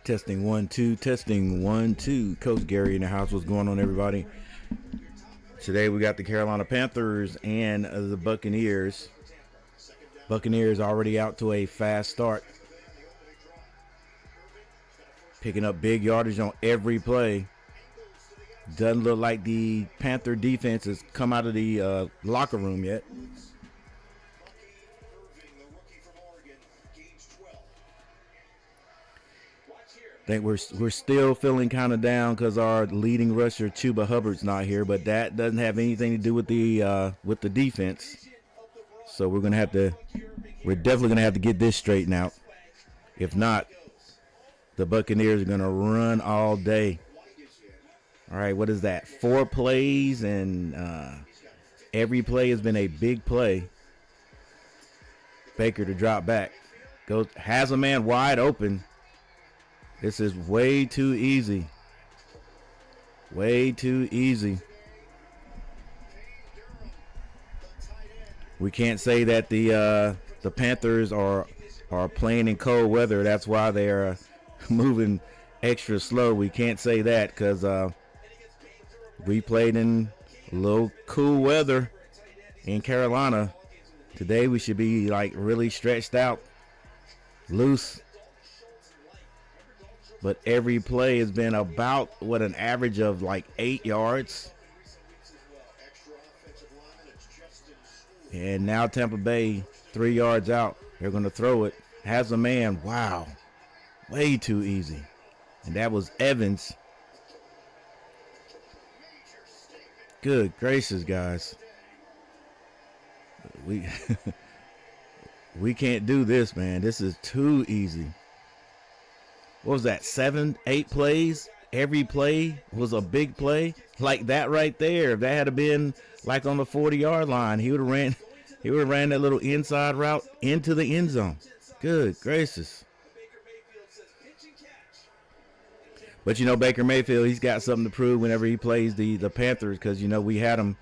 Testing 1 2, testing 1 2. Coach Gary in the house. What's going on, everybody? Today we got the Carolina Panthers and the Buccaneers. Buccaneers already out to a fast start, picking up big yardage on every play. Doesn't look like the Panther defense has come out of the locker room yet. I think we're still feeling kind of down because our leading rusher Chuba Hubbard's not here, but that doesn't have anything to do with the defense. So we're definitely gonna have to get this straightened out. If not, the Buccaneers are gonna run all day. All right, what is that? 4 plays, and every play has been a big play. Baker to drop back, has a man wide open. This is way too easy. Way too easy. We can't say that the Panthers are playing in cold weather. That's why they're moving extra slow. We can't say that because we played in a little cool weather in Carolina. Today we should be like really stretched out, loose. But every play has been about an average of like 8 yards. And now Tampa Bay 3 yards out. They're going to throw it. Has a man. Wow. Way too easy. And that was Evans. Good gracious, guys. We can't do this, man. This is too easy. What was that, 7, 8 plays? Every play was a big play like that right there. If that had been like on the 40-yard line, he would have ran that little inside route into the end zone. Good gracious. But Baker Mayfield, he's got something to prove whenever he plays the Panthers, because we had him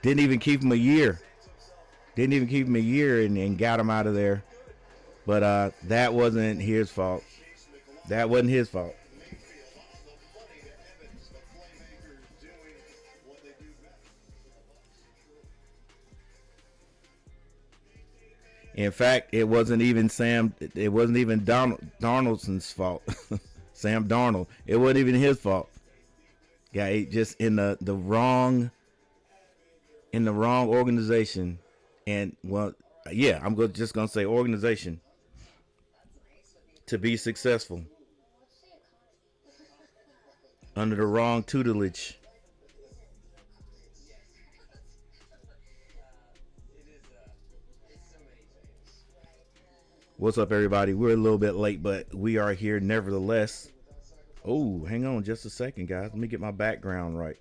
didn't even keep him a year. And got him out of there. But that wasn't his fault. In fact, it wasn't even Darnold's fault. Sam Darnold. It wasn't even his fault. Yeah, just in the wrong organization. And I'm just gonna say organization. To be successful under the wrong tutelage. What's up, everybody? We're a little bit late, but we are here nevertheless. Oh, hang on just a second, guys. Let me get my background right.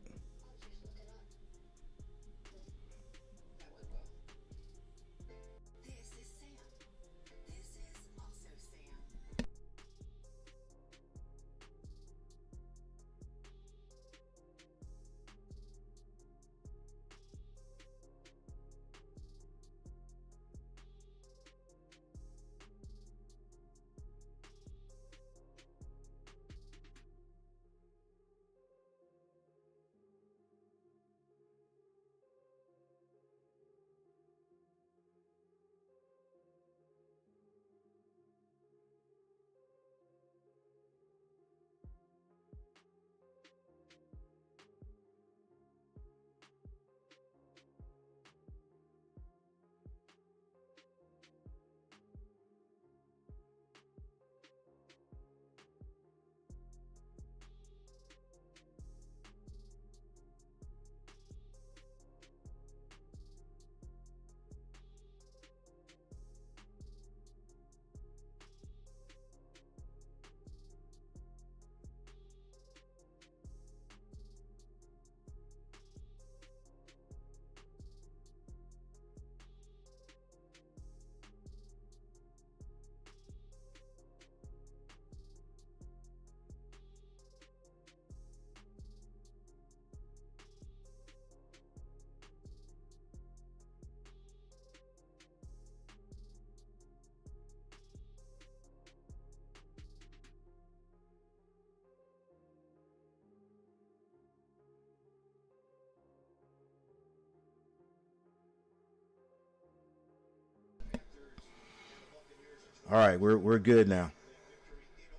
All right, we're good now.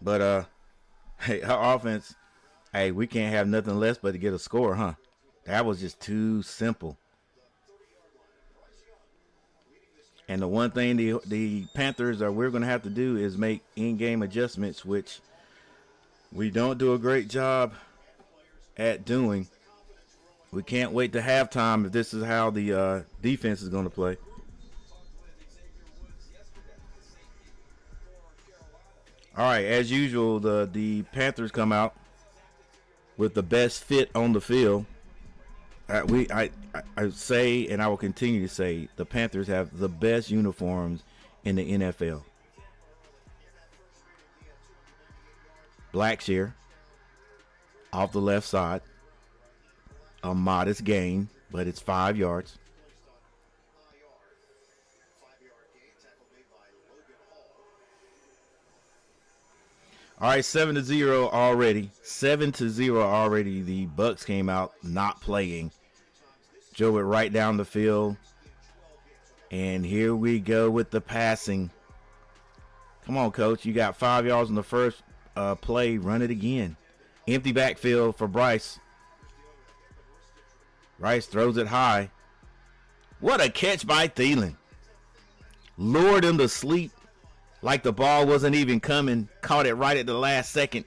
But hey, our offense, hey, we can't have nothing less but to get a score, huh? That was just too simple. And the one thing the Panthers are we're going to have to do is make in-game adjustments, which we don't do a great job at doing. We can't wait to halftime if this is how the defense is going to play. All right, as usual, the Panthers come out with the best fit on the field. I say, and I will continue to say, the Panthers have the best uniforms in the NFL. Blackshear off the left side, a modest gain, but it's 5 yards. All right, 7-0 already. 7-0 already. The Bucs came out not playing. Drove it right down the field. And here we go with the passing. Come on, coach. You got 5 yards on the first play. Run it again. Empty backfield for Bryce. Bryce throws it high. What a catch by Thielen. Lured him to sleep like the ball wasn't even coming. Caught it right at the last second.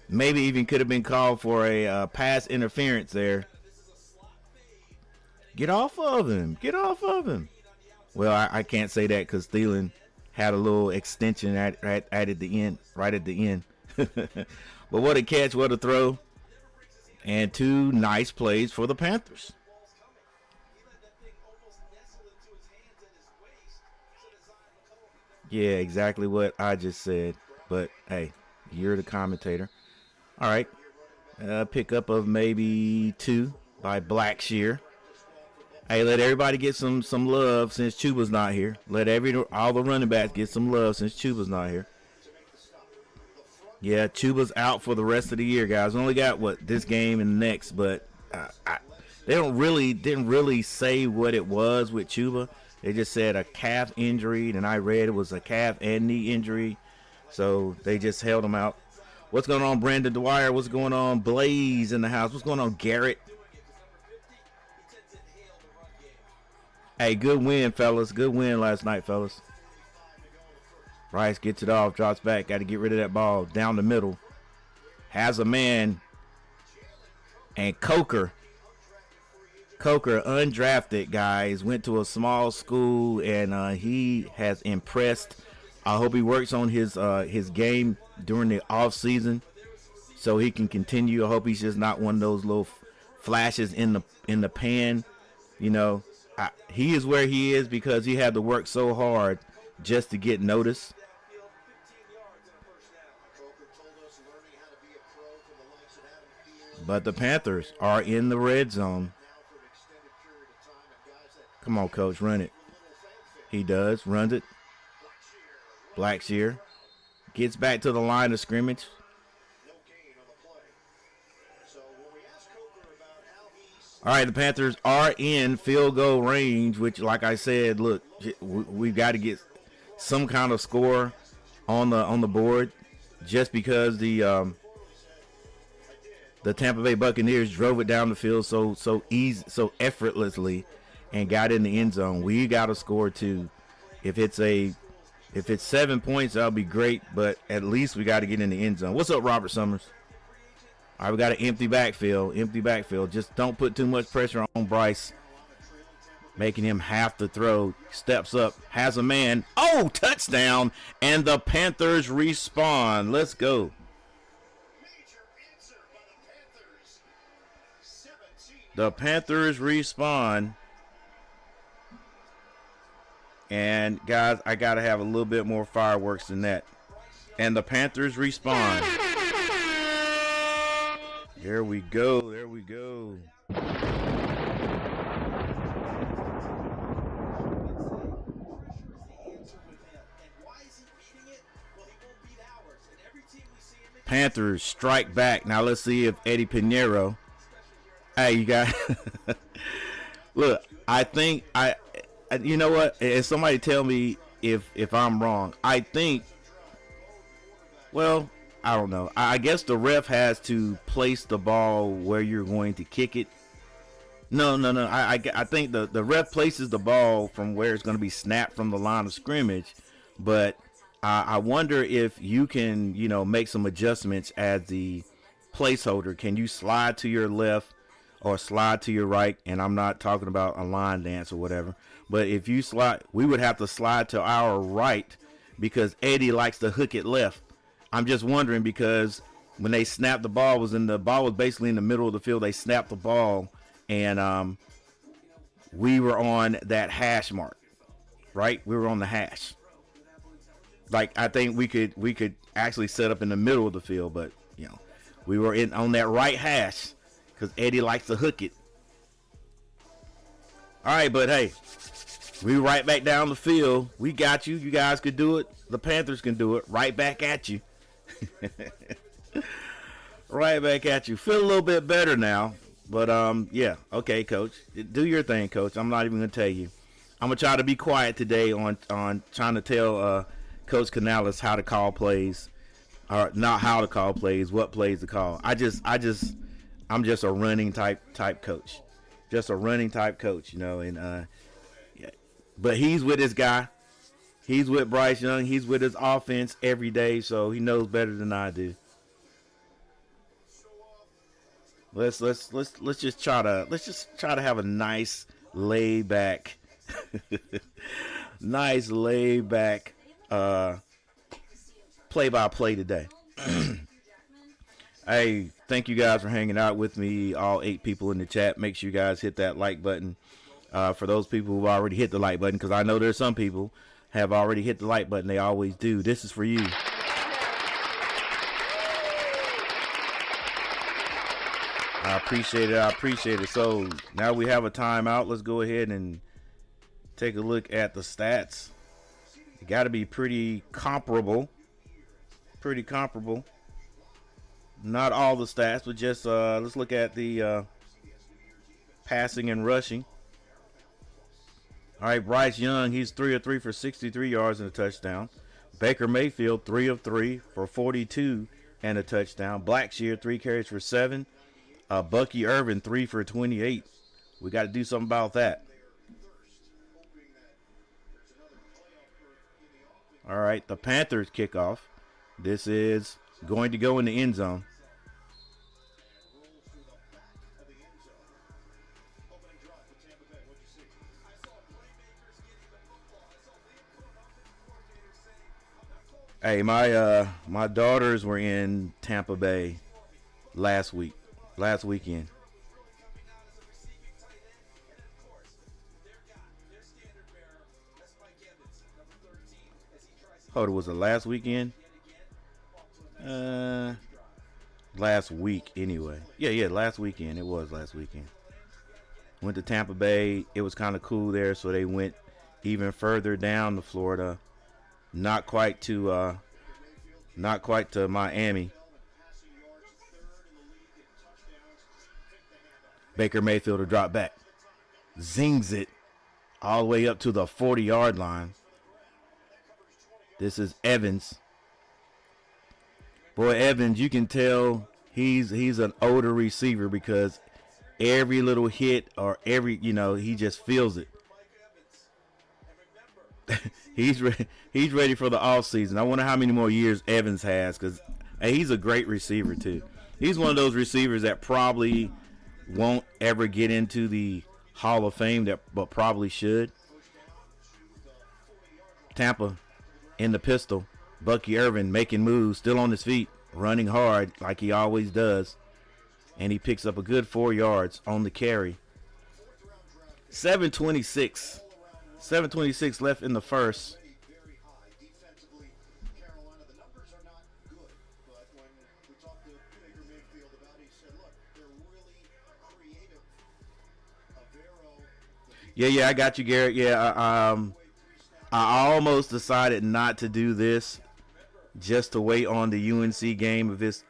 Maybe even could have been called for a pass interference there. Get off of him. Get off of him. Well, I can't say that because Thielen had a little extension at the end, right at the end. But what a catch, what a throw. And 2 nice plays for the Panthers. Yeah, exactly what I just said. But, hey, you're the commentator. All right. Pickup of maybe 2 by Blackshear. Hey, let everybody get some love since Chuba's not here. Let all the running backs get some love since Chuba's not here. Yeah, Chuba's out for the rest of the year, guys. We only got this game and the next, but they didn't really say what it was with Chuba. They just said a calf injury, and I read it was a calf and knee injury, so they just held him out. What's going on, Brandon Dwyer? What's going on, Blaze in the house? What's going on, Garrett? Hey, good win, fellas. Good win last night, fellas. Rice gets it off, drops back. Got to get rid of that ball down the middle. Has a man. And Coker, undrafted, guys, went to a small school, and he has impressed. I hope he works on his game during the off season so he can continue. I hope he's just not one of those little flashes in the pan, you know. He is where he is because he had to work so hard just to get noticed. But the Panthers are in the red zone. Come on, coach, run it. He does, runs it. Blackshear gets back to the line of scrimmage. All right, the Panthers are in field goal range, which, like I said, look, we've got to get some kind of score on the board, just because the Tampa Bay Buccaneers drove it down the field so easy, so effortlessly, and got in the end zone. We got to score too. If it's 7 points, that'll be great, but at least we got to get in the end zone. What's up, Robert Summers? All right, we got an empty backfield. Just don't put too much pressure on Bryce, making him have to throw. Steps up, has a man. Oh, touchdown, and the Panthers respond. Let's go. The Panthers respond. And, guys, I got to have a little bit more fireworks than that. And the Panthers respond. There we go. There we go. Panthers strike back. Now let's see if Eddie Pinheiro. Hey, you got. Look, I think you know what? If somebody tell me if I'm wrong. I think. Well, I don't know. I guess the ref has to place the ball where you're going to kick it. No, no, no. I think the ref places the ball from where it's going to be snapped from the line of scrimmage, but I wonder if you can, make some adjustments as the placeholder. Can you slide to your left or slide to your right? And I'm not talking about a line dance or whatever, but if you slide, we would have to slide to our right because Eddie likes to hook it left. I'm just wondering because when they snapped the ball was basically in the middle of the field. They snapped the ball and we were on that hash mark, right? We were on the hash. Like I think we could actually set up in the middle of the field, but we were on that right hash because Eddie likes to hook it. All right, but hey, we right back down the field. We got you. You guys could do it. The Panthers can do it. Right back at you. Right back at you. Feel a little bit better now. But, yeah. Okay, Coach. Do your thing, Coach. I'm not even going to tell you. I'm going to try to be quiet today on trying to tell Coach Canales how to call plays. Or not how to call plays, what plays to call. I'm just a running type coach. Just a running type coach, and yeah. But he's with his guy. He's with Bryce Young. He's with his offense every day, so he knows better than I do. Let's just try to have a nice laid back play by play today. Hey, thank you guys for hanging out with me, all 8 people in the chat. Make sure you guys hit that like button. For those people who've already hit the like button, because I know there's some people have already hit the like button. They always do. This is for you. I appreciate it. So now we have a timeout. Let's go ahead and take a look at the stats. You got to be pretty comparable. Not all the stats, but just let's look at the passing and rushing. All right, Bryce Young, he's 3 of 3 for 63 yards and a touchdown. Baker Mayfield, 3 of 3 for 42 and a touchdown. Blackshear, 3 carries for 7. Bucky Irvin, 3 for 28. We got to do something about that. All right, the Panthers kickoff. This is going to go in the end zone. Hey, my daughters were in Tampa Bay last weekend. Oh, was it last weekend? Last week anyway. Yeah, last weekend. It was last weekend. Went to Tampa Bay. It was kind of cool there, so they went even further down to Florida. Not quite to Miami. Baker Mayfield to drop back. Zings it all the way up to the 40-yard line. This is Evans. Boy, Evans, you can tell he's an older receiver because every little hit or he just feels it. He's ready for the offseason. I wonder how many more years Evans has because he's a great receiver too. He's one of those receivers that probably won't ever get into the Hall of Fame, but probably should. Tampa in the pistol. Bucky Irvin making moves, still on his feet, running hard like he always does. And he picks up a good 4 yards on the carry. 7:26 left in the first. Yeah, I got you, Garrett. Yeah, I almost decided not to do this just to wait on the UNC game of this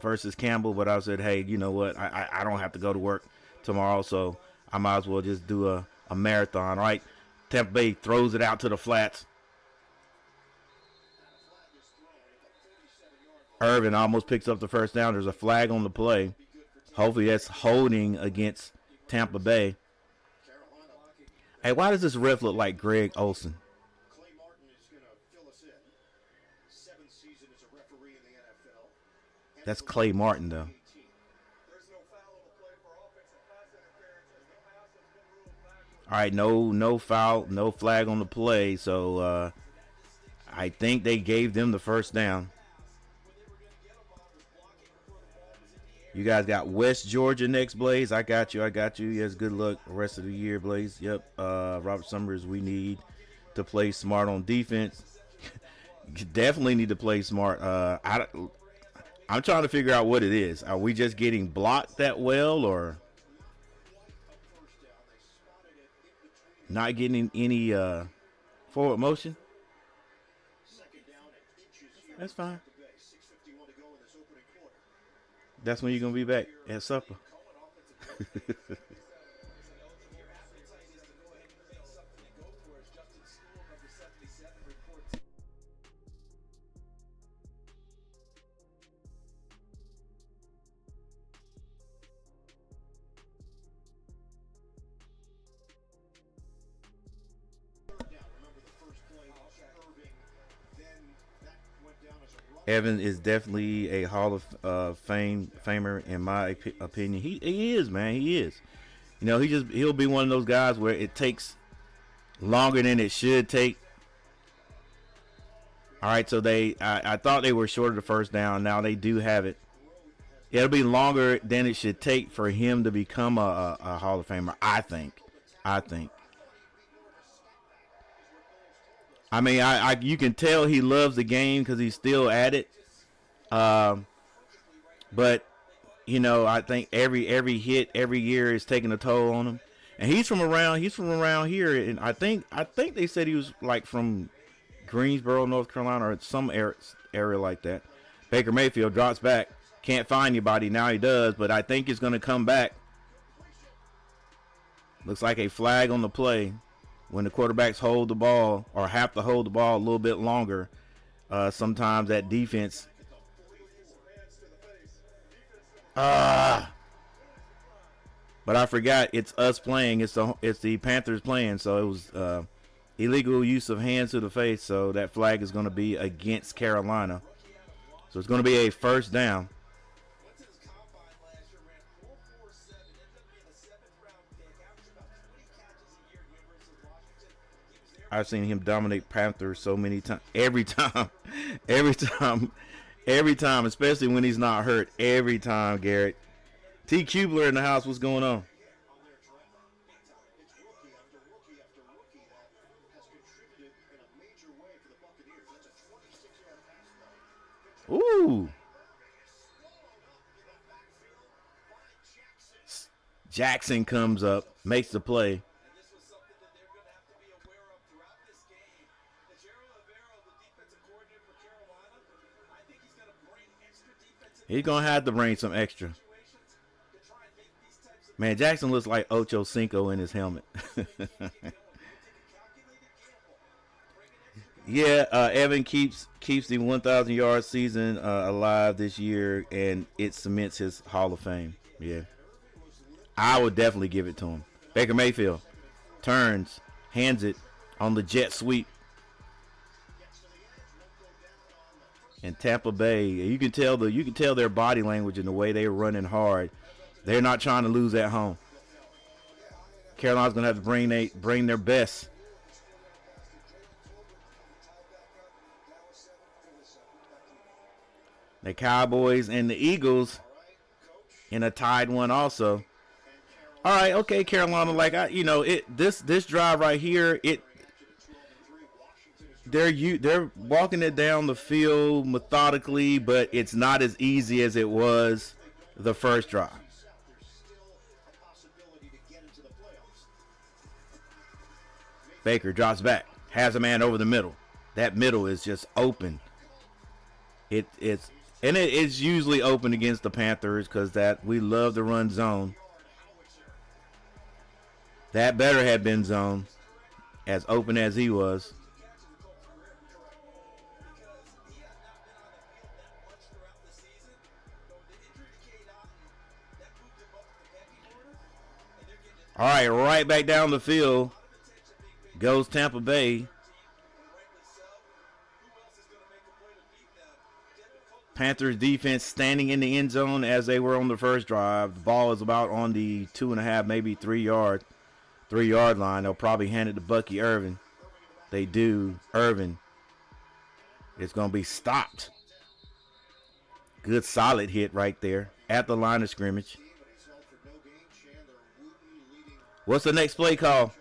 versus Campbell, but I said, hey, you know what? I don't have to go to work tomorrow, so I might as well just do a marathon, right? Tampa Bay throws it out to the flats. Irvin almost picks up the first down. There's a flag on the play. Hopefully that's holding against Tampa Bay. Hey, why does this ref look like Greg Olson? That's Clay Martin, though. All right, no foul, no flag on the play. So I think they gave them the first down. You guys got West Georgia next, Blaze. I got you. Yes, good luck the rest of the year, Blaze. Yep. Robert Summers, we need to play smart on defense. Definitely need to play smart. I'm trying to figure out what it is. Are we just getting blocked that well, or not getting any forward motion? That's fine. That's when you're going to be back at supper. Evan is definitely a Hall of Famer in my opinion. He is, man. He is. You know, he'll be one of those guys where it takes longer than it should take. All right, so I thought they were short of the first down. Now they do have it. It'll be longer than it should take for him to become a Hall of Famer, I think. I mean, you can tell he loves the game because he's still at it. But you know, I think every hit every year is taking a toll on him. And he's from around here, and I think they said he was like from Greensboro, North Carolina, or some area like that. Baker Mayfield drops back, can't find anybody. Now he does, but I think he's going to come back. Looks like a flag on the play. When the quarterbacks hold the ball or have to hold the ball a little bit longer, sometimes that defense. But I forgot it's us playing. It's the Panthers playing. So it was illegal use of hands to the face. So that flag is going to be against Carolina. So it's going to be a first down. I've seen him dominate Panthers so many times. Every time, especially when he's not hurt. Every time, Garrett. T. Kubler in the house. What's going on? Ooh. Jackson comes up, makes the play. He's going to have to bring some extra. Man, Jackson looks like Ocho Cinco in his helmet. Yeah, Evan keeps the 1,000 yard season alive this year, and it cements his Hall of Fame. Yeah. I would definitely give it to him. Baker Mayfield turns, hands it on the jet sweep. And Tampa Bay, you can tell their body language and the way they're running hard. They're not trying to lose at home. Carolina's gonna have to bring their best. The Cowboys and the Eagles in a tied one also. All right, okay, Carolina. This drive right here, they're walking it down the field methodically, but it's not as easy as it was the first drive. Baker drops back, has a man over the middle. That middle is just open. It's usually open against the Panthers because we love the run zone. That better have been zone, as open as he was. All right, right back down the field goes Tampa Bay. Panthers defense standing in the end zone as they were on the first drive. The ball is about on the 2.5, maybe 3 yard line. They'll probably hand it to Bucky Irvin. They do. Irvin. It's going to be stopped. Good solid hit right there at the line of scrimmage. What's the next play call?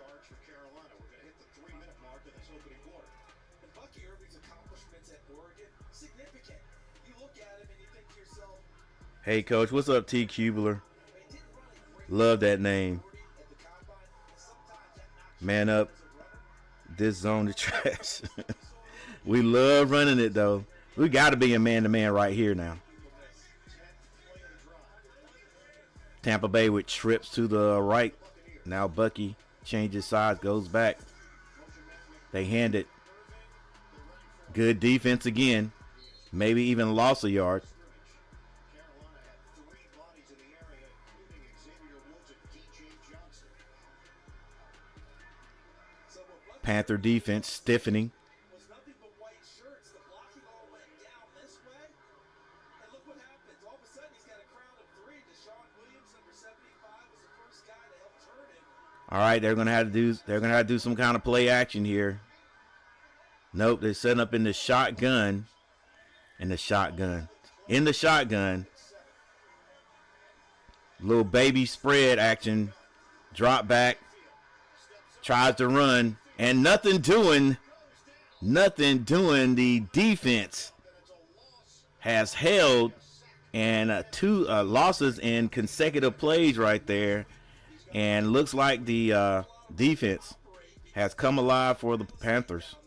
Hey, Coach. What's up, T. Kubler? Love that name. Man up. This zone is trash. We love running it, though. We got to be a man-to-man right here now. Tampa Bay with trips to the right. Now Bucky changes sides, goes back. They hand it. Good defense again. Maybe even lost a yard. Panther defense stiffening. All right, they're gonna have to do some kind of play action here. Nope, they're setting up in the shotgun. In the shotgun. Little baby spread action. Drop back. Tries to run. And nothing doing. The defense has held. And two losses in consecutive plays right there. And looks like the defense has come alive for the Panthers.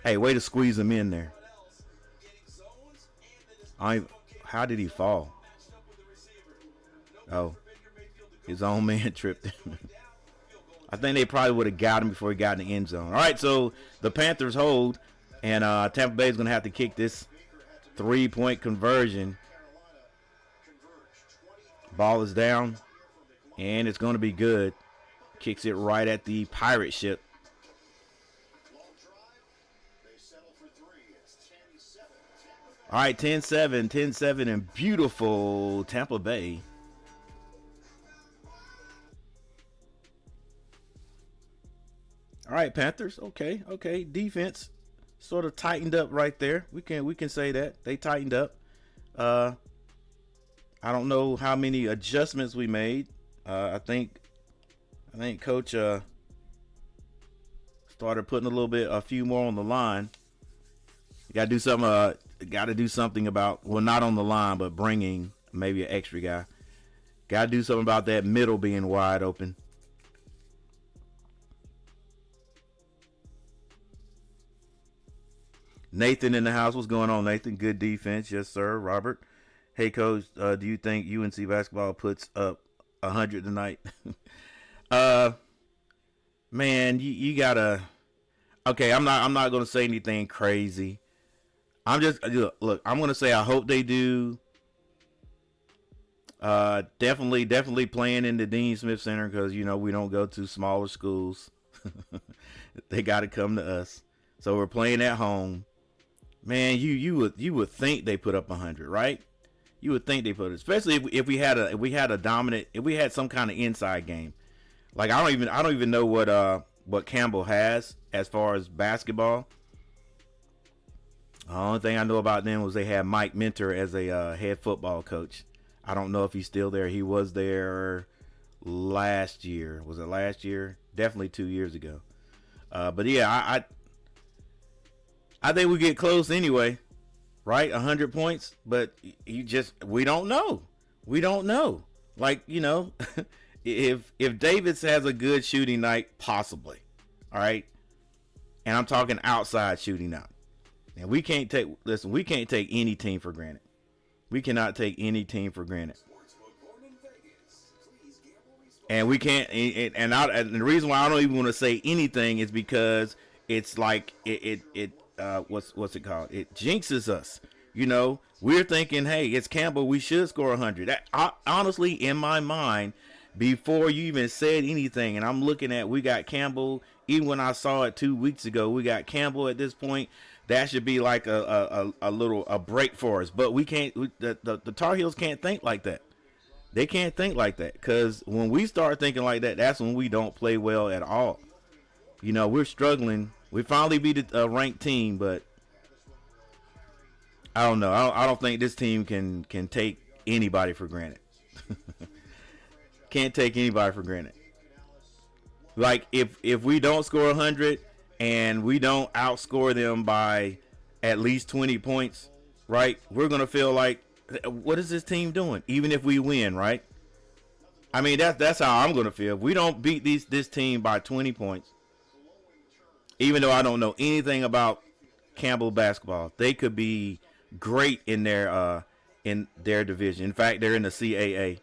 Hey, way to squeeze him in there. How did he fall? Oh, his own man tripped him. I think they probably would have got him before he got in the end zone. All right, so the Panthers hold, and Tampa Bay is going to have to kick this 3-point conversion. Ball is down, and it's going to be good. Kicks it right at the pirate ship. All right, 10-7, and beautiful Tampa Bay. All right, Panthers. Okay. Defense sort of tightened up right there. We can say that they tightened up. I don't know how many adjustments we made. I think Coach started putting a few more on the line. You got to do something. Got to do something about, well, not on the line, but bringing maybe an extra guy. Got to do something about that middle being wide open. Nathan in the house. What's going on, Nathan? Good defense. Yes, sir. Robert. Hey, Coach, do you think UNC basketball puts up 100 tonight? Man, you gotta. Okay, I'm not gonna say anything crazy. I'm gonna say I hope they do. Definitely playing in the Dean Smith Center because we don't go to smaller schools. They got to come to us. So we're playing at home. Man, you would think they put up 100, right? You would think they put it, especially if we had some kind of inside game. Like I don't even know what Campbell has as far as basketball. The only thing I know about them was they had Mike Minter as a head football coach. I don't know if he's still there. He was there last year. Was it last year? Definitely 2 years ago. But yeah, I think we get close anyway, right? 100 points, but we don't know. We don't know. Like, if Davis has a good shooting night, possibly, all right? And I'm talking outside shooting now. And we can't take any team for granted. We cannot take any team for granted. And we can't, and the reason why I don't even want to say anything is because it's like what's it called? It jinxes us. We're thinking, hey, it's Campbell. We should score 100. Honestly, in my mind, before you even said anything. And I'm looking at, we got Campbell. Even when I saw it 2 weeks ago, we got Campbell at this point. That should be like a little break for us. But we can't. The Tar Heels can't think like that. They can't think like that, because when we start thinking like that, that's when we don't play well at all. You know, we're struggling. We finally beat a ranked team, but I don't know. I don't think this team can take anybody for granted. Can't take anybody for granted. Like, if we don't score 100 and we don't outscore them by at least 20 points, right, we're going to feel like, what is this team doing? Even if we win, right? I mean, that's how I'm going to feel. If we don't beat this team by 20 points, even though I don't know anything about Campbell basketball, they could be great in their division. In fact, they're in the CAA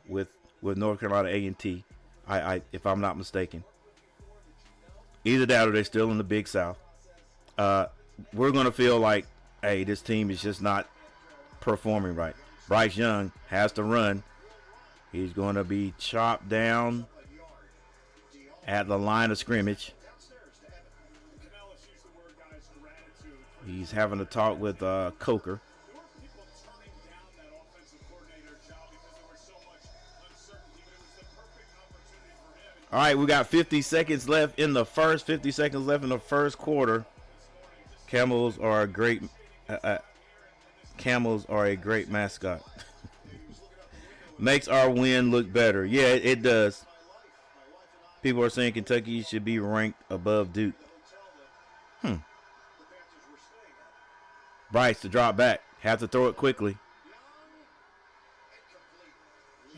with North Carolina A&T. If I'm not mistaken. Either that or they're still in the Big South. We're going to feel like, hey, this team is just not performing right. Bryce Young has to run. He's going to be chopped down at the line of scrimmage. He's having a talk with Coker. All right, we got 50 seconds left in the first. 50 seconds left in the first quarter. Camels are a great mascot. Makes our win look better. Yeah, it does. People are saying Kentucky should be ranked above Duke. Bryce to drop back. Have to throw it quickly.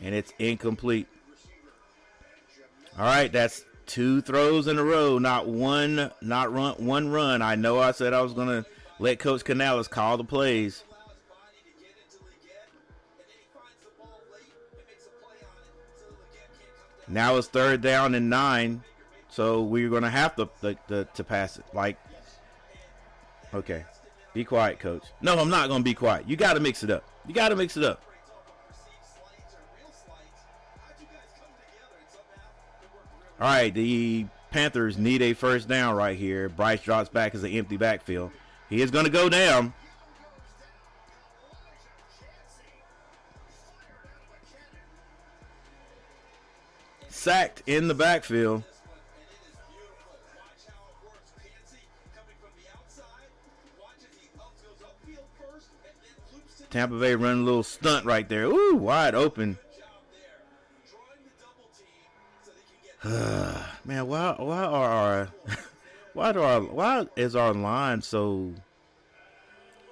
And it's incomplete. All right, that's 2 throws in a row, not one run. I know I said I was going to let Coach Canales call the plays. Now it's 3rd down and 9, so we're going to have to pass it. Like, okay, be quiet, Coach. No, I'm not going to be quiet. You got to mix it up. All right, the Panthers need a first down right here. Bryce drops back as an empty backfield. He is going to go down. Sacked in the backfield. Tampa Bay running a little stunt right there. Ooh, wide open. Man, why is our line so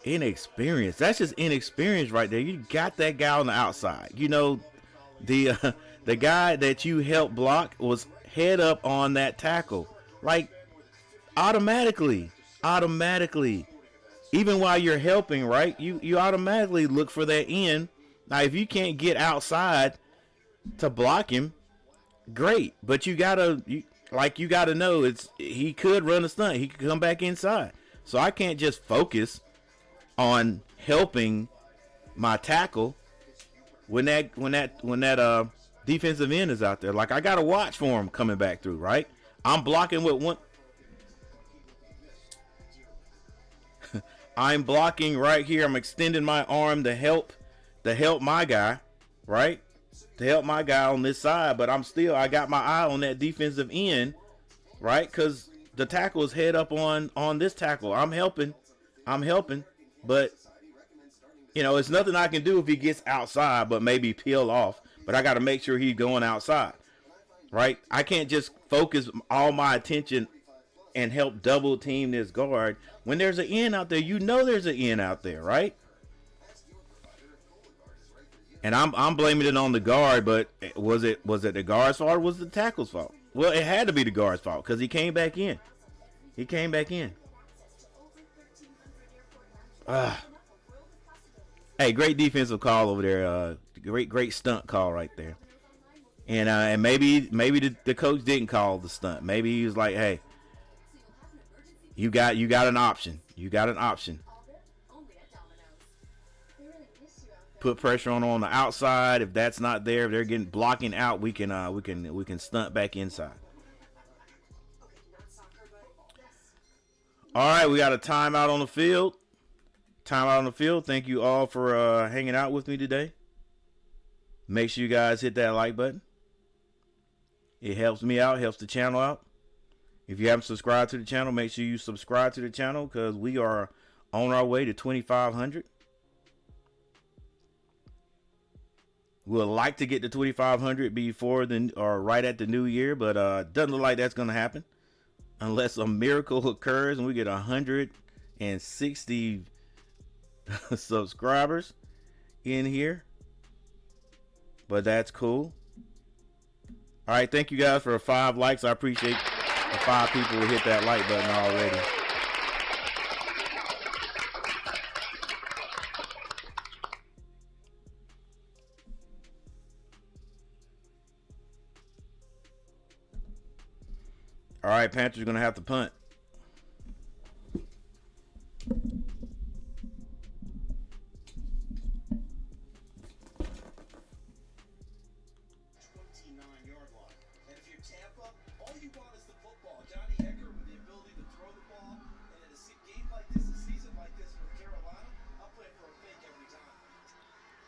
inexperienced? That's just inexperience right there. You got that guy on the outside. You know, the guy that you helped block was head up on that tackle, like automatically. Even while you're helping, right? You automatically look for that end. Now, if you can't get outside to block him, great, but you gotta know he could run a stunt. He could come back inside. So I can't just focus on helping my tackle when that defensive end is out there. Like, I gotta watch for him coming back through, right? I'm blocking with one. I'm blocking right here. I'm extending my arm to help my guy, right? To help my guy on this side, but I got my eye on that defensive end, right? Because the tackle is head up on this tackle. I'm helping, but you know, it's nothing I can do if he gets outside, but maybe peel off. But I got to make sure he's going outside, right? I can't just focus all my attention and help double team this guard when there's an end out there. You know, there's an end out there, right? And I'm blaming it on the guard, but was it the guard's fault or was it the tackle's fault? Well, it had to be the guard's fault because he came back in. Hey, great defensive call over there. Great stunt call right there. And maybe the coach didn't call the stunt. Maybe he was like, hey, you got an option. Put pressure on the outside. If that's not there, if they're getting blocking out, we can stunt back inside. All right, we got a timeout on the field. Timeout on the field. Thank you all for hanging out with me today. Make sure you guys hit that like button. It helps me out, helps the channel out. If you haven't subscribed to the channel, make sure you subscribe to the channel because we are on our way to 2,500. We'd like to get to 2,500 before or right at the new year, but doesn't look like that's going to happen unless a miracle occurs and we get 160 subscribers in here. But that's cool. All right, thank you guys for 5 likes. I appreciate the 5 people who hit that like button already. All right, Panthers are going to have to punt.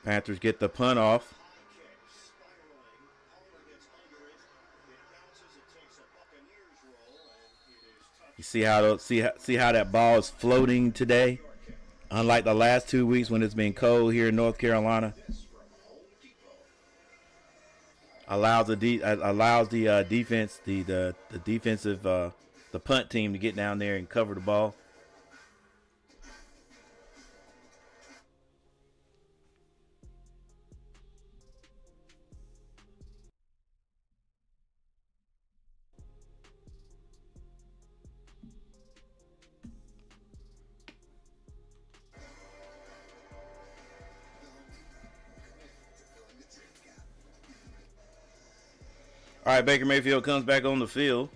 Panthers get the punt off. You see how that ball is floating today, unlike the last 2 weeks when it's been cold here in North Carolina. Allows the defense, the defensive the punt team to get down there and cover the ball. All right, Baker Mayfield comes back on the field.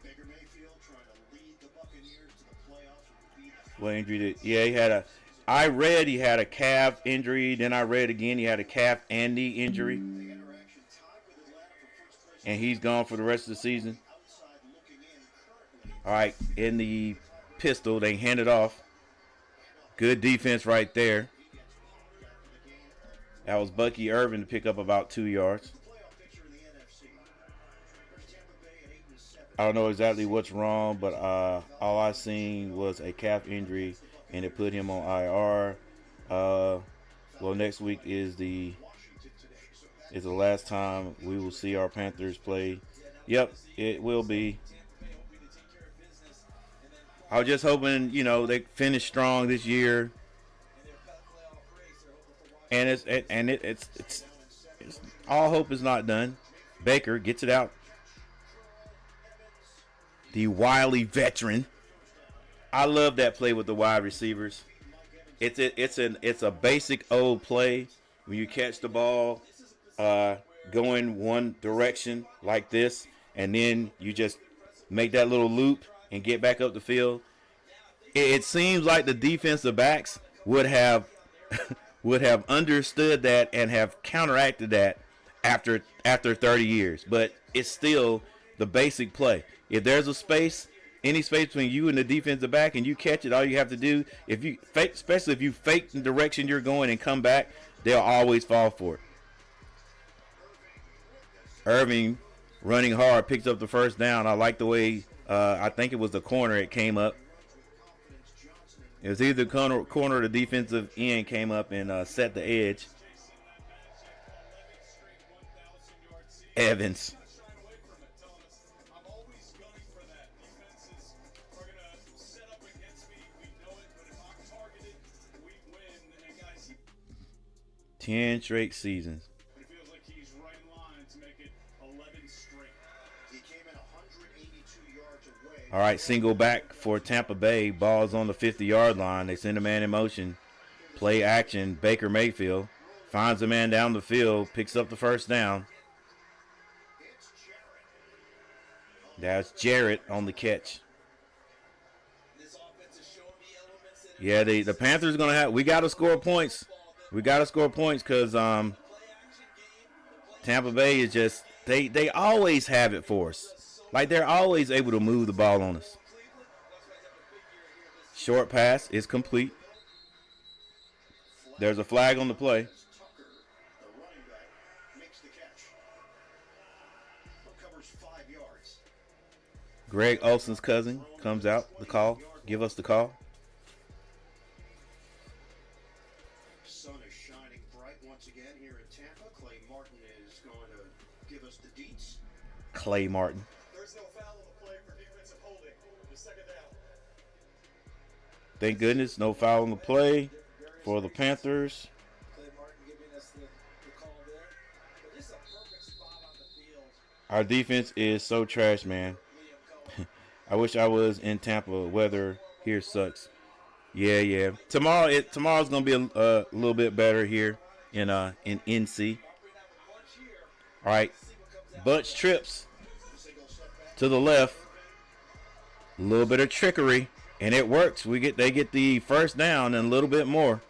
Baker Mayfield trying to lead the Buccaneers to the playoffs. What injury did? Yeah, I read he had a calf injury. Then I read again he had a calf and knee injury. And he's gone for the rest of the season. All right, in the pistol, they hand it off. Good defense right there. That was Bucky Irvin to pick up about 2 yards. I don't know exactly what's wrong, but all I seen was a calf injury, and it put him on IR. Well, next week is the last time we will see our Panthers play. Yep, it will be. I was just hoping, they finish strong this year, and it's all hope is not done. Baker gets it out. The wily veteran. I love that play with the wide receivers. It's a basic old play when you catch the ball going one direction like this, and then you just make that little loop and get back up the field. It seems like the defensive backs would have understood that and have counteracted that after 30 years, but it's still the basic play. If there's a space, any space between you and the defensive back, and you catch it, all you have to do, especially if you fake the direction you're going and come back, they'll always fall for it. Irving running hard, picks up the first down. I like the way, I think it was the corner it came up. It was either the corner or the defensive end came up and set the edge. Evans. Ten straight seasons. It feels like he's right in line to make it 11 straight. He came in 182 yards away. All right, single back for Tampa Bay. Ball's on the 50-yard line. They send a man in motion. Play action. Baker Mayfield finds a man down the field, picks up the first down. That's Jarrett on the catch. Yeah, the Panthers gonna have. We gotta score points. We gotta score points because Tampa Bay is just they always have it for us. Like they're always able to move the ball on us. Short pass is complete. There's a flag on the play. Tucker, the running back, makes the catch. Covers 5 yards. Greg Olson's cousin comes out. The call. Give us the call. Sun is shining bright once again here in Tampa. Clay Martin is going to give us the deets. Clay Martin. There's no foul on the play for defensive holding. The second down. Thank goodness, no foul on the play for the Panthers. Clay Martin giving us the call there. But this is a perfect spot on the field. Our defense is so trash, man. I wish I was in Tampa. Weather here sucks. Yeah. Tomorrow's gonna be a little bit better here in NC. All right, Butch trips to the left. A little bit of trickery, and it works. They get the first down and a little bit more.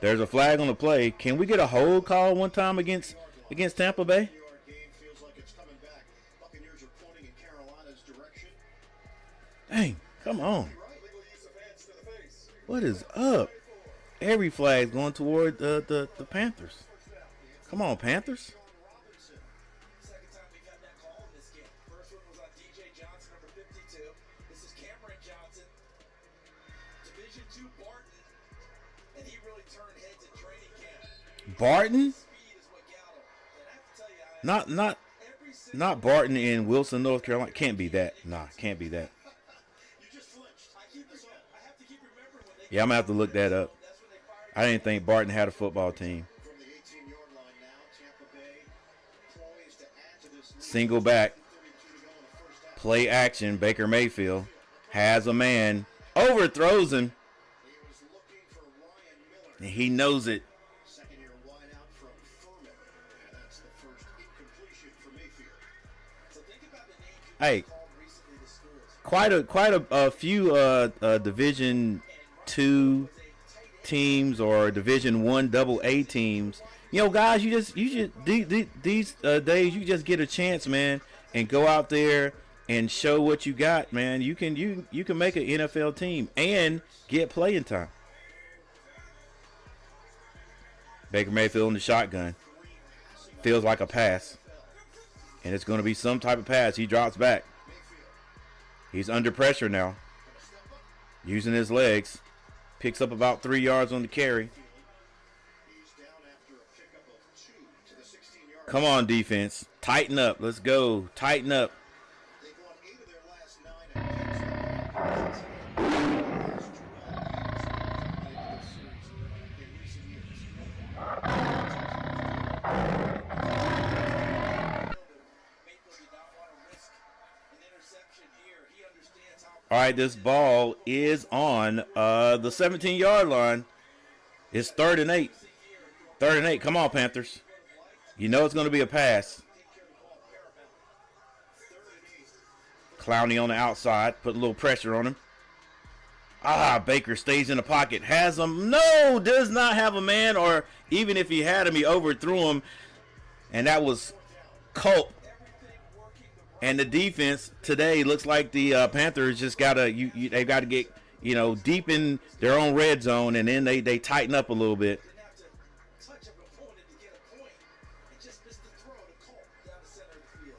There's a flag on the play. Can we get a hold call one time against Tampa Bay? Game feels like it's coming back. Buccaneers are pointing in Carolina's direction. Dang, come on. What is up? Every flag's going toward the Panthers. Come on, Panthers. Second time we got that call in this game. First one was on DJ Johnson, number 52. This is Cameron Johnson. Division II Barton. And he really turned heads in training camp. Barton? Speed is what got him. And I have to tell you, Not Barton in Wilson, North Carolina. Can't be that. Nah, can't be that. You just flinched. I have to keep remembering when they Yeah, I'm gonna have to look that up. that's when they fired. I didn't think Barton had a football team. From the 18-yard line now, Tampa Bay poised to add to this lead. Single back. 32 to go in the first half. Play action. Baker Mayfield has a man. Overthrows him. He was looking for Ryan Miller. And he knows it. Second-year wideout from Furman. And that's the first incompletion for Mayfield. So think about the names you Hey, called recently to schools. quite a few Division II teams or Division I AA teams. You know, guys, you just these days you just get a chance, man, and go out there and show what you got, man. You can make an NFL team and get playing time. Baker Mayfield in the shotgun. Feels like a pass. And it's going to be some type of pass. He drops back. He's under pressure now. Using his legs. Picks up about 3 yards on the carry. He's down after a pickup of 2 to the 16-yard. Come on, defense. Tighten up. Let's go. Tighten up. They've won 8 of their last 9 against the Panthers. In recent years. Mayfield did not want to risk an interception here. He understands how All right, this ball is on the 17-yard line. It's 3rd and 8. 3rd and 8. Come on, Panthers. You know it's going to be a pass. Clowney on the outside. Put a little pressure on him. Baker stays in the pocket. Has him. No, does not have a man. Or even if he had him, he overthrew him. And that was Culp. And the defense today looks like the Panthers just they've got to get, deep in their own red zone, and then they tighten up a little bit. have to touch an opponent to get a point and just miss the throw to Colt down the center of the field.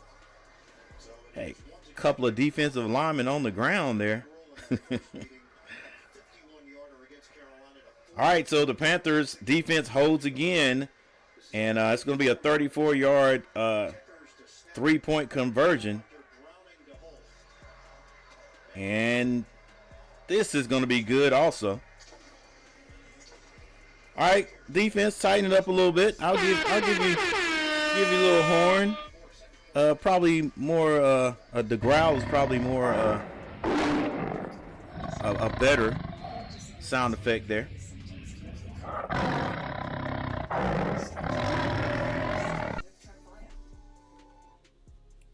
Hey, couple of defensive linemen on the ground there. 51-yarder against Carolina to All right, so the Panthers defense holds again, and it's going to be a 34-yard three-point conversion. And this is going to be good also. All right, defense, tighten it up a little bit. I'll give you a little horn. Probably more. The growl is probably more a better sound effect there.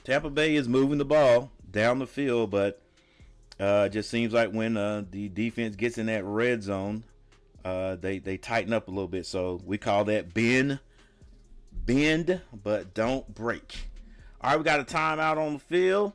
Tampa Bay is moving the ball down the field, but Just seems like when the defense gets in that red zone, they tighten up a little bit. So we call that bend, but don't break. All right, we got a timeout on the field.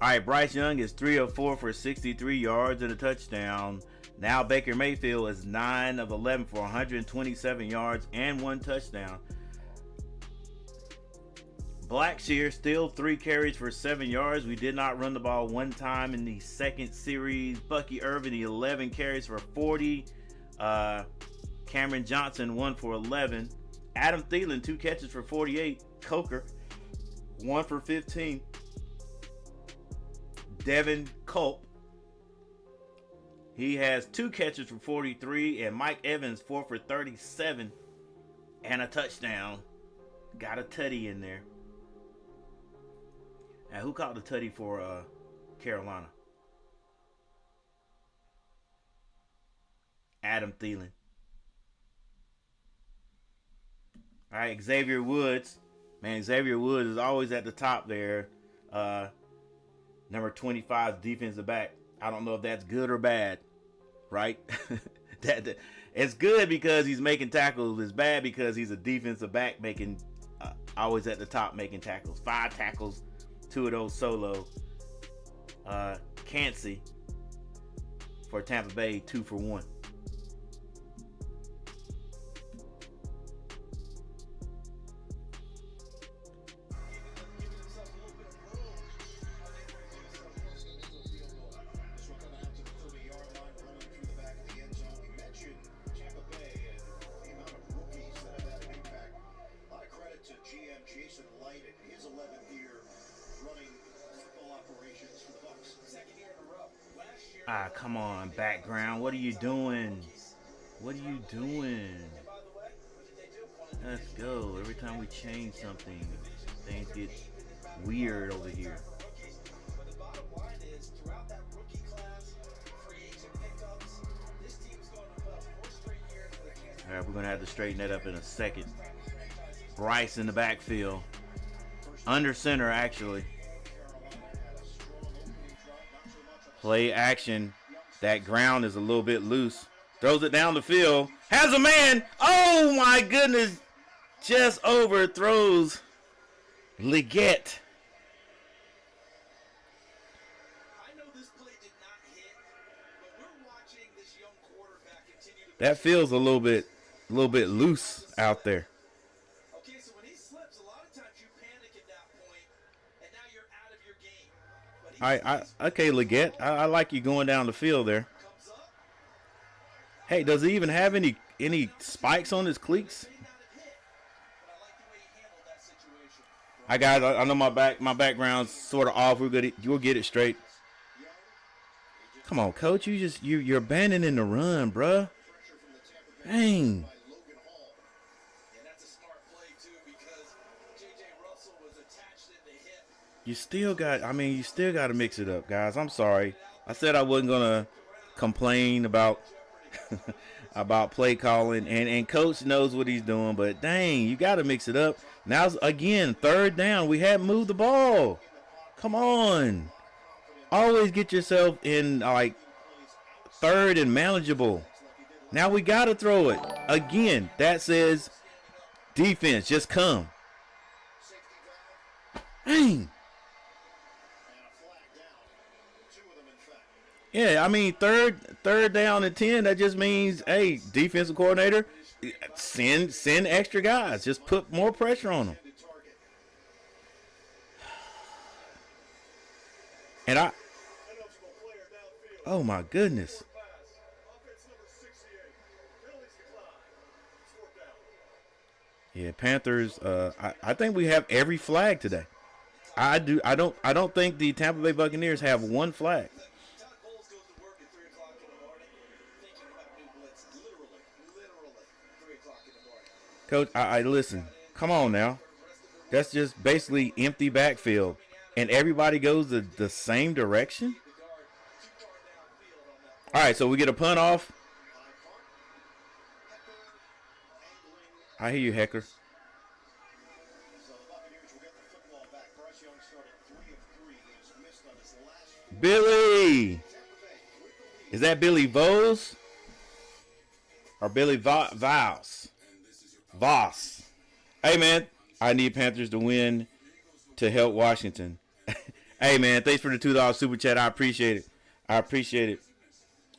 All right, Bryce Young is 3 of 4 for 63 yards and a touchdown. Now Baker Mayfield is 9 of 11 for 127 yards and 1 touchdown. Blackshear still 3 carries for 7 yards. We did not run the ball one time in the second series. Bucky Irvin, 11 carries for 40. Cameron Johnson, 1 for 11. Adam Thielen, 2 catches for 48. Coker, 1 for 15. Devin Culp, he has 2 catches for 43, and Mike Evans 4 for 37 and a touchdown. Got a tutty in there. And who caught the tutty for Carolina? Adam Thielen. All right, Xavier Woods. Man, Xavier Woods is always at the top there. Number 25 defensive back. I don't know if that's good or bad, right? that it's good because he's making tackles. It's bad because he's a defensive back making always at the top making tackles. 5 tackles, 2 of those solo. Cansey for Tampa Bay, 2 for 1. Ah, come on, background. What are you doing? What are you doing? Let's go. Every time we change something, things get weird over here. All right, we're going to have to straighten that up in a second. Bryce in the backfield. Under center, actually. Play action. That ground is a little bit loose. Throws it down the field. Has a man. Oh, my goodness. Just overthrows Leggett. That feels a little bit loose out there. Okay, so when he slips, a lot of times you panic at that point, and now you're out of your game. Okay, Leggett. I like you going down the field there. Hey, does he even have any spikes on his cleats? Hi guys, I know my background's sort of off. We'll get it straight. Come on, coach. You're abandoning the run, bruh. Dang. You still got to mix it up, guys. I'm sorry. I said I wasn't gonna complain about about play calling, and coach knows what he's doing, but dang, you got to mix it up. Now again, 3rd down. We haven't moved the ball. Come on. Always get yourself in like 3rd and manageable. Now we got to throw it. Again, that says defense, just come. Dang. Yeah, I mean, third down and 10, that just means, hey, defensive coordinator, send extra guys. Just put more pressure on them. And oh my goodness. Yeah, Panthers. I think we have every flag today. I do. I don't think the Tampa Bay Buccaneers have one flag. Todd Bowles goes to work at 3 o'clock in the morning, thinking about new blitzes. Literally, 3 o'clock in the morning. Coach, I listen. Come on now. That's just basically empty backfield, and everybody goes the same direction. All right, so we get a punt off. I hear you, Hecker. So the Buccaneers will get the football back. Bryce Young started 3 of 3. He's missed on his last. Billy. Is that Billy Vos? Or Billy Voss? Voss. Hey, man. I need Panthers to win to help Washington. Hey, man. Thanks for the $2 super chat. I appreciate it.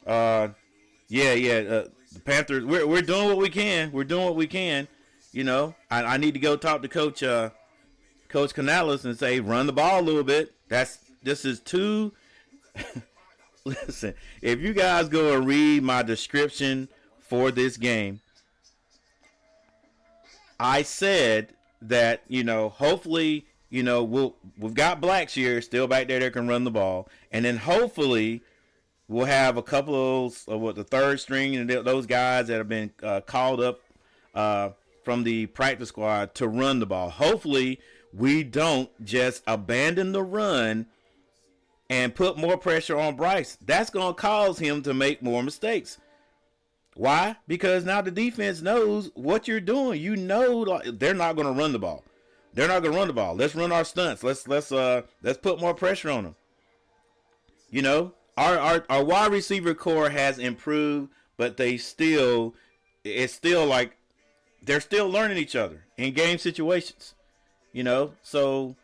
The Panthers, we're doing what we can. You know, I need to go talk to Coach Canales and say, run the ball a little bit. This is too. Listen, if you guys go and read my description for this game, I said that, you know, hopefully, you know, we've got Blackshear still back there that can run the ball, and then hopefully we'll have a couple of the third string and those guys that have been called up from the practice squad to run the ball. Hopefully we don't just abandon the run and put more pressure on Bryce. That's going to cause him to make more mistakes. Why? Because now the defense knows what you're doing. You know they're not going to run the ball. Let's run our stunts. Let's put more pressure on them. You know, our wide receiver core has improved, but it's still like they're still learning each other in game situations. You know, so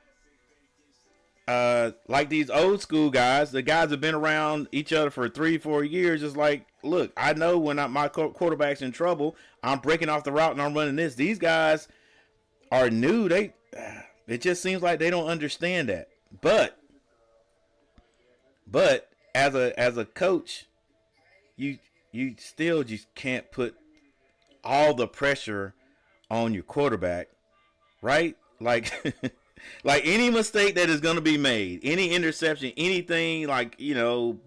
like these old school guys, the guys have been around each other for 3-4 years. It's like, look, I know when my quarterback's in trouble, I'm breaking off the route and I'm running this. These guys are new. It just seems like they don't understand that. But as a coach, you still just can't put all the pressure on your quarterback, right? Like like any mistake that is going to be made, any interception, anything like, you know,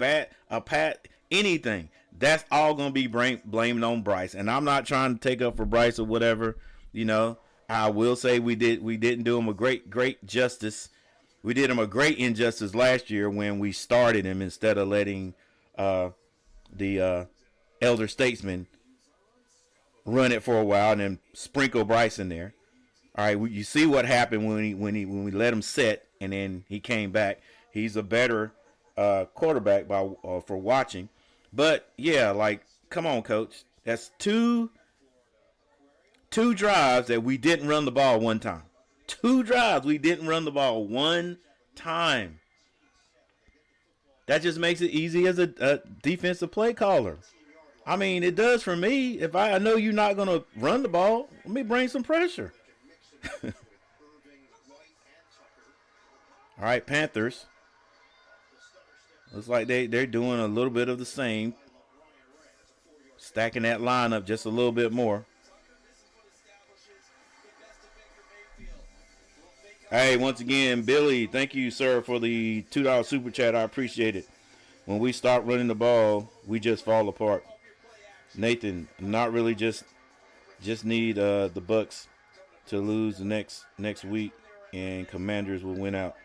anything, that's all going to be blamed on Bryce. And I'm not trying to take up for Bryce or whatever, you know. I will say we didn't do him a great justice. We did him a great injustice last year when we started him instead of letting the elder statesman run it for a while and then sprinkle Bryce in there. All right, you see what happened when we let him sit and then he came back. He's a better quarterback for watching. But yeah, like, come on, coach. That's two drives that we didn't run the ball one time. 2 drives we didn't run the ball one time. That just makes it easy as a defensive play caller. I mean, it does for me. If I know you're not going to run the ball, let me bring some pressure. All right, Panthers. Looks like they're doing a little bit of the same. Stacking that lineup just a little bit more. Hey, once again, Billy, thank you, sir, for the $2 super chat. I appreciate it. When we start running the ball, we just fall apart. Nathan, not really just need the Bucks to lose the next week, and Commanders will win out.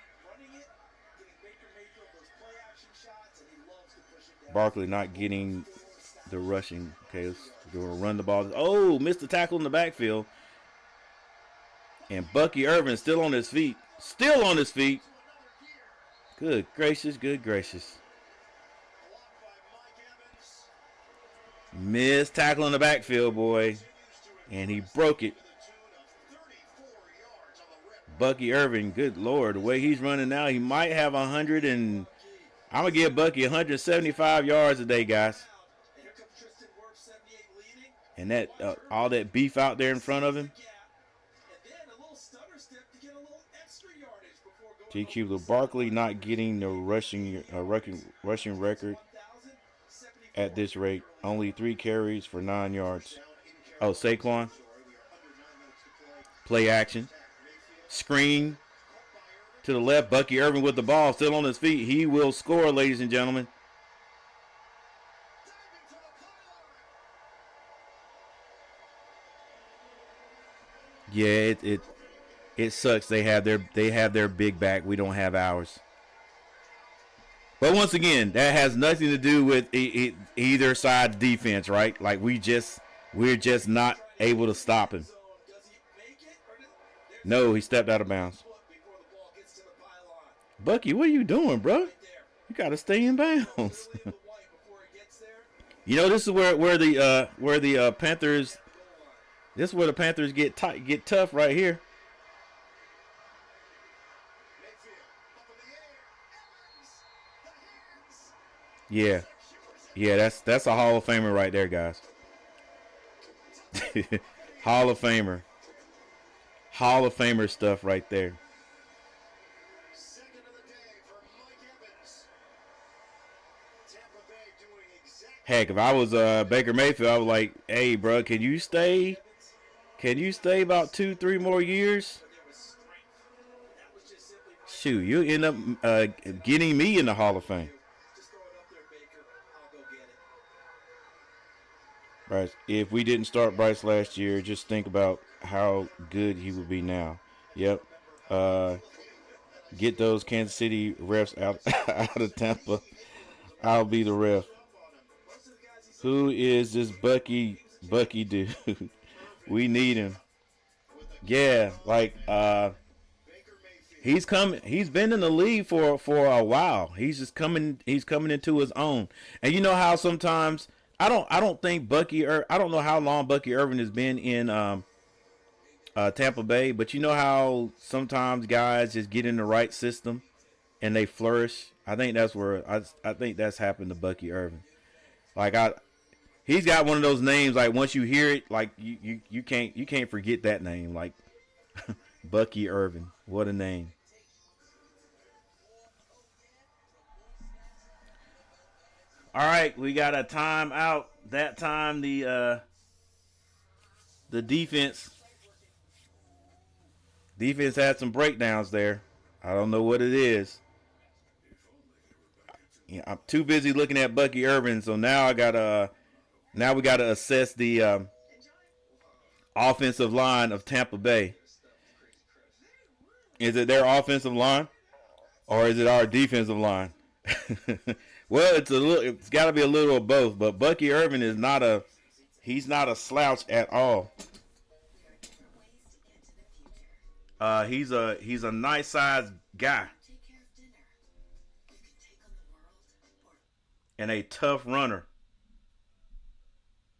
Barkley not getting the rushing. Okay, we're going to run the ball. Oh, missed the tackle in the backfield. And Bucky Irvin still on his feet. Good gracious. Missed tackle in the backfield, boy. And he broke it. Bucky Irvin, good Lord. The way he's running now, he might have 100 and I'm going to give Bucky 175 yards a day, guys. And that all that beef out there in front of him. GQ Barkley not getting the rushing record at this rate. Only 3 carries for 9 yards. Oh, Saquon. Play action. Screen to the left. Bucky Irvin with the ball. Still on his feet. He will score, ladies and gentlemen. Yeah, it sucks. They have their big back. We don't have ours. But once again, that has nothing to do with either side's defense, right? Like we're just not able to stop him. No, he stepped out of bounds. Bucky, what are you doing, bro? You gotta stay in bounds. You know, this is where the Panthers. This is where the Panthers get tough right here. Yeah, that's a Hall of Famer right there, guys. Hall of Famer stuff right there. Heck, if I was Baker Mayfield, I was like, "Hey, bro, can you stay? Can you stay about 2-3 more years? Shoot, you end up getting me in the Hall of Fame." Bryce, if we didn't start Bryce last year, just think about how good he would be now. Yep. Get those Kansas City refs out of Tampa. I'll be the ref. Who is this Bucky dude? We need him. Yeah, like he's coming. He's been in the league for a while. He's coming into his own. And you know how sometimes I don't think I don't know how long Bucky Irvin has been in Tampa Bay, but you know how sometimes guys just get in the right system and they flourish. I think that's where I think that's happened to Bucky Irvin. Like he's got one of those names. Like once you hear it, like you can't forget that name. Like Bucky Irvin, what a name. All right, we got a timeout. That time the defense had some breakdowns there. I don't know what it is. Yeah, I'm too busy looking at Bucky Irvin, so now we gotta assess the offensive line of Tampa Bay. Is it their offensive line, or is it our defensive line? Well, it's got to be a little of both. But Bucky Irvin is not a slouch at all. He's a nice sized guy and a tough runner.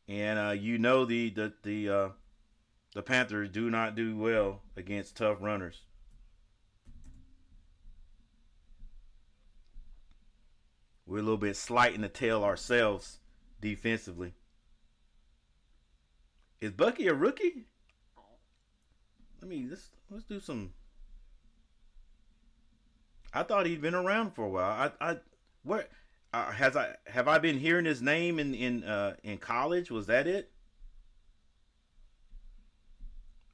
And you know the Panthers do not do well against tough runners. We're a little bit slight in the tail ourselves defensively. Is Bucky a rookie? Let's do some. I thought he'd been around for a while. Have I been hearing his name in college? Was that it?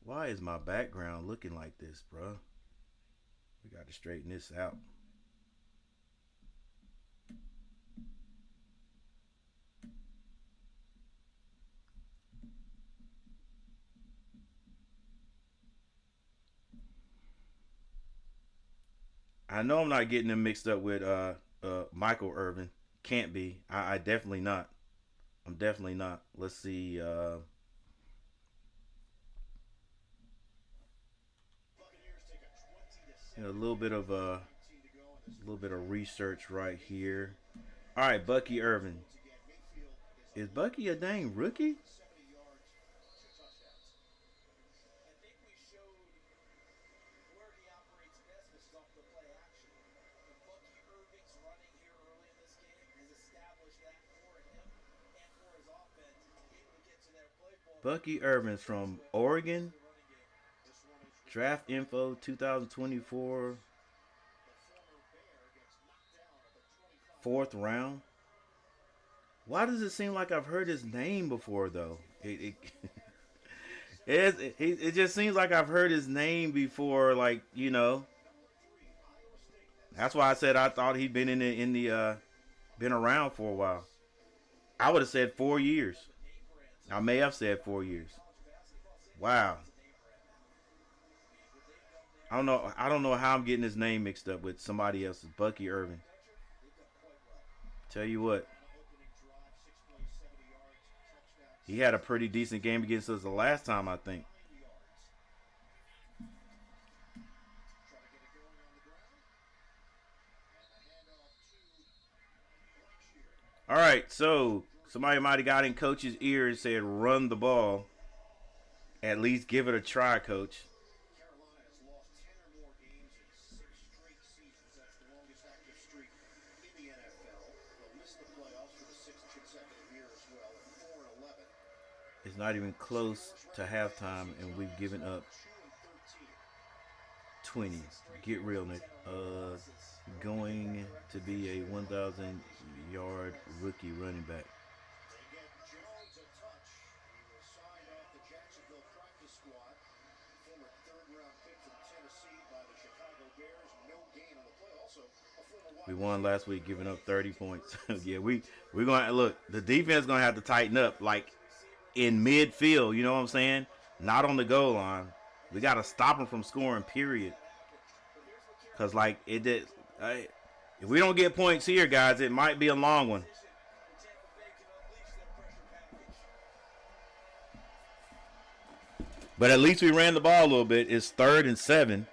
Why is my background looking like this, bro? We got to straighten this out. I know I'm not getting them mixed up with Michael Irvin. Can't be. I definitely not. I'm definitely not. Let's see. A little bit of research right here. All right, Bucky Irvin. Is Bucky a dang rookie? Bucky Irvin's from Oregon. Draft info 2024. 4th round. Why does it seem like I've heard his name before though? It just seems like I've heard his name before, like, you know. That's why I said I thought he'd been been around for a while. I would have said 4 years. I may have said 4 years. Wow. I don't know. I don't know how I'm getting his name mixed up with somebody else's. Bucky Irvin. Tell you what, he had a pretty decent game against us the last time, I think. All right, so somebody might have got in coach's ear and said, "Run the ball. At least give it a try, coach." Carolina has lost 10 or more games in 6 straight seasons. That's the longest active streak in the NFL. They'll miss the playoffs for the 6th consecutive year as well at 4-11. It's not even close to halftime, and we've given up 20. Get real, Nick. Going to be a 1,000-yard rookie running back. They get Jones a touch. He was signed off the Jacksonville practice squad. Former third-round pick from Tennessee by the Chicago Bears. No gain on the play. Also, a former wide We won last week, giving up 30 points. Yeah, we're going to look. The defense going to have to tighten up, like in midfield. You know what I'm saying? Not on the goal line. We got to stop them from scoring. Period. Because like it did. If we don't get points here, guys, it might be a long one. But at least we ran the ball a little bit. It's 3rd and 7.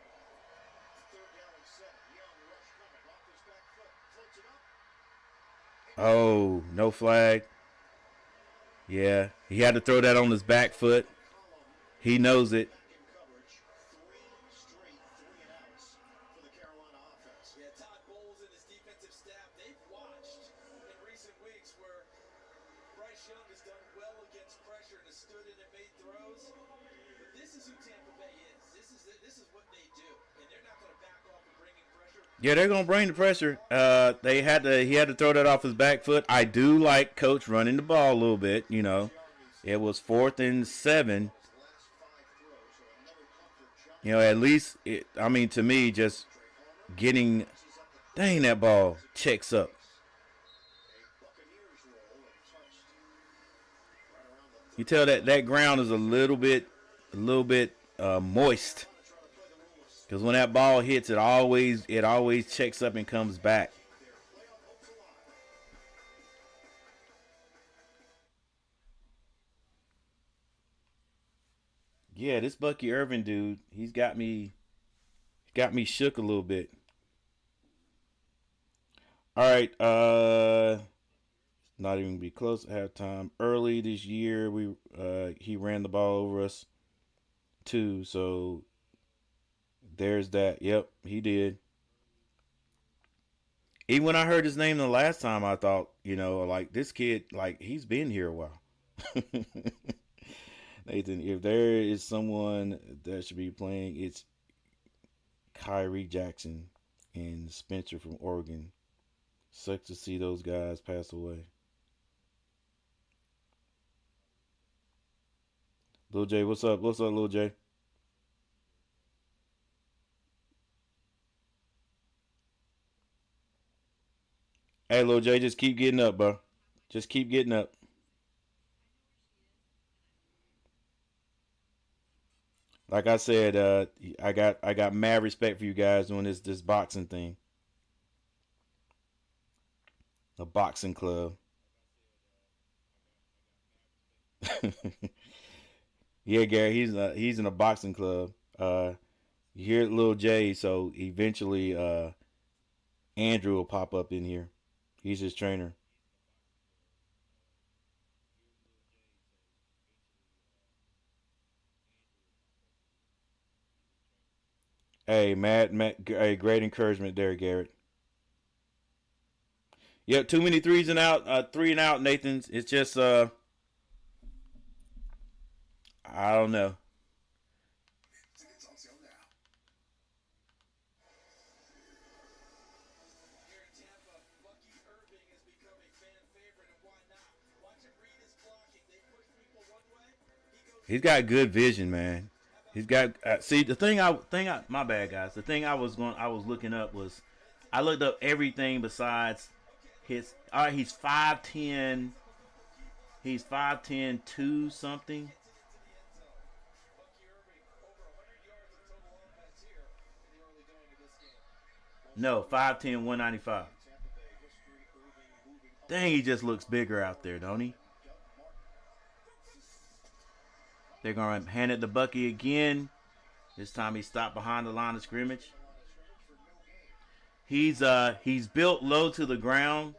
Oh, no flag. Yeah, he had to throw that on his back foot. He knows it. Yeah, Todd Bowles and his defensive staff, they've watched in recent weeks where Bryce Young has done well against pressure and has stood in and made throws. But this is who Tampa Bay is. This is what they do, and they're not going to back off of bringing pressure. Yeah, they're gonna bring the pressure. He had to throw that off his back foot. I do like Coach running the ball a little bit. You know, it was 4th and 7. You know, at least to me, just getting, dang, that ball checks up. You tell that ground is a little bit moist, because when that ball hits, it always checks up and comes back. Yeah, this Bucky Irvin dude, he's got me shook a little bit. All right, not even be close to halftime. Early this year, he ran the ball over us too. So there's that. Yep, he did. Even when I heard his name the last time, I thought, like this kid, like he's been here a while. Nathan, if there is someone that should be playing, it's Kyrie Jackson and Spencer from Oregon. Sucks to see those guys pass away. Lil J, what's up? What's up, Lil J? Hey, Lil J, just keep getting up, bro. Just keep getting up. Like I said, I got mad respect for you guys doing this boxing thing. A boxing club. Yeah, Gary, he's in a boxing club. You hear Lil J, so eventually Andrew will pop up in here. He's his trainer. Hey, Matt, hey, great encouragement there, Garrett. Yep, too many threes and out, 3 and out, Nathan's. It's just I don't know. Tickets on sale now. Here in Tampa, Bucky Irving has become a fan favorite, and why not? Watch him read his blocking. They push people one way, he goes He's got good vision, man. He's got see the thing I my bad guys. The thing I was looking up was I looked up everything besides his. All right, he's 5'10". He's 5'10", 2 something. No, 5'10", 195. Dang, he just looks bigger out there, don't he? They're going to hand it to Bucky again. This time he stopped behind the line of scrimmage. He's built low to the ground.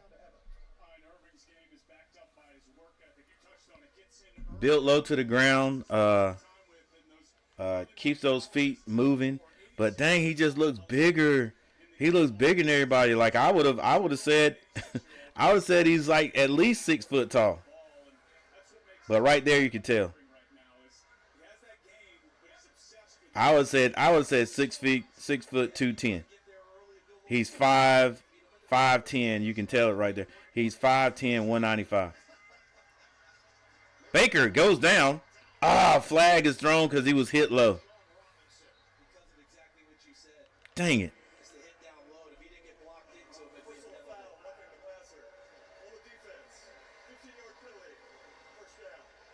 Built low to the ground. Keeps those feet moving. But dang, he just looks bigger. He looks bigger than everybody. Like I would have said I would have said he's like at least 6 foot tall. But right there you can tell. I would have said 6 foot 210. He's 5'10". You can tell it right there. He's 5'10", 195. Baker goes down. Flag is thrown because he was hit low. Dang it.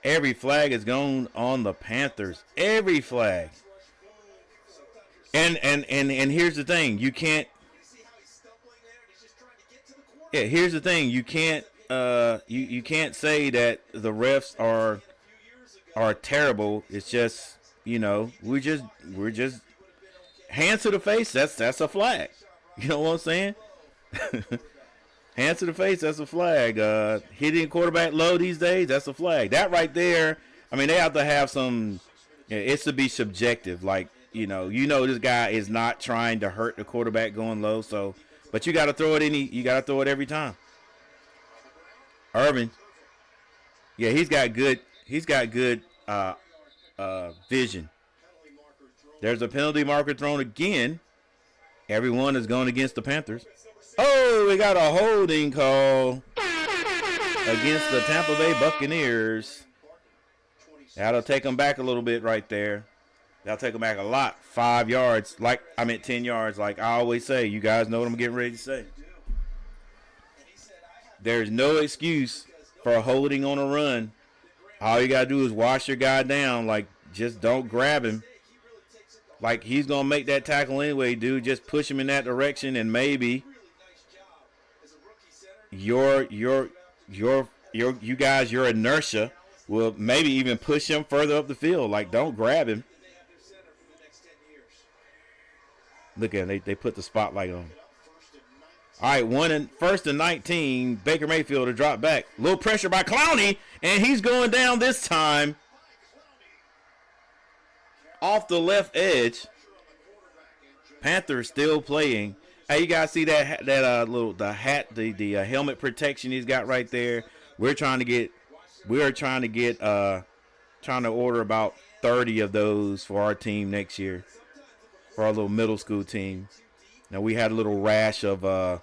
Every flag is gone on the Panthers. Every flag. And here's the thing. You can't. Yeah, here's the thing. You can't. You can't say that the refs are terrible. It's just we're just hands to the face. That's a flag. You know what I'm saying? Hands to the face. That's a flag. Hitting quarterback low these days. That's a flag. That right there. I mean, they have to have some. It's to be subjective. Like this guy is not trying to hurt the quarterback going low. So, but you got to throw it You got to throw it every time. Irvin. Yeah, he's got good vision. There's a penalty marker thrown again. Everyone is going against the Panthers. Oh, we got a holding call against the Tampa Bay Buccaneers. That'll take them back a little bit right there. That'll take them back a lot. 5 yards. 10 yards. Like I always say, you guys know what I'm getting ready to say. There's no excuse for holding on a run. All you got to do is wash your guy down. Like, just don't grab him. Like, he's going to make that tackle anyway, dude. Just push him in that direction, and maybe your inertia will maybe even push him further up the field. Like, don't grab him. Look at him. They put the spotlight on him. All right, first and 19. Baker Mayfield to drop back. Little pressure by Clowney, and he's going down this time off the left edge. Panthers still playing. Hey, you guys see that the helmet protection he's got right there? We're trying to order about 30 of those for our team next year, for our little middle school team. Now we had a little rash of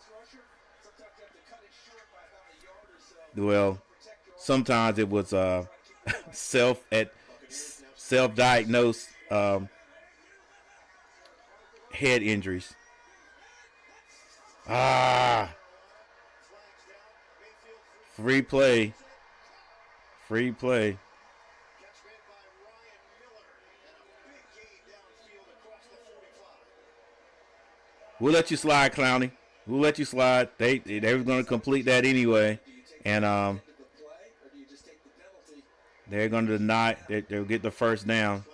sometimes it was self-diagnosed head injuries. Free play. We'll let you slide, Clowney. We'll let you slide. They were going to complete that anyway. And they're going to deny. They'll get the first down.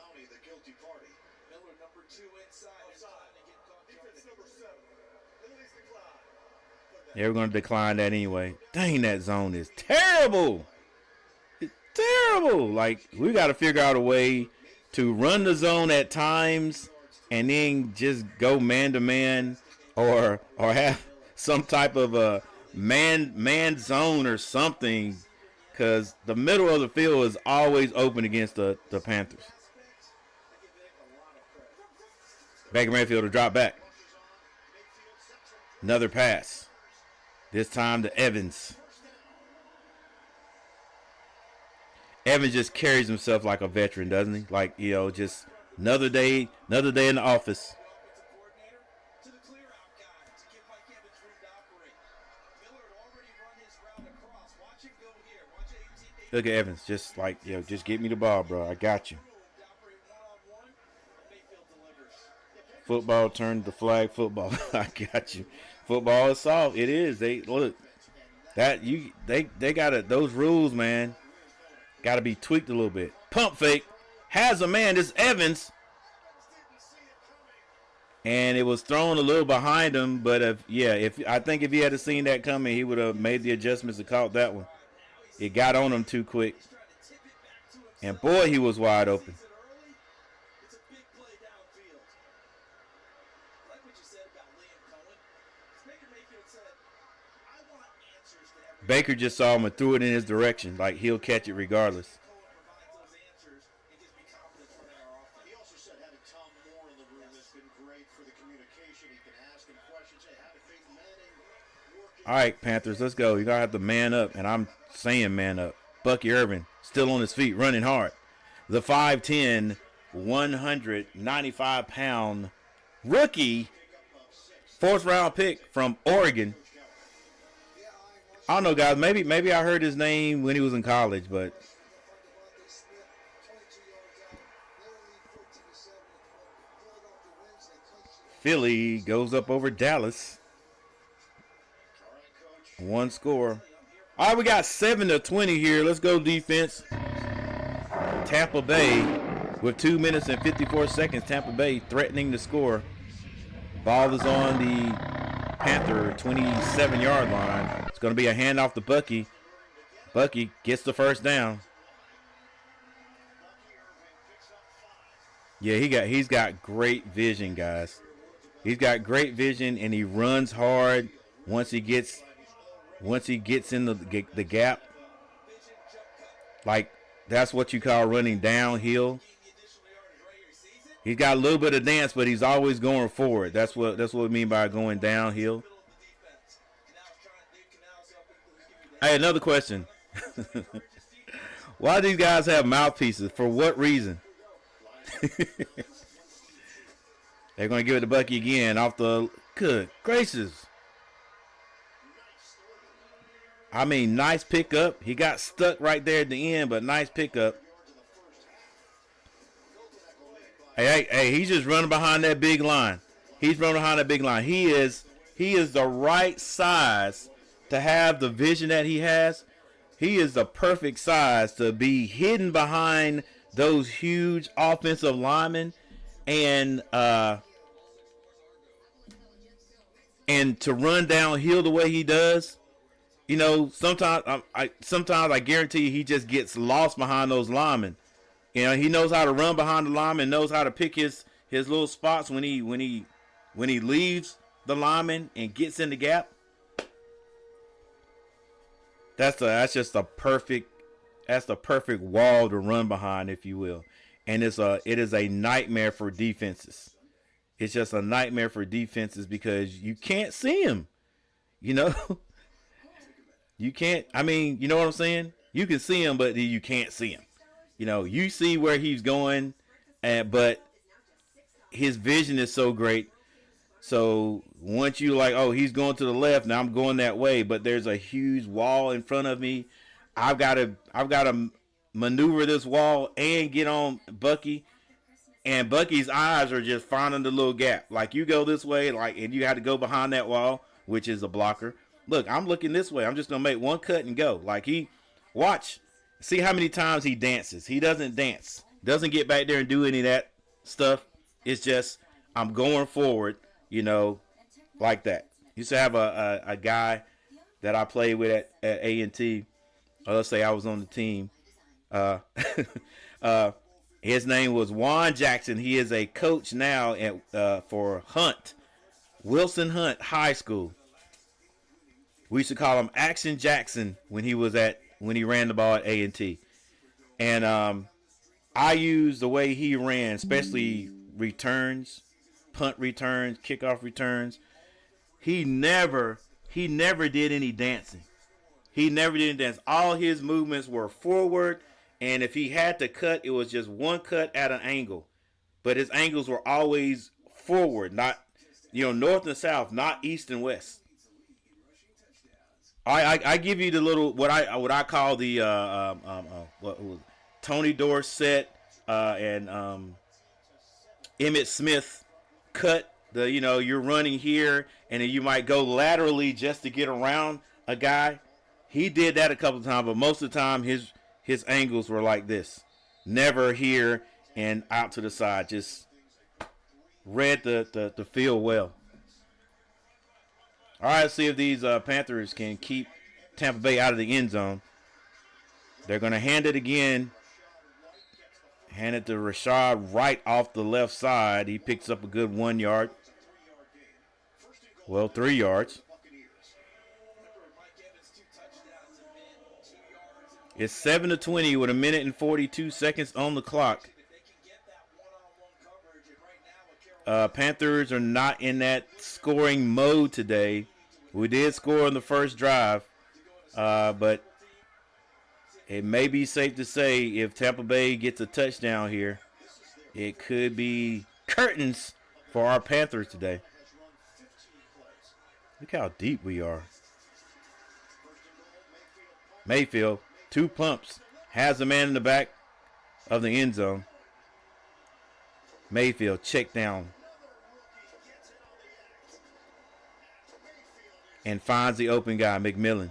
They were going to decline that anyway. Dang, that zone is terrible. It's terrible. Like, we got to figure out a way to run the zone at times and then just go man-to-man or have some type of a man zone or something, because the middle of the field is always open against the Panthers. Baker Mayfield to drop back. Another pass. This time to Evans. Evans just carries himself like a veteran, doesn't he? Like, just another day in the office. To the clear out guy to give Mike Evans room to operate. Miller had already run his route across. Watch him go here. Watch AT. Look at Evans, just like, just get me the ball, bro. I got you. To operate one-on-one. Mayfield delivers. Football turned to flag football. I got you. Football is soft. It is. They look that they got it. Those rules, man, got to be tweaked a little bit. Pump fake has a man. This Evans, and it was thrown a little behind him. But if I think if he had seen that coming, he would have made the adjustments and caught that one. It got on him too quick, and boy, he was wide open. It's a big play downfield. I like what you said about Liam Cohen. Baker Mayfield said, I want answers to every Baker just saw him and threw it in his direction. Like, he'll catch it regardless. Cohen provides those answers and gives me confidence running our offense. He also said having Tom Moore in the room has been great for the communication. He can ask him questions. Hey, how did Peyton Manning work in All right, Panthers, let's go. You got to have to man up, and I'm saying man up. Bucky Irvin still on his feet, running hard. The 5'10", 195-pound rookie, fourth-round pick from Oregon. I don't know, guys. Maybe I heard his name when he was in college, but Philly goes up over Dallas. One score. All right, we got 7-20 here. Let's go defense. Tampa Bay with 2 minutes and 54 seconds. Tampa Bay threatening to score. Ball is on the Panther 27-yard line. It's going to be a handoff to Bucky. Bucky gets the first down. Yeah, he's got great vision, guys. He's got great vision, and he runs hard once he gets in the gap. Like, that's what you call running downhill. He's got a little bit of dance, but he's always going forward. That's what we mean by going downhill. Hey, another question. Why do these guys have mouthpieces? For what reason? They're going to give it to Bucky again off the good gracious. I mean, nice pickup. He got stuck right there at the end, but nice pickup. Hey, he's just running behind that big line. He's running behind that big line. He is the right size to have the vision that he has. He is the perfect size to be hidden behind those huge offensive linemen and to run downhill the way he does. You know, sometimes I guarantee you he just gets lost behind those linemen. You know, he knows how to run behind the lineman, knows how to pick his little spots when he leaves the lineman and gets in the gap. That's just the perfect wall to run behind, if you will. And it is a nightmare for defenses. It's just a nightmare for defenses because you can't see him. You know? You can't, I mean, you know what I'm saying? You can see him, but you can't see him. You know, you see where he's going, but his vision is so great. So once you like, oh, he's going to the left, now I'm going that way, but there's a huge wall in front of me. I've got to maneuver this wall and get on Bucky. And Bucky's eyes are just finding the little gap. Like, you go this way, like, and you have to go behind that wall, which is a blocker. Look, I'm looking this way. I'm just going to make one cut and go. Like, watch. See how many times he dances. He doesn't dance. Doesn't get back there and do any of that stuff. It's just, I'm going forward, you know, like that. Used to have a guy that I played with at A&T. Let's say I was on the team. His name was Juan Jackson. He is a coach now for Wilson Hunt High School. We used to call him Action Jackson when he ran the ball at A&T. And I used the way he ran, especially returns, punt returns, kickoff returns. He never did any dancing. He never did any dance. All his movements were forward and if he had to cut, it was just one cut at an angle. But his angles were always forward, not north and south, not east and west. I give you the little what I call the what was Tony Dorsett and Emmitt Smith cut. You're running here and then you might go laterally just to get around a guy. He did that a couple of times, but most of the time his angles were like this, never here and out to the side. Just read the field well. All right, let's see if these Panthers can keep Tampa Bay out of the end zone. They're going to hand it again. Hand it to Rashad right off the left side. He picks up a good 1 yard. Well, 3 yards. It's 7-20 with 1:42 on the clock. Panthers are not in that scoring mode today. We did score on the first drive, but it may be safe to say if Tampa Bay gets a touchdown here, it could be curtains for our Panthers today. Look how deep we are. Mayfield, 2 pumps, has a man in the back of the end zone. Mayfield, check down. And finds the open guy, McMillan.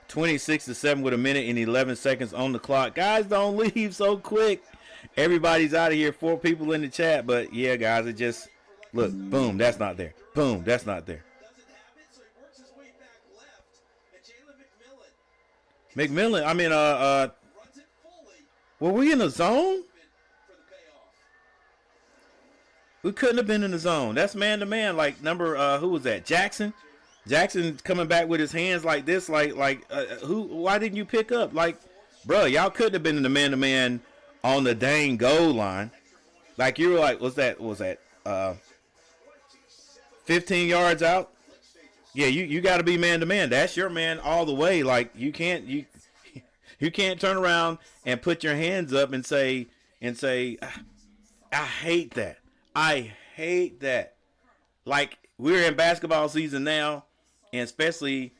26-7 with 1:11 on the clock. Guys, don't leave so quick. Everybody's out of here. 4 people in the chat. But, yeah, guys, it just, look, boom, that's not there. Boom, that's not there. McMillan, were we in the zone? We couldn't have been in the zone. That's man-to-man, like number, who was that, Jackson? Jackson coming back with his hands like this, why didn't you pick up? Like, bro, y'all couldn't have been in the man-to-man on the dang goal line. Like, you were like, was that 15 yards out? Yeah, you got to be man-to-man. That's your man all the way. Like, you can't turn around and put your hands up and say, I hate that. I hate that. Like, we're in basketball season now, and especially,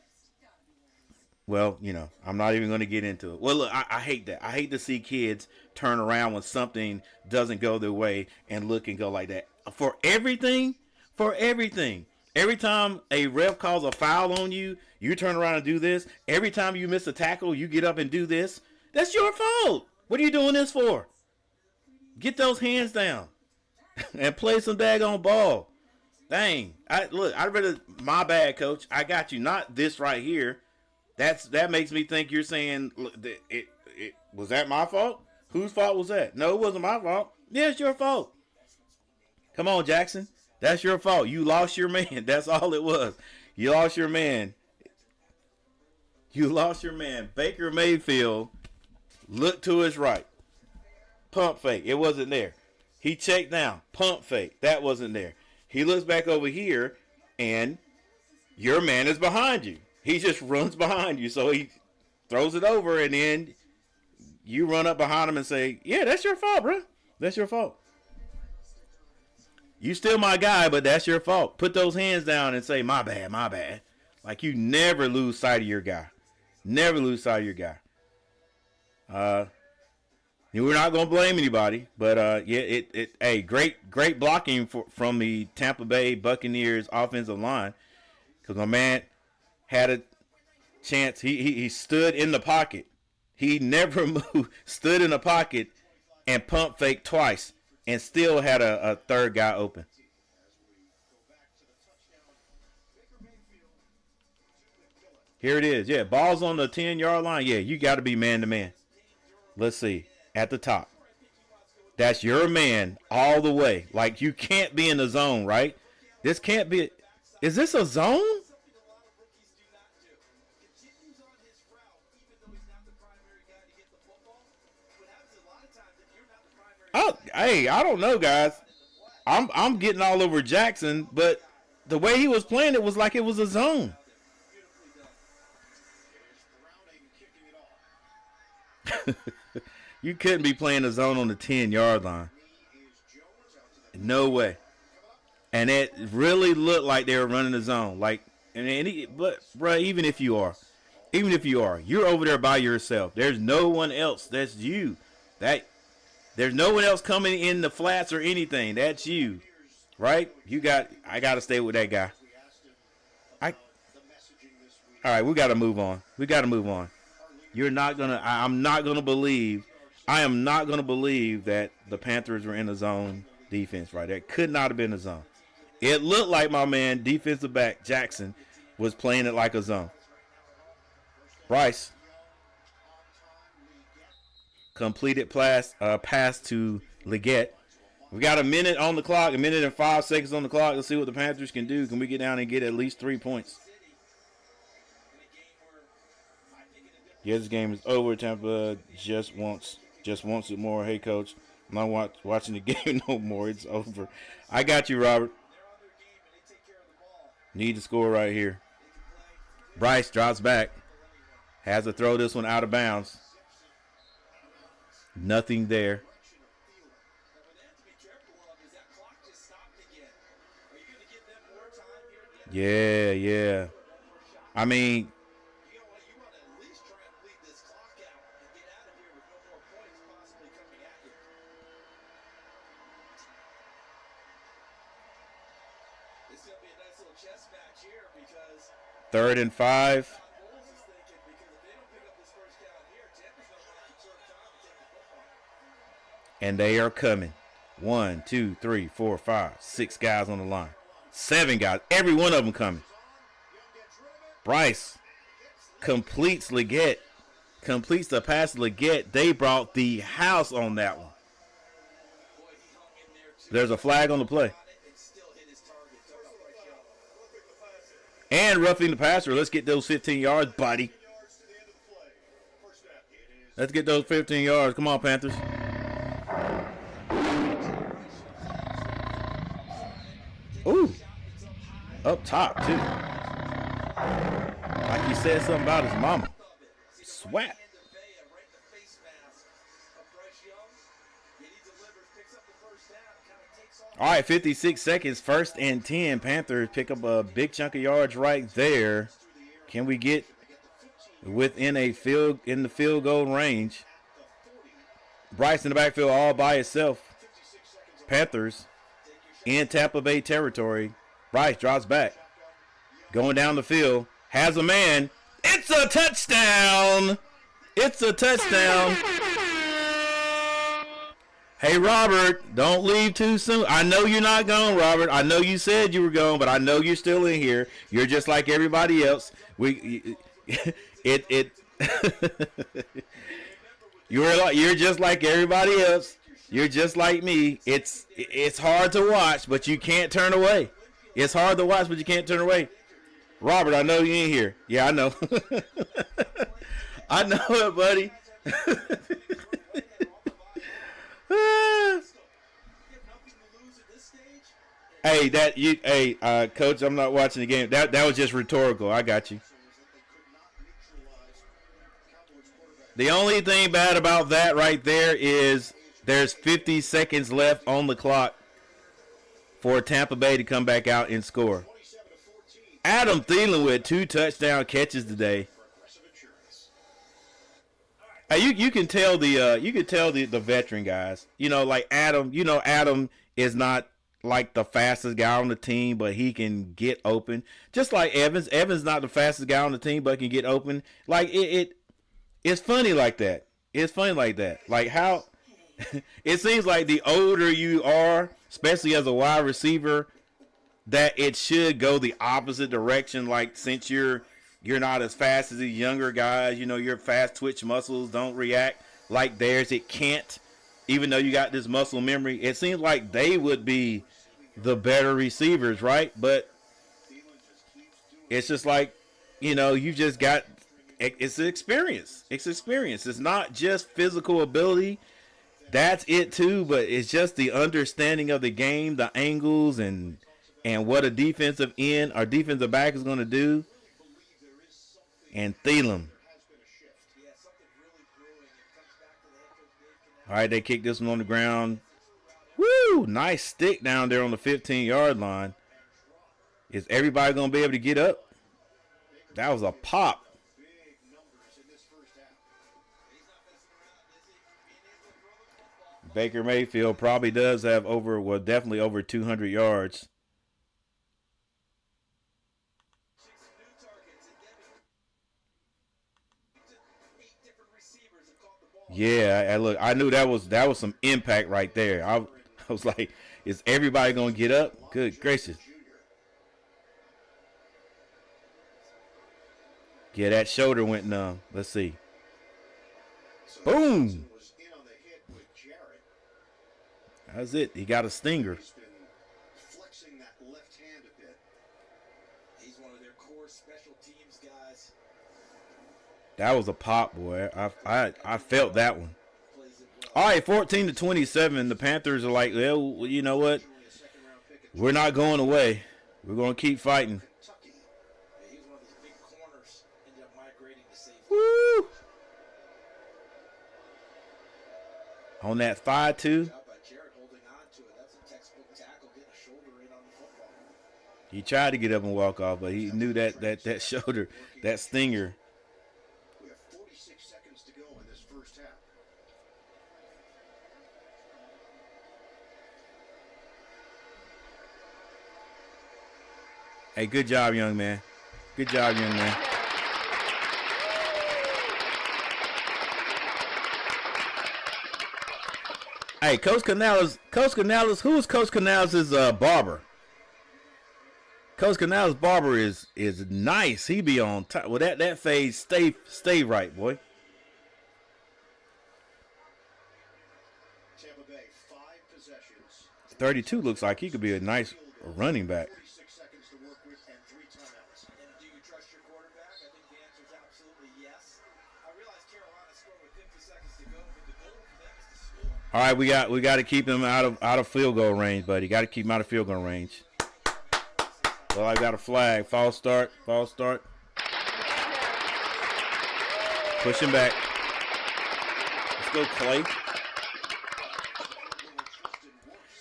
well, I'm not even going to get into it. Well, look, I hate that. I hate to see kids turn around when something doesn't go their way and look and go like that. For everything. Every time a ref calls a foul on you, you turn around and do this. Every time you miss a tackle, you get up and do this. That's your fault. What are you doing this for? Get those hands down and play some daggone ball. Dang. I'd rather, my bad, coach. I got you. Not this right here. That makes me think you're saying, was that my fault? Whose fault was that? No, it wasn't my fault. Yeah, it's your fault. Come on, Jackson. That's your fault. You lost your man. That's all it was. You lost your man. Baker Mayfield looked to his right. Pump fake. It wasn't there. He checked down. Pump fake. That wasn't there. He looks back over here, and your man is behind you. He just runs behind you. So he throws it over, and then you run up behind him and say, yeah, that's your fault, bro. That's your fault. You still my guy, but that's your fault. Put those hands down and say, my bad. Like, you never lose sight of your guy. Never lose sight of your guy. We're not going to blame anybody, but great blocking from the Tampa Bay Buccaneers offensive line, because my man had a chance. He stood in the pocket. He never moved, stood in the pocket and pump faked twice and still had a third guy open. Here it is. Yeah, ball's on the 10-yard line. Yeah, you got to be man-to-man. Let's see. At the top. That's your man all the way. Like, you can't be in the zone, right? This can't be. Is this a zone? Oh, hey, I don't know, guys. I'm getting all over Jackson, but the way he was playing it was like it was a zone. You couldn't be playing the zone on the 10-yard line. No way. And it really looked like they were running the zone. But bro, even if you are, you're over there by yourself. There's no one else. That's you. There's no one else coming in the flats or anything. That's you, right? I got to stay with that guy. All right, we got to move on. You're not gonna. I am not gonna believe that the Panthers were in the zone defense right there. It could not have been a zone. It looked like my man, defensive back Jackson, was playing it like a zone. Bryce completed pass to Leggett. We got a minute on the clock, a minute and 5 seconds on the clock. Let's see what the Panthers can do. Can we get down and get at least 3 points? Yeah, this game is over. Tampa just wants it more. Hey, coach, I'm not watching the game no more. It's over. I got you, Robert. Need to score right here. Bryce drops back. Has to throw this one out of bounds. Nothing there. Yeah. I mean, third and 5. And they are coming. 1, 2, 3, 4, 5, 6 guys on the line. 7 guys. Every one of them coming. Bryce completes Leggett. Completes the pass to Leggett. They brought the house on that one. There's a flag on the play. And roughing the passer. Let's get those 15 yards, buddy. Let's get those 15 yards. Come on, Panthers. Ooh. Up top, too. Like he said something about his mama. Swat. All right, 56 seconds, 1st and 10. Panthers pick up a big chunk of yards right there. Can we get within the field goal range? Bryce in the backfield all by itself. Panthers in Tampa Bay territory. Bryce drops back. Going down the field. Has a man. It's a touchdown. It's a touchdown. Hey, Robert, don't leave too soon. I know you're not gone, Robert. I know you said you were gone, but I know you're still in here. You're just like everybody else. You're just like everybody else. You're just like me. It's hard to watch, but you can't turn away. It's hard to watch, but you can't turn away. Robert, I know you in here. Yeah, I know. I know it, buddy. Coach, I'm not watching the game. That was just rhetorical. I got you. The only thing bad about that right there is there's 50 seconds left on the clock for Tampa Bay to come back out and score. Adam Thielen with 2 touchdown catches today. You can tell the veteran guys. Like Adam. Adam is not like the fastest guy on the team, but he can get open. Just like Evans. Evans not the fastest guy on the team, but can get open. Like it's funny like that. It's funny like that. Like how it seems like the older you are, especially as a wide receiver, that it should go the opposite direction. Like since you're not as fast as these younger guys, your fast twitch muscles don't react like theirs. It can't, even though you got this muscle memory. It seems like they would be the better receivers, right? But it's just like, you just got, it's an experience. It's experience. It's not just physical ability. That's it too, but it's just the understanding of the game, the angles, and what a defensive end or defensive back is going to do. And Thielen. All right, they kick this one on the ground. Woo! Nice stick down there on the 15-yard line. Is everybody going to be able to get up? That was a pop. Big numbers in this first half. Baker Mayfield probably does have definitely over 200 yards. Yeah, look, I knew that was some impact right there. I was like, is everybody gonna get up? Good gracious. Yeah, that shoulder went numb. Let's see. Boom. Was in on the hit with Jarrett. That's it. He got a stinger. He's been flexing that left hand a bit. He's one of their core special teams guys. That was a pop, boy. I felt that one. Plays it well. All right, 14-27. The Panthers are like, well, you know what? We're not going away. We're going to keep fighting. Kentucky. Yeah, he was one of these big corners. Ended up migrating to safety. Woo! On that 5-2, Job by Jarrett holding on to it. That's a textbook tackle, getting a shoulder in on the football. he tried to get up and walk off, but he knew that shoulder, that stinger. We have 46 seconds to go in this first half. Hey, good job, young man. Good job, young man. Hey, Coach Canales, who is Coach Canales' barber? Coach Canales' barber is nice. He be on top. Well, that fade stay right, boy. Tampa Bay, 5 possessions. 32 looks like he could be a nice running back. 46 seconds to work with and 3 timeouts. And do you trust your quarterback? I think the answer is absolutely yes. I realize Carolina scored with 50 seconds to go, but the goal for them is to score. All right, we got to keep him out of field goal range, buddy. Got to keep him out of field goal range. Well, I got a flag. False start. Push him back. Let's go, Clay.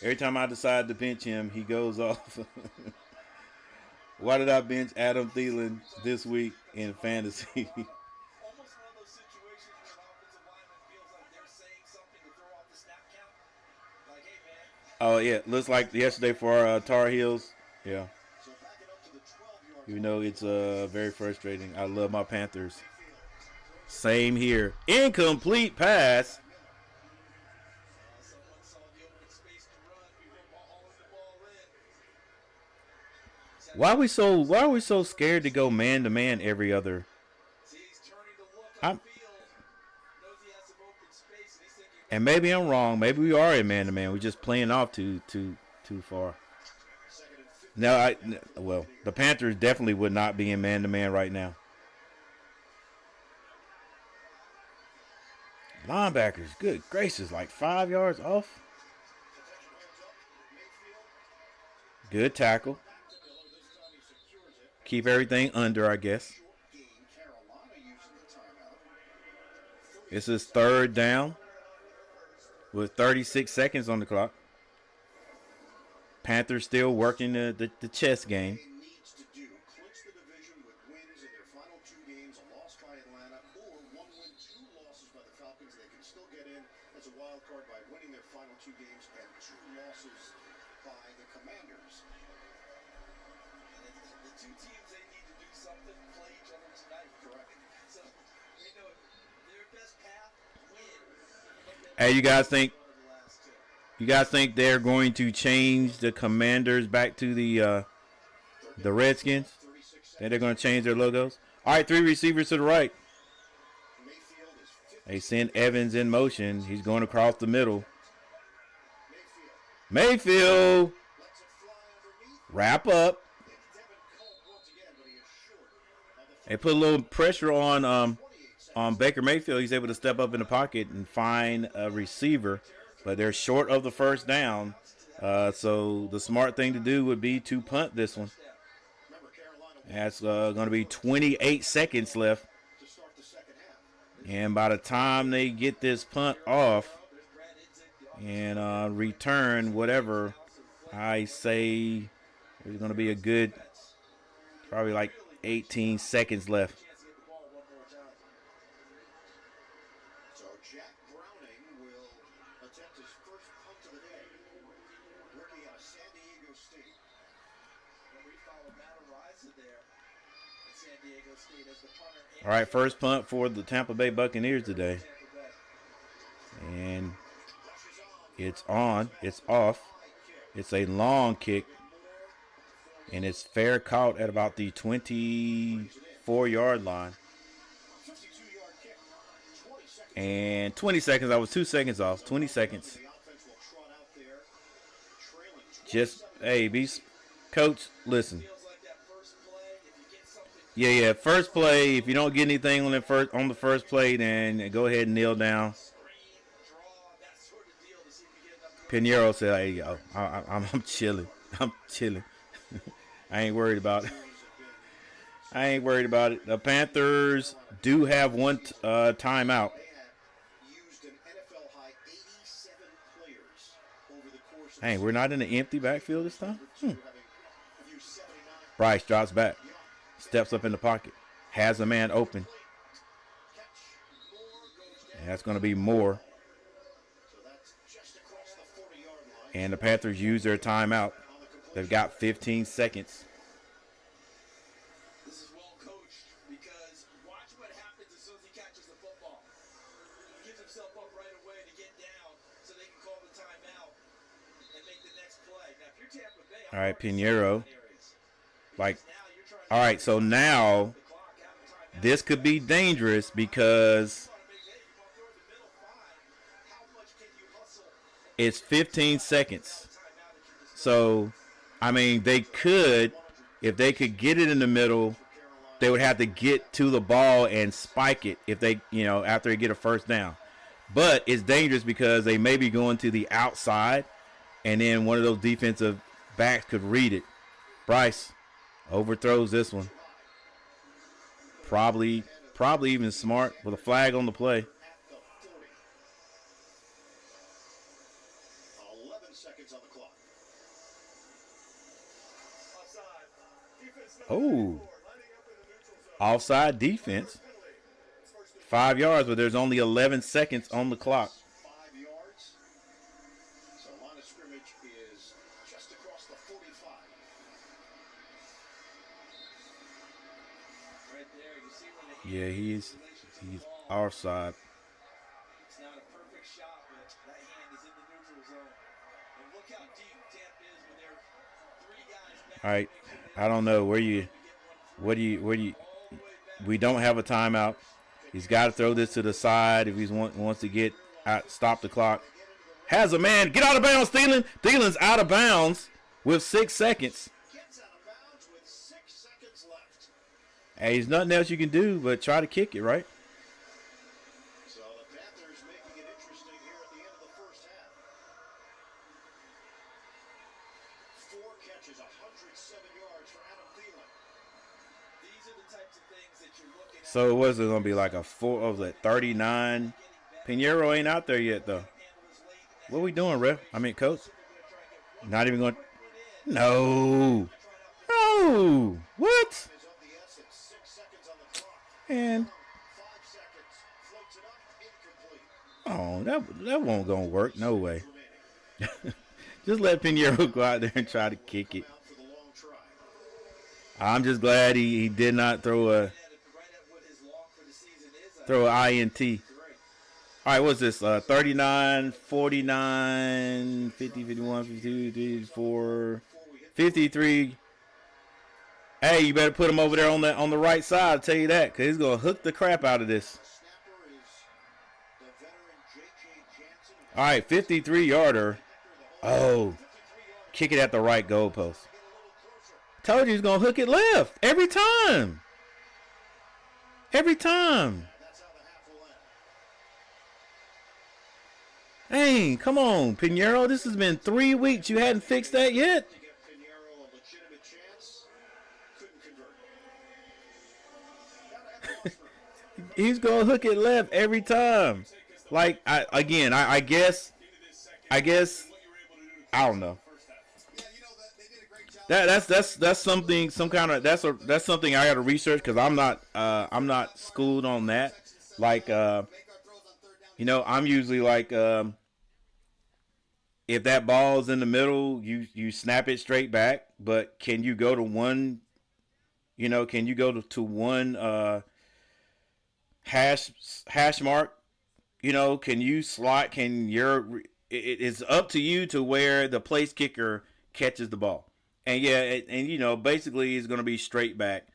Every time I decide to bench him, he goes off. Why did I bench Adam Thielen this week in fantasy? Almost one of those situations where an offensive lineman feels like they're saying something to throw off the snap count. Like, hey, man. Oh, yeah. Looks like yesterday for our Tar Heels. Yeah. So back it up to the 12-yard You know, it's very frustrating. I love my Panthers. Same here. Incomplete pass. Someone saw the open space to run before hauling the ball in. Why are we so scared to go man to man every other? See, he's turning to look I'm- upfield. Knows he has some open space, and he's thinking, And maybe I'm wrong. Maybe we are a man to man. We're just playing off too far. Now, the Panthers definitely would not be in man to man right now. Linebackers, good gracious, like 5 yards off. Good tackle. Keep everything under, I guess. game. Carolina using the timeout. This is third down with 36 seconds on the clock. Panthers still working the chess game. Needs to do clinch the division with wins in their final 2 games, a loss by Atlanta, or 1 win, 2 losses by the Falcons. They can still get in as a wild card by winning their final 2 games and 2 losses by the Commanders. the 2 teams, they need to do something, play each other tonight. Correct. So, they know their best path, win. Hey, you guys think One of the last 2. they're going to change the Commanders back to the Redskins? 36 seconds. Think they're going to change their logos? All right, 3 receivers to the right. Mayfield is 50. They send Evans in motion. He's going across the middle. Mayfield Mayfield, lets it fly underneath. wrap up. It's Devin Colt once again, but he is short of the They put a little pressure on Baker Mayfield. He's able to step up in the pocket and find a receiver, but they're short of the first down. So the smart thing to do would be to punt this one. Remember, Carolina That's going to be 28 seconds left. to start the second half. And by the time they get this punt off, and return whatever I say. There's going to be a good, probably like 18 seconds left. So Jack Browning will attempt his first punt of the day. Rookie out of San Diego State. And we follow Matt Ariza there at San Diego State as the punter. All right, first punt for the Tampa Bay Buccaneers today. And it's on. It's off. It's a long kick. And it's fair caught at about the 24-yard line. And 20 seconds. I was 2 seconds off. 20 seconds. Just, hey, coach, listen. Yeah. First play. If you don't get anything on the first play, then go ahead and kneel down. Pinheiro said, "Hey, yo, I'm chilling. I'm chilling. I ain't worried about it. I ain't worried about it." The Panthers do have one timeout. Hey, we're not in an empty backfield this time. Bryce drops back, steps up in the pocket, has a man open. And that's going to be Moore. And the Panthers use their timeout. They've got 15 seconds. This is well coached because watch what happens as soon as he catches the football. He gives himself up right away to get down so they can call the timeout and make the next play. Now, if you're Tampa Bay, all right, Pinheiro. All right, so now this could be dangerous because it's 15 seconds. So, I mean, they could, if they could get it in the middle, they would have to get to the ball and spike it if they, after they get a first down. But it's dangerous because they may be going to the outside, and then one of those defensive backs could read it. Bryce overthrows this one. Probably even smart with a flag on the play. 11 seconds on the clock. Oh, offside defense. 5 yards, but there's only 11 seconds on the clock. 5 yards. So line of scrimmage is just across the 45. right there, you see where the Yeah, he's offside. It's not a perfect shot, but that hand is in the neutral zone. And look how deep Tampa is with their 3 guys back. All right, I don't know where you. We don't have a timeout. He's got to throw this to the side if he wants to get out, stop the clock. Has a man, get out of bounds, Thielen. Thielen's out of bounds with 6 seconds. Gets out of bounds with 6 seconds left. Hey, there's nothing else you can do but try to kick it, right? So the Panthers making it interesting here at the end of the first half. 4 catches, 107 yards for Adam Thielen. These are the types of things that you're looking at. So it wasn't going to be like a 39. Pinheiro ain't out there yet, though. What are we doing, ref? I mean, coach? Not even going. No. No. What? Is up the S at 6 seconds on the clock. And 5 seconds. Floats it up. Incomplete. oh, that won't gonna work. No way. Just let Pinheiro go out there and try to kick it. Out for the long try. I'm just glad he did not throw Right at what his log for the season is. an INT. All right, what's this? 39, 49, 50, 51, 52, 54, 53. Hey, you better put him over there on the right side. I'll tell you that, because he's going to hook the crap out of this. The snapper is the veteran J.J. Jansen. All right, 53-yarder. Oh, kick it at the right goalpost. Told you he's going to hook it left every time. Every time. That's how the half will end. Hey, come on, Pinheiro. This has been 3 weeks. You hadn't fixed that yet. To give Pinheiro a legitimate chance, couldn't convert. Gotta have the offer. He's going to hook it left every time. Like, I guess I guess I don't know. Yeah, you know that they did a great job. That's something, some kind of, that's something I got to research because I'm not schooled on that. Like Make our throws on third down. I'm usually like if that ball's in the middle, you snap it straight back. But can you go to one? Can you go to one hash mark? Can you slot? It's up to you to where the place kicker catches the ball. And yeah, basically it's going to be straight back.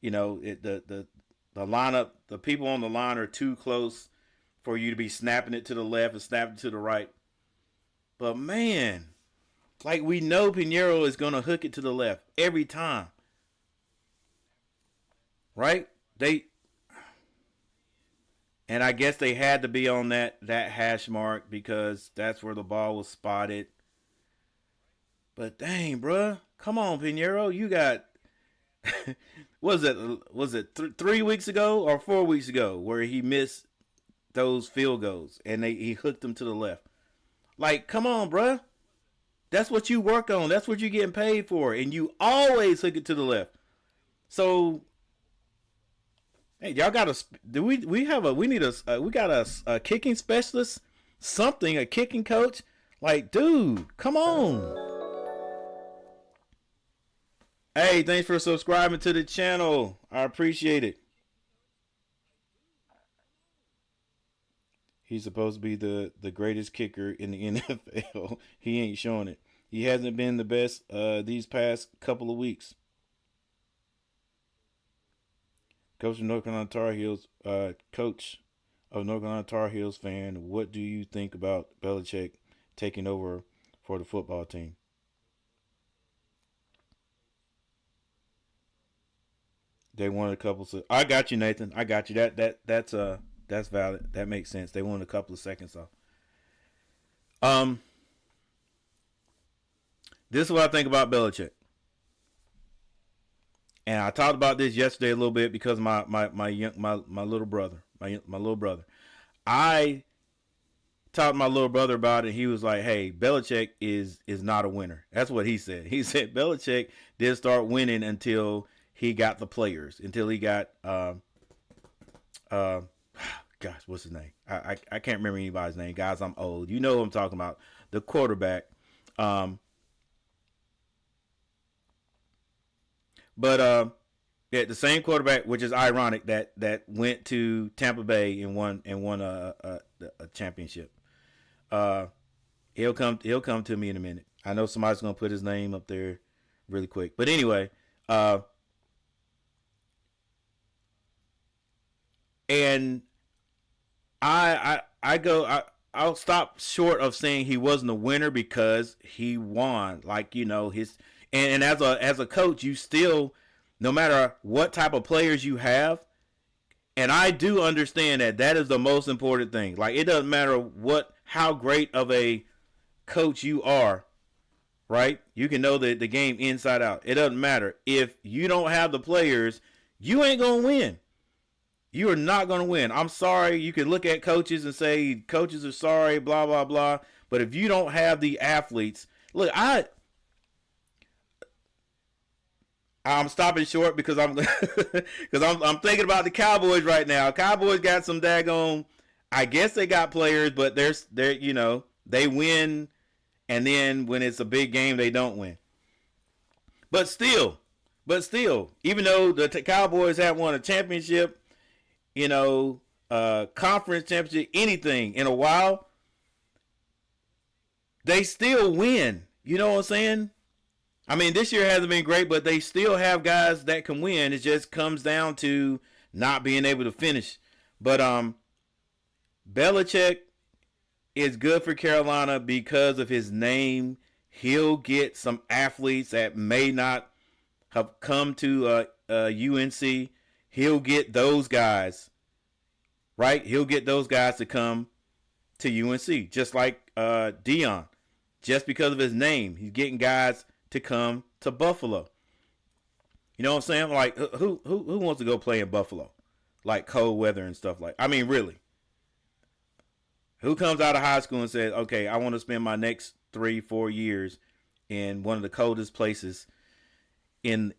The lineup, the people on the line are too close for you to be snapping it to the left and snapping it to the right. But man, like we know Pinheiro is going to hook it to the left every time. Right? And I guess they had to be on that hash mark because that's where the ball was spotted. But dang, bruh. Come on, Pinheiro. You got was it 3 weeks ago or 4 weeks ago where he missed those field goals and he hooked them to the left. Like, come on, bruh. That's what you work on. That's what you're getting paid for. And you always hook it to the left. So, hey, y'all got we got a kicking specialist, something, a kicking coach. Like, dude, come on. Hey, thanks for subscribing to the channel. I appreciate it. He's supposed to be the greatest kicker in the NFL. He ain't showing it. He hasn't been the best these past couple of weeks. Coach of North Carolina Tar Heels, coach of North Carolina Tar Heels fan, what do you think about Belichick taking over for the football team? They won a couple. I got you, Nathan. I got you. That's valid. That makes sense. They won a couple of seconds off. This is what I think about Belichick. And I talked about this yesterday a little bit because my little brother, my little brother. I talked to my little brother about it. He was like, "Hey, Belichick is not a winner." That's what he said. He said Belichick didn't start winning until he got the players, until he got gosh, what's his name? I can't remember anybody's name. Guys, I'm old. You know what I'm talking about. The quarterback. But yeah, the same quarterback, which is ironic that went to Tampa Bay and won a championship. He'll come to me in a minute. I know somebody's gonna put his name up there really quick. But anyway, and I'll stop short of saying he wasn't a winner because he won. Like, his and as a coach, you still, no matter what type of players you have, and I do understand that is the most important thing. Like, it doesn't matter how great of a coach you are, right? You can know the game inside out. It doesn't matter. If you don't have the players, you ain't gonna win. You are not going to win. I'm sorry. You can look at coaches and say coaches are sorry, blah, blah, blah. But if you don't have the athletes, look, I'm stopping short because I'm I'm thinking about the Cowboys right now. Cowboys got some daggone, I guess they got players, but they're they win, and then when it's a big game, they don't win. But still, even though the Cowboys have won a championship, conference championship, anything in a while, they still win. You know what I'm saying? I mean, this year hasn't been great, but they still have guys that can win. It just comes down to not being able to finish. But Belichick is good for Carolina because of his name. He'll get some athletes that may not have come to UNC. He'll get those guys, right? He'll get those guys to come to UNC, just like Dion. Just because of his name, he's getting guys to come to Buffalo. You know what I'm saying? Like, who wants to go play in Buffalo? Like cold weather and stuff like. I mean, really. Who comes out of high school and says, "Okay, I want to spend my next 3-4 years in one of the coldest places in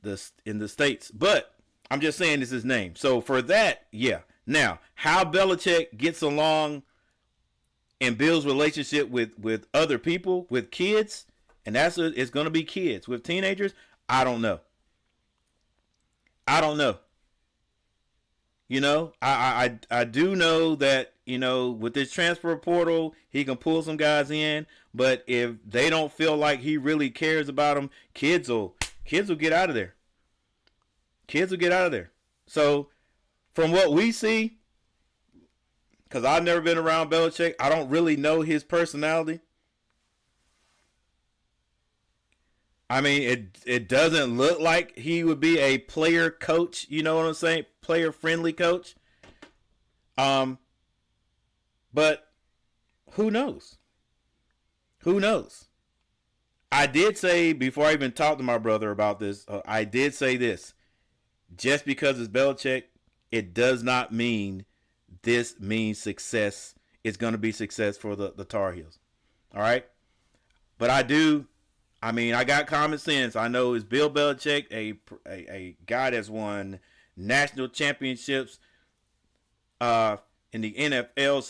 the states?" But I'm just saying this is his name. So for that, yeah. Now, how Belichick gets along and builds relationship with other people, with kids, and it's going to be kids with teenagers. I don't know. I don't know. I do know that with this transfer portal, he can pull some guys in. But if they don't feel like he really cares about them, kids will get out of there. Kids will get out of there. So from what we see, because I've never been around Belichick, I don't really know his personality. I mean, it doesn't look like he would be a player coach. You know what I'm saying? Player friendly coach. But who knows? Who knows? I did say before I even talked to my brother about this. I did say this: just because it's Belichick, it does not mean this means success. It's going to be success for the Tar Heels. All right, but I do. I mean, I got common sense. I know it's Bill Belichick, a guy that's won national championships in the NFL.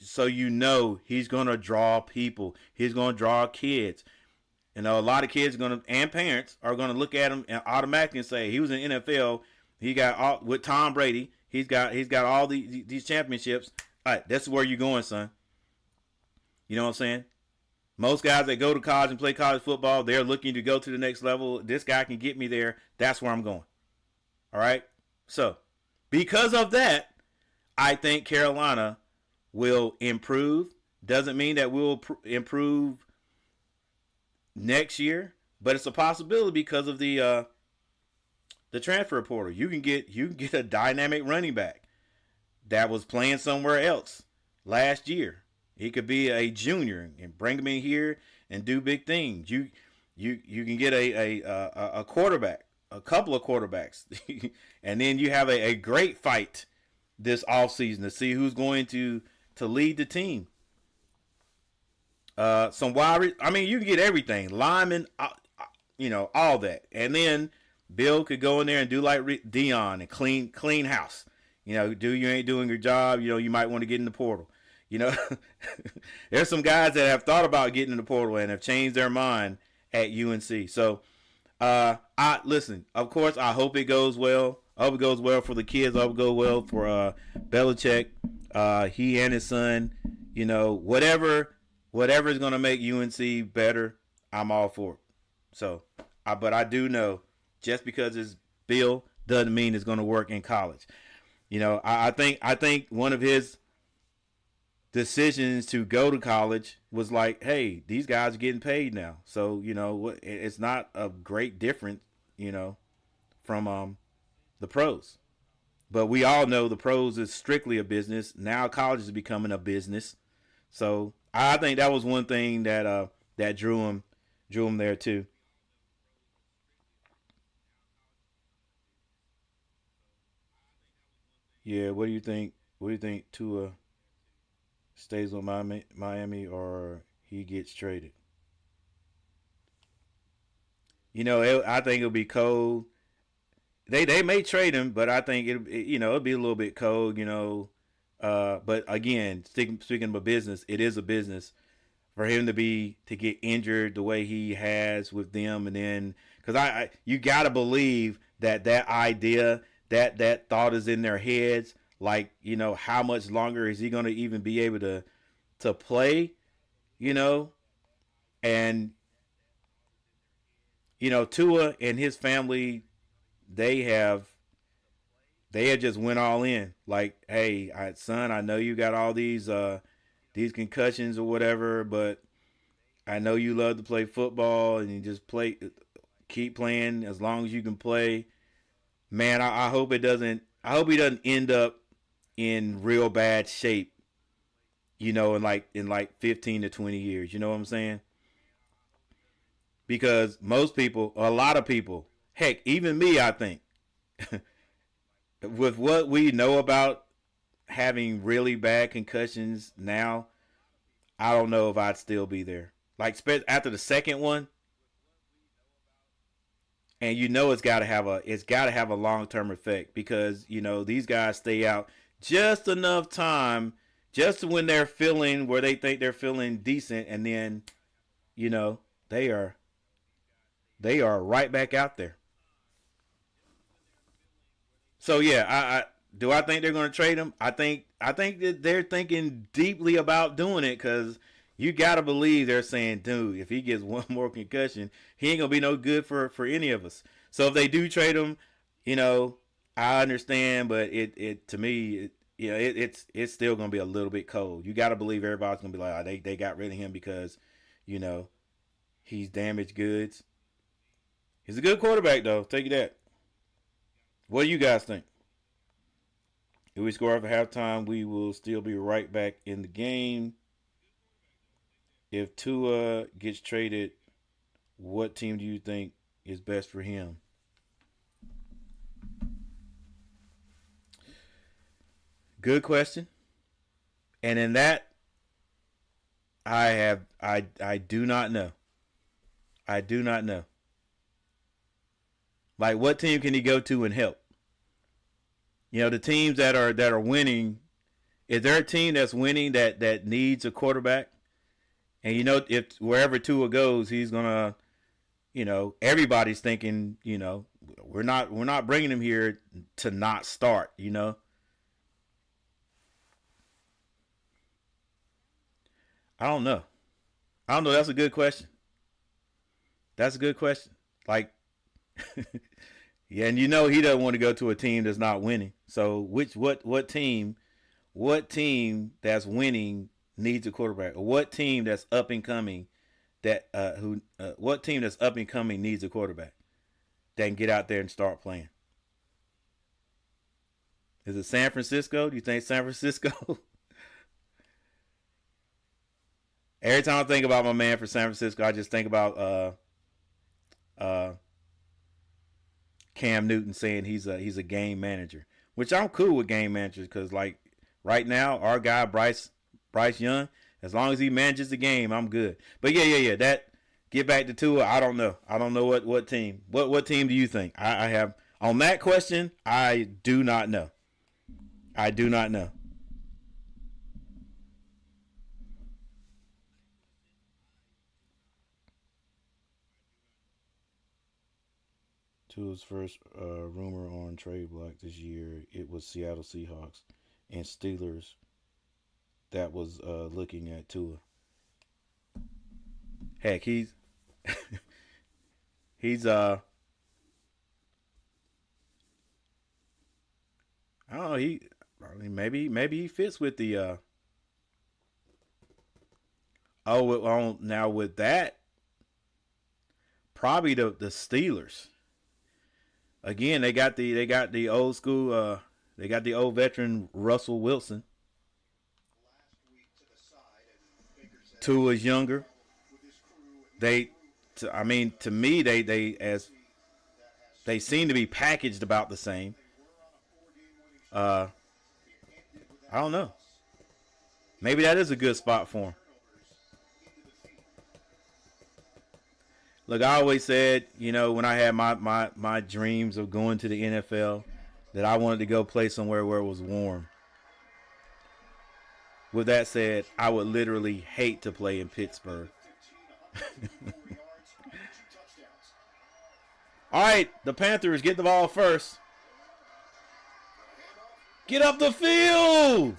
So you know he's gonna draw people. He's gonna draw kids. A lot of kids and parents are gonna look at him and automatically say he was in the NFL. He got all with Tom Brady. He's got all these championships. All right, that's where you're going, son. You know what I'm saying? Most guys that go to college and play college football, they're looking to go to the next level. This guy can get me there. That's where I'm going. All right? So, because of that, I think Carolina will improve. Doesn't mean that we'll improve next year, but it's a possibility because of the transfer portal. You can get a dynamic running back that was playing somewhere else last year. He could be a junior and bring him in here and do big things. You can get a quarterback, a couple of quarterbacks, and then you have a great fight this offseason to see who's going to lead the team. Some wide, I mean, you can get everything, linemen, all that, and then Bill could go in there and do like Dion and clean house. You ain't doing your job. You might want to get in the portal. There's some guys that have thought about getting in the portal and have changed their mind at UNC. So, I listen. Of course, I hope it goes well. I hope it goes well for the kids. I hope it goes well for Belichick. He and his son. Whatever is going to make UNC better, I'm all for it. So, but I do know just because it's Bill doesn't mean it's going to work in college. I think one of his decisions to go to college was like, hey, these guys are getting paid now. So, it's not a great difference, from the pros. But we all know the pros is strictly a business. Now college is becoming a business. So I think that was one thing that drew him there too. Yeah, what do you think? What do you think Tua stays with Miami or he gets traded? I think it'll be cold. They may trade him, but I think it'll be a little bit cold. But again, speaking of a business, it is a business for him to get injured the way he has with them, and then because you gotta believe that idea that thought is in their heads. Like, how much longer is he going to even be able to play, and, Tua and his family, they have just went all in. Like, hey, son, I know you got all these concussions or whatever, but I know you love to play football and you just keep playing as long as you can play. Man, I hope he doesn't end up in real bad shape, in like 15 to 20 years. You know what I'm saying? Because a lot of people, heck, even me, I think, with what we know about having really bad concussions now, I don't know if I'd still be there. Like after the second one, and it's got to have a long-term effect because these guys stay out just enough time, just when they're feeling where they think they're feeling decent, and then they are right back out there. So yeah, I think they're going to trade him. I think that they're thinking deeply about doing it because you got to believe they're saying, dude, if he gets one more concussion, he ain't gonna be no good for any of us. So if they do trade him, I understand, but it to me, it's still gonna be a little bit cold. You got to believe everybody's gonna be like, oh, they got rid of him because he's damaged goods. He's a good quarterback though. Take you that. What do you guys think? If we score after halftime, we will still be right back in the game. If Tua gets traded, what team do you think is best for him? Good question. And in that, I do not know. I do not know. Like, what team can he go to and help? The teams that are winning, is there a team that's winning that needs a quarterback? And if wherever Tua goes, he's gonna, everybody's thinking, we're not bringing him here to not start, I don't know. That's a good question. That's a good question. Like, yeah, and he doesn't want to go to a team that's not winning. So what team that's winning needs a quarterback? Or what team that's up and coming what team that's up and coming needs a quarterback that can get out there and start playing? Is it San Francisco? Do you think San Francisco? Every time I think about my man for San Francisco, I just think about Cam Newton saying he's a game manager, which I'm cool with game managers because like right now our guy Bryce Young, as long as he manages the game, I'm good. But yeah. That get back to Tua. I don't know what team. What team do you think? I have on that question. I do not know. I do not know. Tua's first rumor on trade block this year, it was Seattle Seahawks and Steelers that was looking at Tua. Heck, he's he's I don't know, maybe he fits with the now with that probably the Steelers. Again, they got the old school they got the old veteran Russell Wilson. Tua's younger. To me, they seem to be packaged about the same. I don't know. Maybe that is a good spot for him. Look, I always said, when I had my dreams of going to the NFL, that I wanted to go play somewhere where it was warm. With that said, I would literally hate to play in Pittsburgh. All right, the Panthers get the ball first. Get up the field!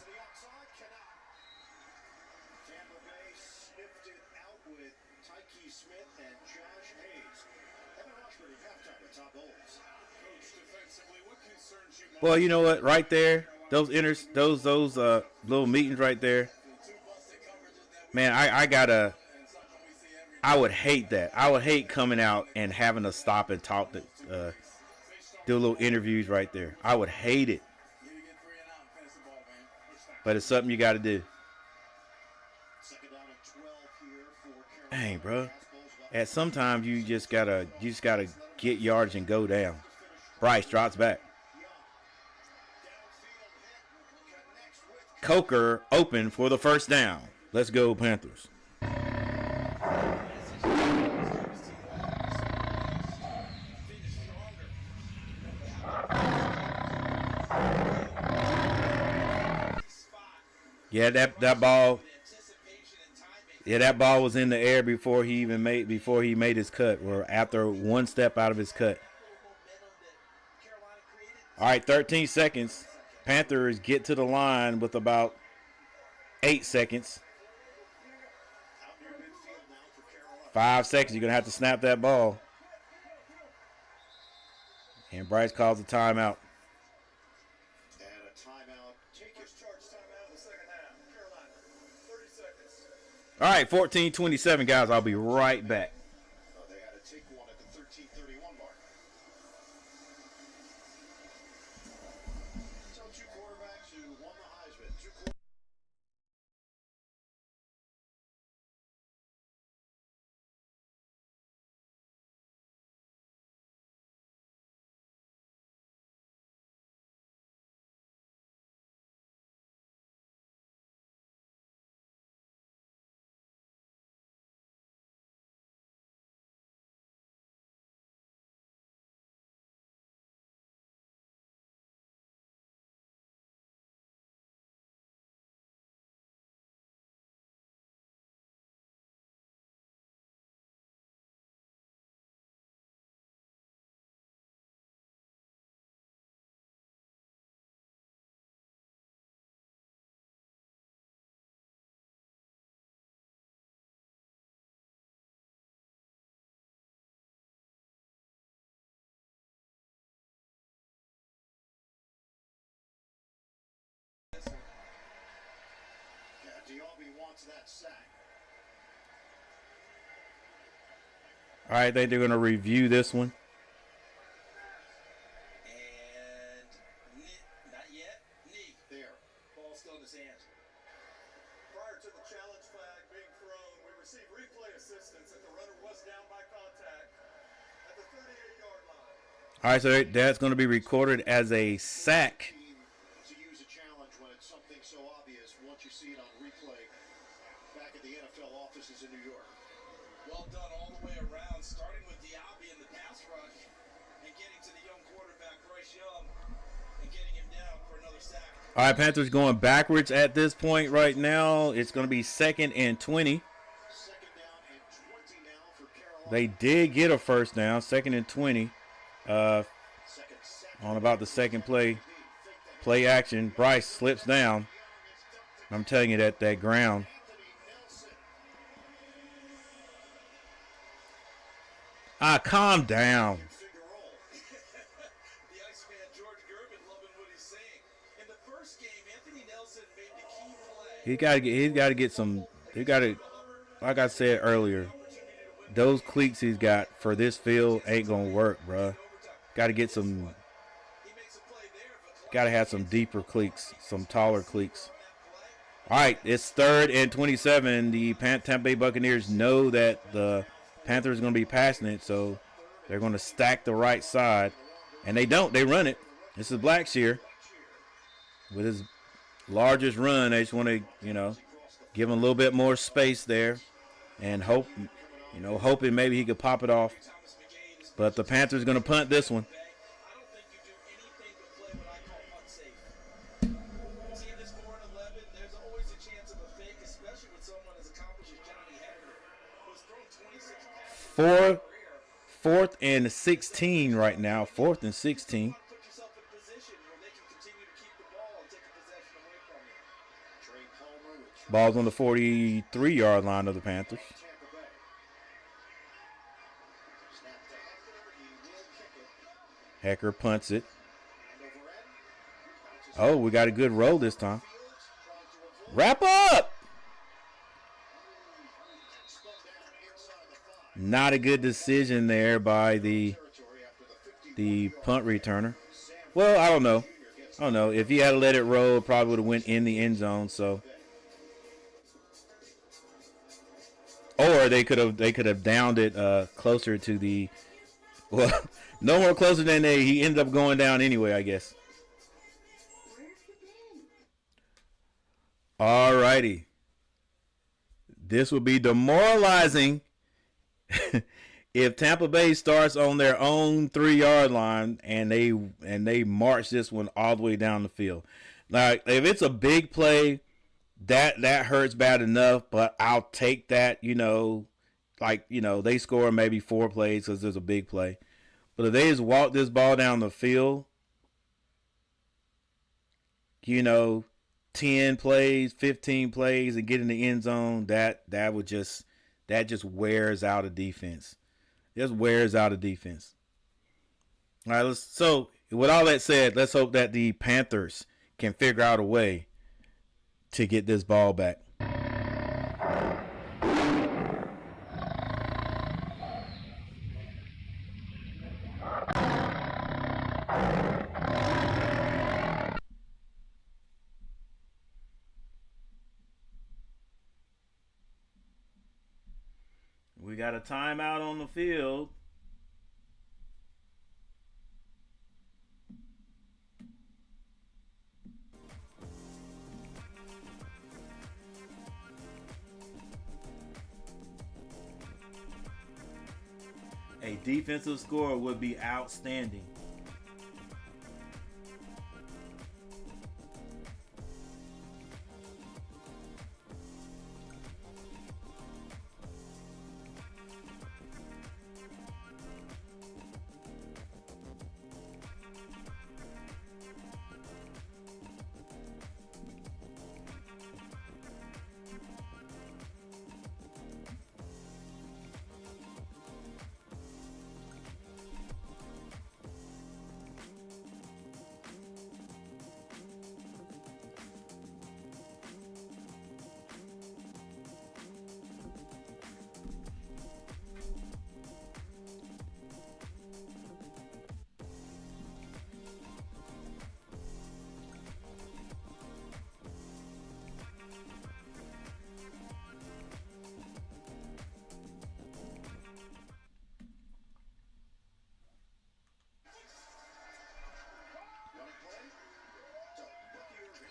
Tampa Bay sniffed it out with Tyke Smith and Josh Hayes. Evan Rushford at halftime at top Bulls. Coach, defensively, what concerns you most? Well, you know what? Right there, those little meetings right there. Man, I would hate that. I would hate coming out and having to stop and talk to do little interviews right there. I would hate it. But it's something you got to do. Dang, bro. At sometimes you just gotta get yards and go down. Bryce drops back. Coker open for the first down. Let's go, Panthers. Yeah, that ball. Yeah, that ball was in the air before he made his cut, or after one step out of his cut. All right, 13 seconds. Panthers get to the line with about 8 seconds. 5 seconds. You're gonna have to snap that ball. And Bryce calls a timeout. And a timeout. Take his charge timeout in the second half. Carolina, 30 seconds. All right, 14:27, guys. I'll be right back. They had to take one at the 13:31 mark. So two quarterbacks who won the Heisman. Wants that sack. All right, they're going to review this one. And not yet. Knee. There. Ball still in his hands. Prior to the challenge flag being thrown, we received replay assistance that the runner was down by contact at the 38-yard line. All right, so that's going to be recorded as a sack. To use a challenge when it's something so obvious once you see it on replay back at the NFL offices in New York. Well done all the way around, starting with Diaby in the pass rush and getting to the young quarterback, Bryce Young, and getting him down for another sack. All right, Panthers going backwards at this point right now. It's going to be 2nd and 20. Second down and 20 now for Carolina. They did get a first down, 2nd and 20. On about the second play action. Bryce slips down. I'm telling you that ground. Calm down. The Iceman, George Gervin, loving what he's saying. In the first game, Anthony Nelson made the key play. He's got to get some. He got to, like I said earlier, those cleats he's got for this field ain't gonna work, bruh. Got to get some. Got to have some deeper cleats, some taller cleats. All right, it's 3rd and 27. The Tampa Bay Buccaneers know that the Panthers are going to be passing it, so they're going to stack the right side. And they don't. They run it. This is Blackshear with his largest run. They just want to, give him a little bit more space there and hoping maybe he could pop it off. But the Panthers are going to punt this one. Fourth and 16 right now. 4th and 16. Ball's on the 43-yard line of the Panthers. Hecker punts it. Oh, we got a good roll this time. Wrap up! Not a good decision there by the punt returner. Well, I don't know. If he had let it roll, it probably would have went in the end zone. So, or they could have downed it closer to the. Well, no more closer than he ended up going down anyway, I guess. All righty. This will be demoralizing if Tampa Bay starts on their own 3-yard line and they march this one all the way down the field. Like, if it's a big play, that hurts bad enough, but I'll take that. They score maybe 4 plays because there's a big play. But if they just walk this ball down the field, 10 plays, 15 plays, and get in the end zone, that just wears out a defense. Just wears out a defense. All right, so with all that said, let's hope that the Panthers can figure out a way to get this ball back. We got a timeout on the field. A defensive score would be outstanding.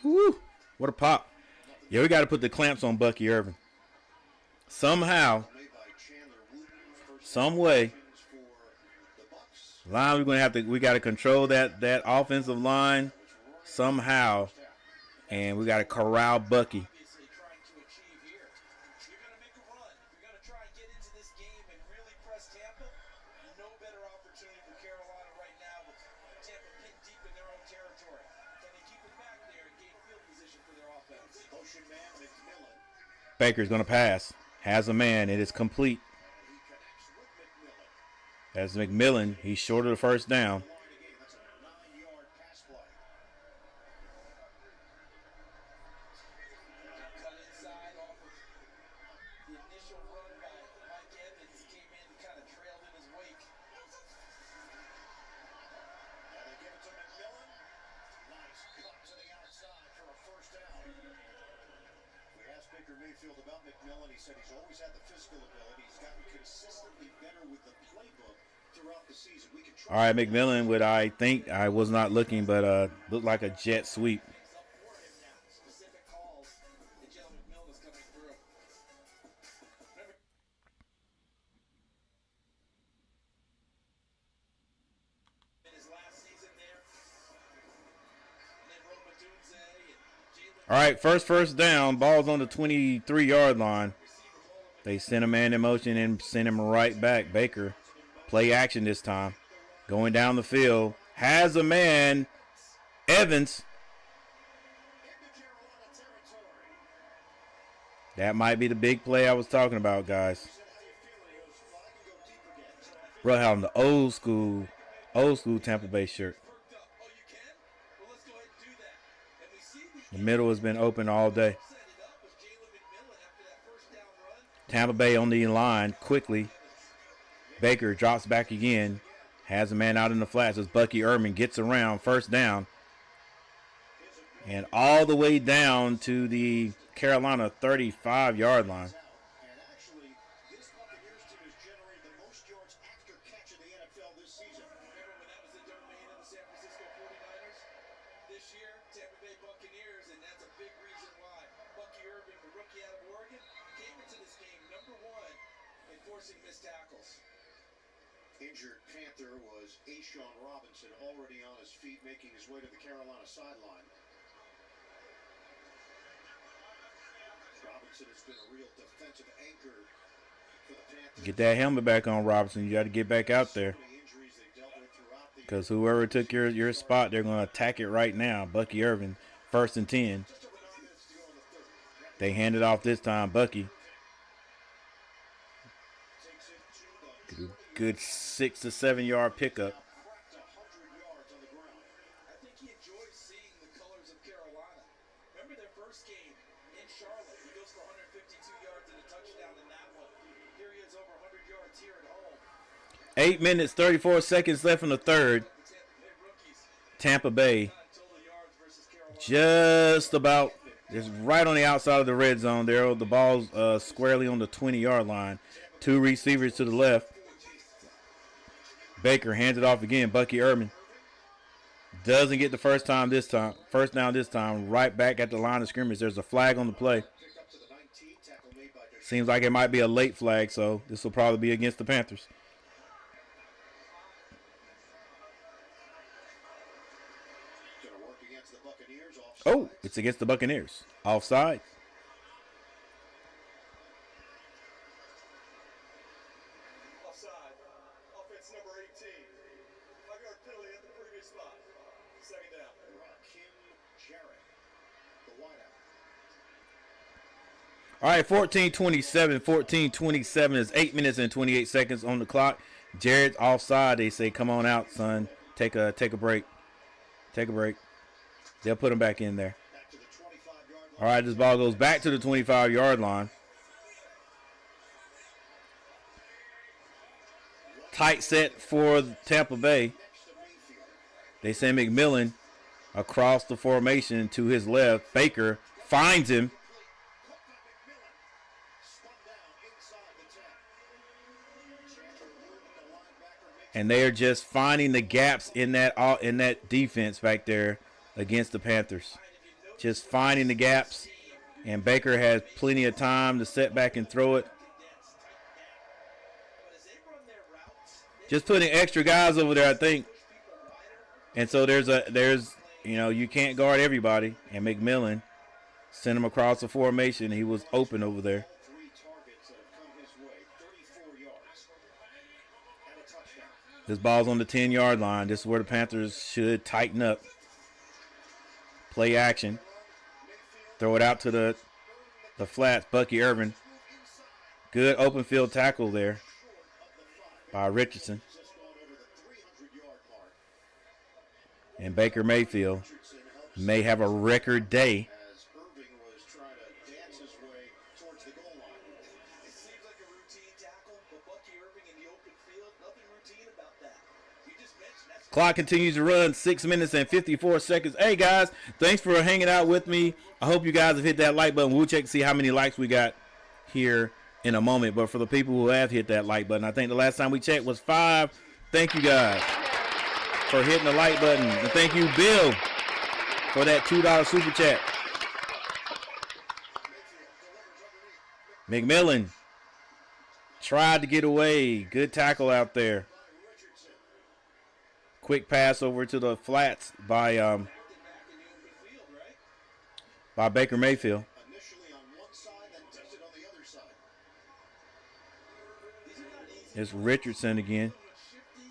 Woo! What a pop. Yeah, we got to put the clamps on Bucky Irvin. Somehow, some way, line we got to control that offensive line somehow, and we got to corral Bucky. Baker's going to pass. Has a man. It is complete. As McMillan, he's short of the first down. About McMillan, he said he's always had the physical ability. He's gotten consistently better with the playbook throughout the season. All right, McMillan would, I think, I was not looking, but looked like a jet sweep. All right, first down. Ball's on the 23-yard line. They sent a man in motion and sent him right back. Baker, play action this time. Going down the field. Has a man. Evans. That might be the big play I was talking about, guys. Bro, having the old school Tampa Bay shirt. The middle has been open all day. Tampa Bay on the line quickly. Baker drops back again. Has a man out in the flats as Bucky Irvin gets around. First down. And all the way down to the Carolina 35-yard line. And actually, this Buccaneers team has generated the most yards after catch in the NFL this season. Remember when that was the domain of the San Francisco 49ers? This year, Tampa Bay Buccaneers, and that's a big reason why. the rookie out of Oregon, came into this game #1 in forcing missed tackles. Injured Panther was Ashawn Robinson, already on his feet, making his way to the Carolina sideline. Robinson has been a real defensive anchor for the Panthers. Get that helmet back on, Robinson. You got to get back out there. So many injuries they've dealt with throughout the Because whoever took your spot, they're going to attack it right now. Bucky Irvin, 1st and 10. Just over 9 minutes to go in the third. They hand it off this time, Bucky. Takes it to the Good 6 to 7 yard pickup. cracked 100 yards on the ground. I think he enjoys seeing the colors of Carolina. Remember their first game in Charlotte? He goes for 152 yards and a touchdown in that one. Here he is over 100 yards here at home. 8 minutes, 34 seconds left in the third. The Tampa Bay rookies Tampa Bay got total yards versus Carolina. just about, just right on the outside of the red zone there. The ball's squarely on the 20-yard line. 2 receivers to the left. Baker hands it off again. Bucky Irvin doesn't get the first down this time. Right back at the line of scrimmage. There's a flag on the play. Pick up to the 19, tackle made by Deshaun. Seems like it might be a late flag, so this will probably be against the Panthers. Gonna work against the Buccaneers. Oh, it's against the Buccaneers. Offside. Offside. Offense number 18. 5-yard penalty at the previous spot. Second down. Rakim Jarrett, the wideout. All right, 14-27. 14-27 is 8 minutes and 28 seconds on the clock. Jared's offside. They say, come on out, son. Take a break. Take a break. They'll put him back in there. Back to the 25-yard line. All right, this ball goes back to the 25-yard line. Tight set for Tampa Bay. Next to Mayfield. They send McMillan across the formation to his left. Baker finds him. Caught by McMillan. Spun down inside the 10. Chance to move the linebacker. Makes And they are just finding the gaps in that defense back there against the Panthers. Just finding the gaps. And Baker has plenty of time to set back and throw it. Just putting extra guys over there, I think. And so there's you can't guard everybody. And McMillan sent him across the formation. He was open over there. 3 targets that have come his way. 34 yards. And a touchdown. This ball's on the 10-yard line. This is where the Panthers should tighten up. Play action. Throw it out to the flats. Bucky Irvin. Good open field tackle there by Richardson. Just gone over the 300-yard mark. And Baker Mayfield Richardson helps may have a record day. as Irving was trying to dance his way towards the goal line. It seems like a routine tackle, but Bucky Irving in the open field, nothing routine about that. You just mentioned that's Clock continues to run. 6 minutes and 54 seconds. Hey, guys, thanks for hanging out with me. I hope you guys have hit that like button. We'll check to see how many likes we got here in a moment. But for the people who have hit that like button, I think the last time we checked was 5. Thank you, guys, for hitting the like button. And thank you, Bill, for that $2 super chat. McMillan tried to get away. Good tackle out there. Quick pass over to the flats by Baker Mayfield. Initially on one side, then tested on the other side. It's Richardson again. shifty,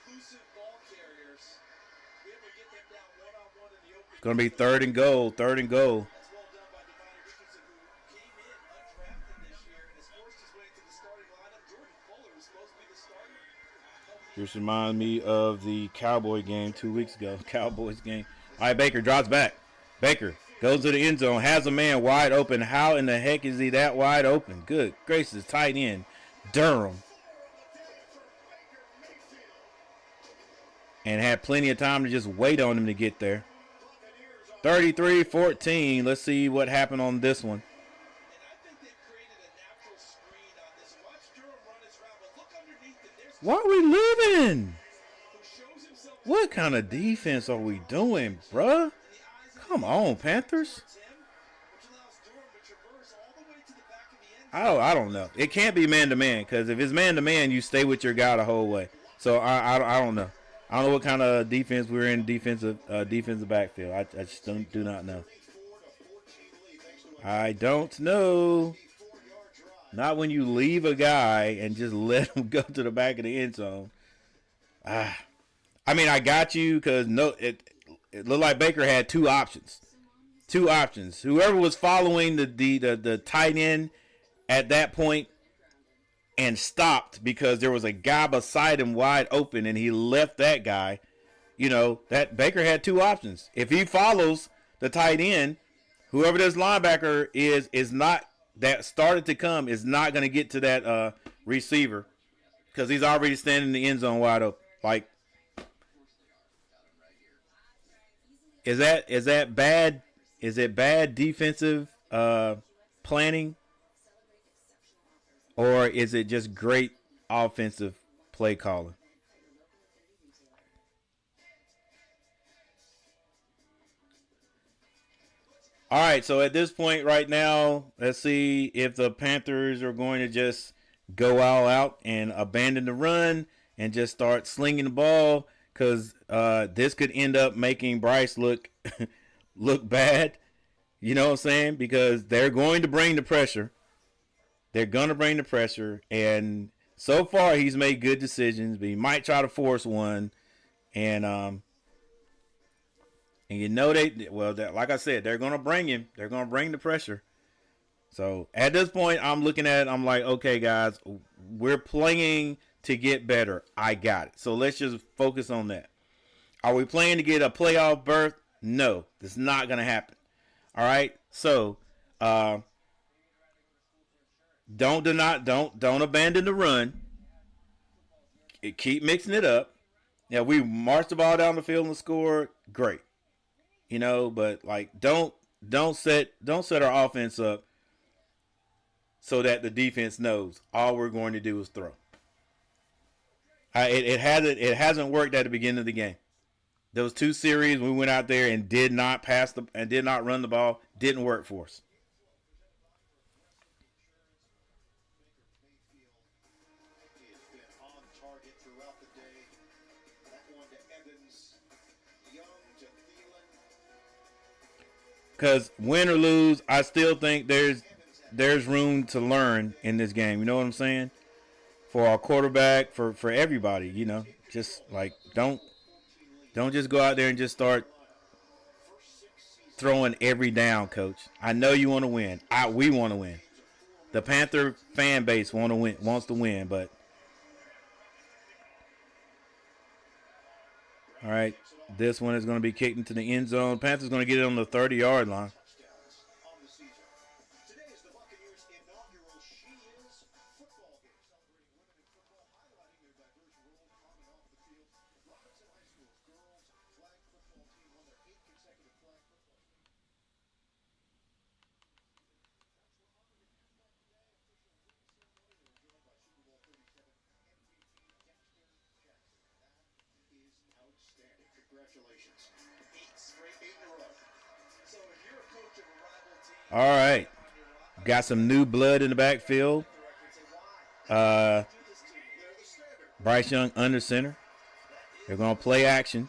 elusive ball carriers. Be able to get them down one-on-one in the open. It's going to be third and goal. Third and goal. That's well done by Devontae Richardson, who came in undrafted this year and has forced his way into the starting lineup. Jordan Fuller was supposed to be the starter. This reminds me of the Cowboy game 2 weeks ago. Cowboys game. All right, Baker drops back. Baker goes to the end zone. Has a man wide open. How in the heck is he that wide open? Good gracious. Tight end. Durham. And had plenty of time to just wait on him to get there. 33-14. Let's see what happened on this one. And I think they've created a natural screen on this. Watch Durham run his route, but look underneath it. There's What are we living? who shows himself What kind of defense are we doing, bruh? in the eyes of Come on, Panthers. Tim, which allows Durham to traverse I don't know. It can't be man to man because if it's man to man, you stay with your guy the whole way. So I don't know. I don't know what kind of defense we're in defensive backfield. I just do not know. I don't know. Not when you leave a guy and just let him go to the back of the end zone. I mean, I got you because it looked like Baker had two options. Two options. Whoever was following the tight end at that point and stopped because there was a guy beside him wide open and he left that guy, that Baker had two options. If he follows the tight end, whoever this linebacker is not that started to come is not going to get to that receiver because he's already standing in the end zone wide open. Like, is that bad? Is it bad defensive planning? Or is it just great offensive play calling? All right, so at this point right now, let's see if the Panthers are going to just go all out and abandon the run and just start slinging the ball because this could end up making Bryce look bad. You know what I'm saying? Because they're going to bring the pressure. They're going to bring the pressure, and so far he's made good decisions, but he might try to force one, and like I said, they're going to bring him. They're going to bring the pressure. So at this point, I'm looking at it, I'm like, okay, guys, we're playing to get better. I got it. So let's just focus on that. Are we playing to get a playoff berth? No, it's not going to happen. All right, so don't abandon the run. Keep mixing it up. Yeah, we marched the ball down the field and scored. Great, but like don't set our offense up so that the defense knows all we're going to do is throw. It hasn't worked at the beginning of the game. Those two series we went out there and did not run the ball. Didn't work for us. Because win or lose, I still think there's room to learn in this game. You know what I'm saying? For our quarterback, for everybody, just like don't just go out there and just start throwing every down, coach. I know you want to win. We want to win. The Panther fan base wants to win, but all right. This one is going to be kicked into the end zone. Panthers going to get it on the 30-yard line. Today is the Buccaneers' inaugural She Is football game, celebrating women in football, highlighting their diverse roles on and off the field. Robinson High School's girls flag football team won their 8th consecutive flag football. Outstanding. Congratulations. 8 straight, 8 in a row. So if you're a coach of a rival team, All right. Got some new blood in the backfield. Bryce Young under center. They're going to play action.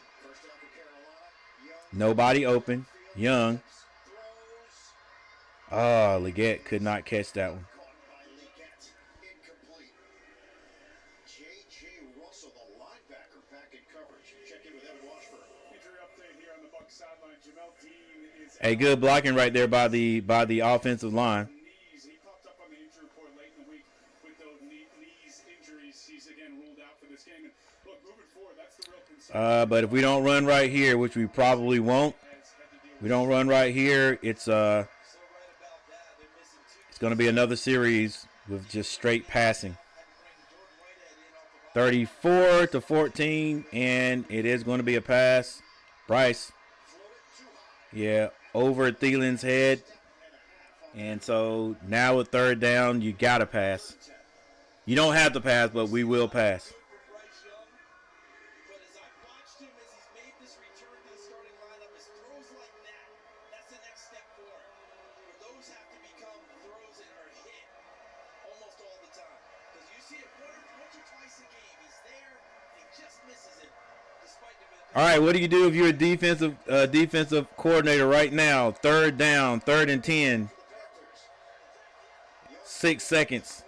Nobody open. Young. Oh, Leggett could not catch that one. Hey, good blocking right there by the offensive line. He popped up on the injury report late in the week with those knees injuries. He's again ruled out for this game. And look, moving forward, that's the real concern. But if we don't run right here, which we probably won't, we don't run right here, it's going to be another series with just straight passing. 34-14, and it is going to be a pass. Bryce. Yeah, over Thielen's head. And so now with third down, you got to pass. You don't have to pass, but we will pass. see it once or twice a game. He's there, and he just misses it, despite the. All right, what do you do if you're a defensive coordinator right now? Third down, 3rd and 10. 6 seconds.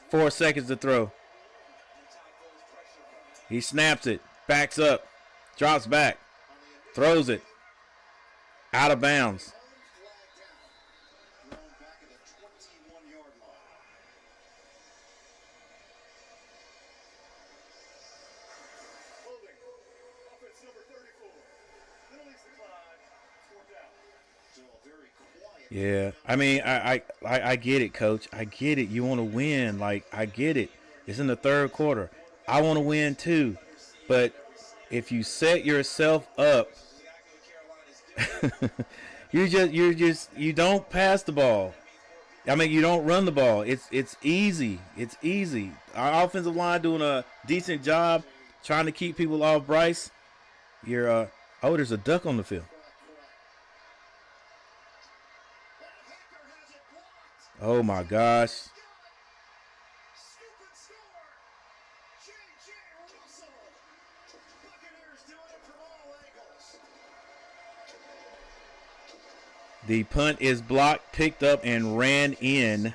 4 seconds to throw. He snaps it, backs up, drops back, throws it. Out of bounds. Thrown back at the 21-yard line. Holding. Offense number 34. Penalties declined. Fourth down. So a very quiet. Yeah, I mean, I get it, Coach. I get it. You want to win. Like, I get it. It's in the 3rd quarter. I want to win too. But if you set yourself up, you don't pass the ball. I mean, you don't run the ball. It's easy. It's easy. Our offensive line doing a decent job trying to keep people off Bryce. There's a duck on the field. Oh my gosh. Stupid score. J.J. Russell. Buccaneers doing it from all angles. The punt is blocked, picked up, and ran in.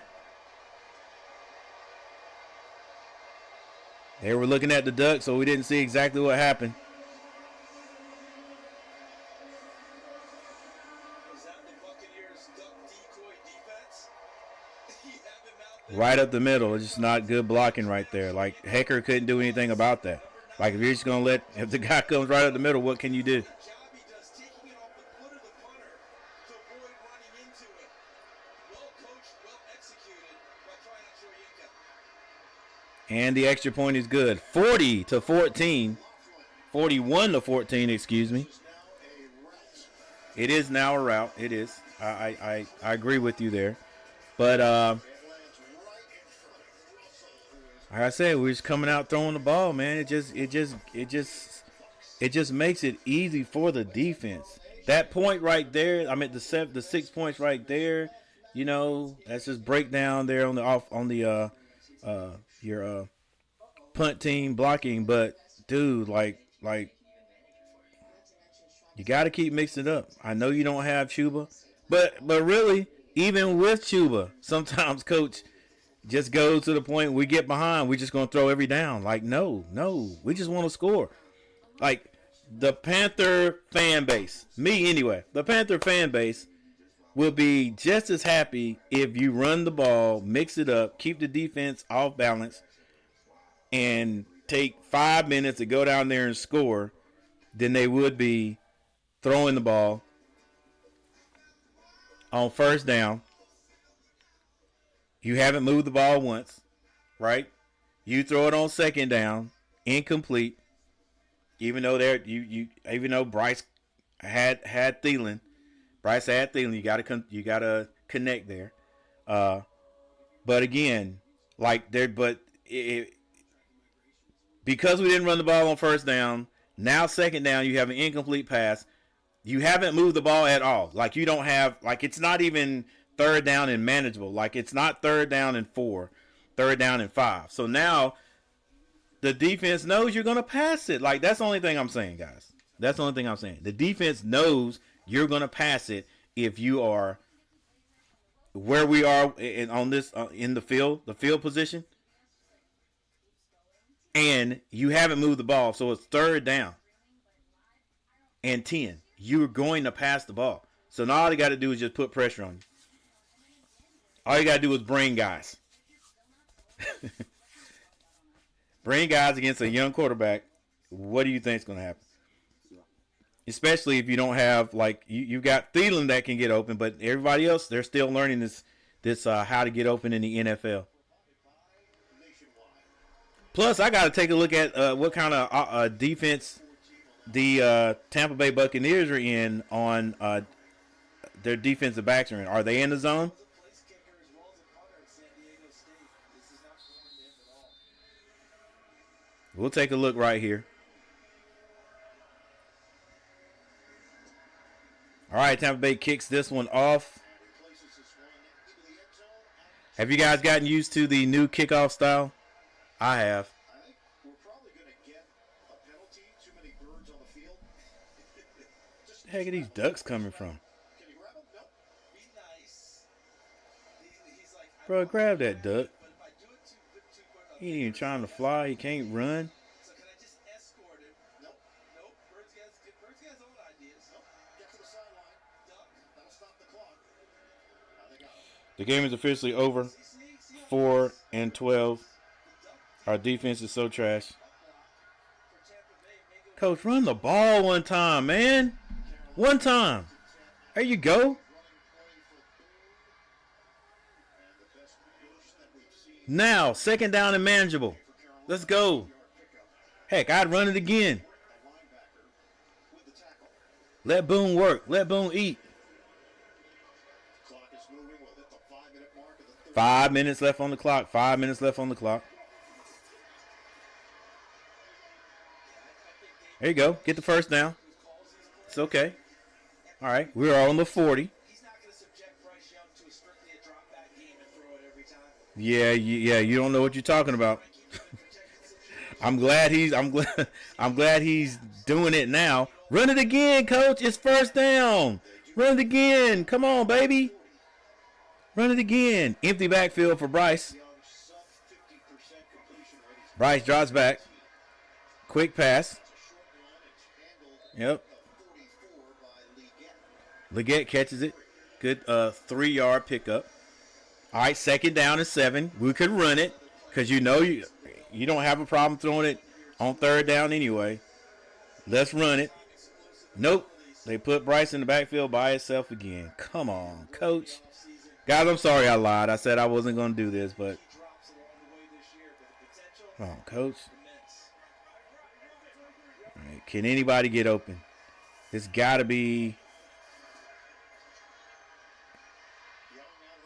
They were looking at the duck, so we didn't see exactly what happened. Is that the Buccaneers' duck decoy defense? You have him out there. Right up the middle. It's just not good blocking right there. Like, Hecker couldn't do anything about that. Like, if you're just going to if the guy comes right up the middle, what can you do? Job he does taking it off the foot of the punter to avoid running into it. Well coached, well executed by trying to Shoyinka. And the extra point is good. 40-14. 41-14, excuse me. It is now a route. It is. I agree with you there. But like I said, we're just coming out throwing the ball, man. It just makes it easy for the defense. That point right there, I mean the 6 points right there, you know, that's just breakdown there on the your punt team blocking. But dude, like you got to keep mixing it up. I know you don't have Chuba, but really, even with Chuba, sometimes coach just goes to the point we get behind, we're just going to throw every down. Like, no, we just want to score. Like, the Panther fan base, me anyway, the Panther fan base will be just as happy if you run the ball, mix it up, keep the defense off balance, and take 5 minutes to go down there and score than they would be throwing the ball on first down. You haven't moved the ball once, right? You throw it on second down, incomplete. Even though even though Bryce had Thielen, you gotta connect there. But again, because we didn't run the ball on first down, now second down you have an incomplete pass. You haven't moved the ball at all. Like, you don't have, like, it's not even third down and manageable. Like, it's not third down and 4, third down and 5. So now the defense knows you're going to pass it. Like, that's the only thing I'm saying, guys. That's the only thing I'm saying. The defense knows you're going to pass it if you are where we are in the field position, and you haven't moved the ball. So it's third down and 10. You're going to pass the ball. So now all you got to do is just put pressure on you. All you got to do is bring guys. Bring guys against a young quarterback. What do you think is going to happen? Especially if you don't have, like, you got Thielen that can get open, but everybody else, they're still learning this how to get open in the NFL. Plus, I got to take a look at what kind of defense the Tampa Bay Buccaneers are in on their defensive backs are in. Are they in the zone? We'll take a look right here. All right, Tampa Bay kicks this one off. Have you guys gotten used to the new kickoff style? I have. I think we're probably going to get a penalty. Too many birds on the field. Just The heck are these ducks coming from? can you grab them? No. Be nice. He's like, Bro, grab that duck. but if I do it too quick, He ain't even trying to fly. He can't run. so can I just escort him? Nope. Nope. Bird's got his own ideas. Nope. Get to the sideline. Duck. That'll stop the clock. Now they got him. The game is officially over. See 4 and 12. the duck Our defense is so trash. block for Tampa Bay may go Coach, run the ball one time, man. One time. There you go. Running play for Boone. And the best push that we've seen Now, second down and manageable. for Carolina. Let's go. Yard pickup. Heck, I'd run it again. A linebacker with the tackle. Let Boone work. Let Boone eat. Clock is moving. We'll hit the 5-minute mark of the third. 5 minutes left on the clock. 5 minutes left on the clock. There you go. Get the first down. It's okay. All right. We're on the 40. He's not going to subject Bryce Young to strictly a drop back game and throw it every time. Yeah. You don't know what you're talking about. I'm glad he's doing it now. Run it again, coach. It's first down. Run it again. Come on, baby. Run it again. Empty backfield for Bryce. Young sub 50% completion rate. Bryce drops back. Quick pass. It's a short run. It's handled Yep. at 44 by Leggett. Leggett catches it. Good 3-yard pickup. All right, second down and 7. We could run it because you don't have a problem throwing it on third down anyway. Let's run it. Nope. They put Bryce in the backfield by itself again. Come on, coach. Guys, I'm sorry I lied. I said I wasn't going to do this, but Drops along the way this year, but the potential come on, coach. immense. All right, can anybody get open? It's got to be.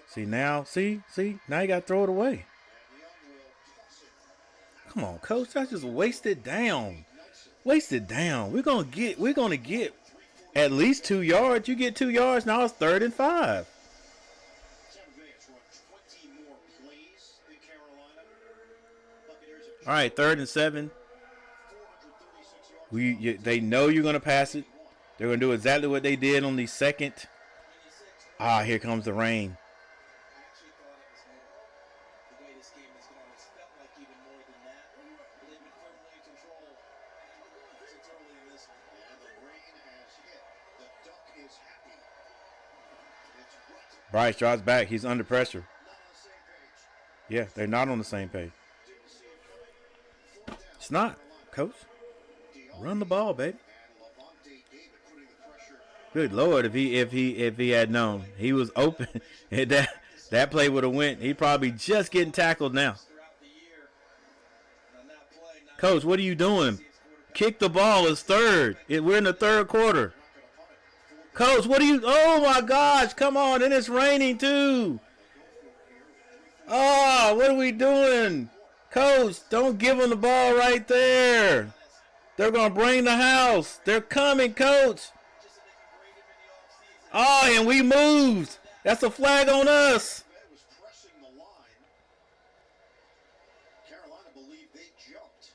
See, now you got to throw it away. And Young will toss it. Come on, coach. That's just wasted down. Wasted down. We're gonna get at least 2 yards. You get 2 yards, now it's 3rd and 5. Tampa Bay has run 20 more plays than Carolina. Buccaneers have All right, 3rd and 7. 436 yards. They know you're gonna pass it. They're gonna do exactly what they did on the second. Here comes the rain. I actually thought it was more. The way this game has gone, it's felt like even more than that. But they've been firmly in control since early in this one. And the rain has hit. The duck is happy. It's wet. Bryce drops back. He's under pressure. Not on the same page. Yeah, they're not on the same page. Didn't see it coming. 4th down. It's not, coach. Run the ball, baby. And Levante David putting the pressure. Good Lord, if he had known he was open, that play would have went. He probably just getting tackled now. Throughout the year, and on that play, not Coach, what are you doing? Kick the ball. It's 3rd. We're in the 3rd quarter. Coach, what are you? Oh my gosh! Come on, and it's raining too. Oh, what are we doing? Coach, don't give them the ball right there. They're gonna bring the house. They're coming, Coach. Oh, and we moved. That's a flag on us. Bay was pressing the line. Carolina believed they jumped.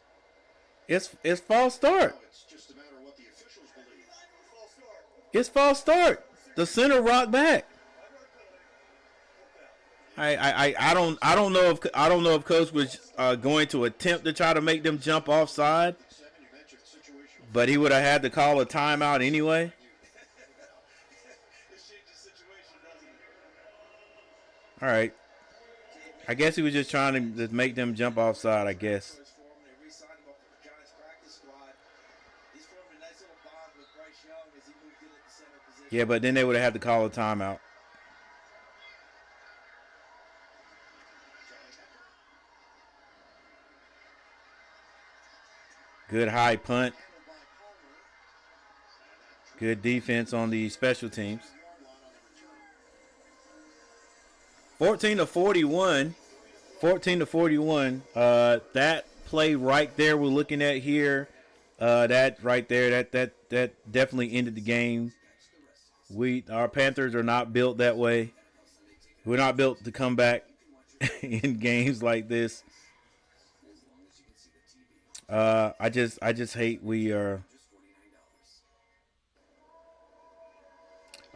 It's false start. Now it's just a matter of what the officials believe. False start. It's false start. The center rocked back. I don't know if Coach was going to attempt to try to make them jump offside, 7, you mentioned the situation. but he would have had to call a timeout anyway. this changes the situation, doesn't it? All right. I guess he was just trying to just make them jump offside, I guess. They re-signed him up for the Giants practice squad. He's formed a nice little bond with Bryce Young as he moved in at the center position. Yeah, but then they would have had to call a timeout. Good high punt. Good defense on the special teams. 14 to 41. 14 to 41. That play right there we're looking at here. That right there, that definitely ended the game. Our Panthers are not built that way. We're not built to come back in games like this. I just hate we are.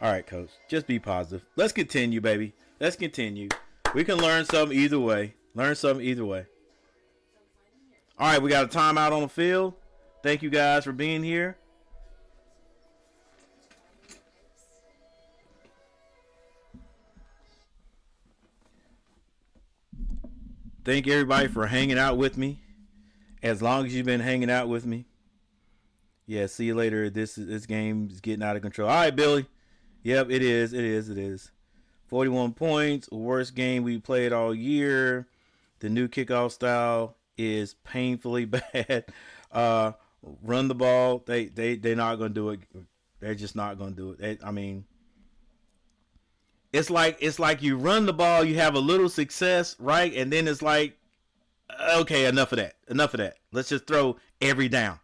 All right, coach. Just be positive. Let's continue, baby. Let's continue. We can learn something either way. Learn something either way. All right, we got a timeout on the field. Thank you guys for being here. Thank everybody for hanging out with me. As long as you've been hanging out with me. Yeah, see you later. This game is getting out of control. All right, Billy. Yep, it is. It is. 41 points. Worst game we played all year. The new kickoff style is painfully bad. Run the ball. They're not going to do it. They're just not going to do it. I mean, it's like you run the ball, you have a little success, right? And then it's like, okay, enough of that. Let's just throw every down.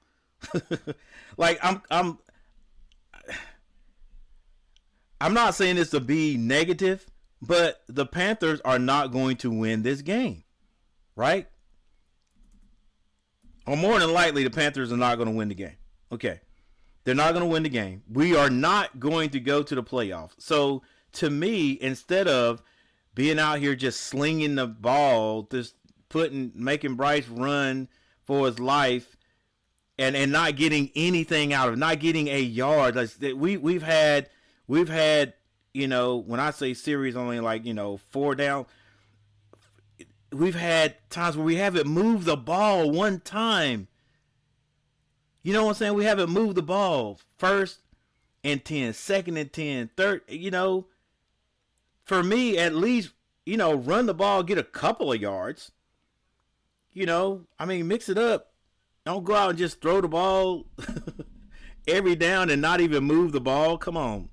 Like I'm not saying this to be negative, but the Panthers are not going to win this game, right? Or more than likely, the Panthers are not going to win the game. Okay. They're not going to win the game. We are not going to go to the playoffs. So, to me, instead of being out here just slinging the ball, just making Bryce run for his life and not getting anything out of it, not getting a yard. We've had, you know, when I say series only like, you know, 4 down, we've had times where we haven't moved the ball one time. You know what I'm saying? We haven't moved the ball. 1st and 10, 2nd and 10, 3rd, you know. For me, at least, you know, run the ball, get a couple of yards. You know, I mean, mix it up. Don't go out and just throw the ball every down and not even move the ball. Come on.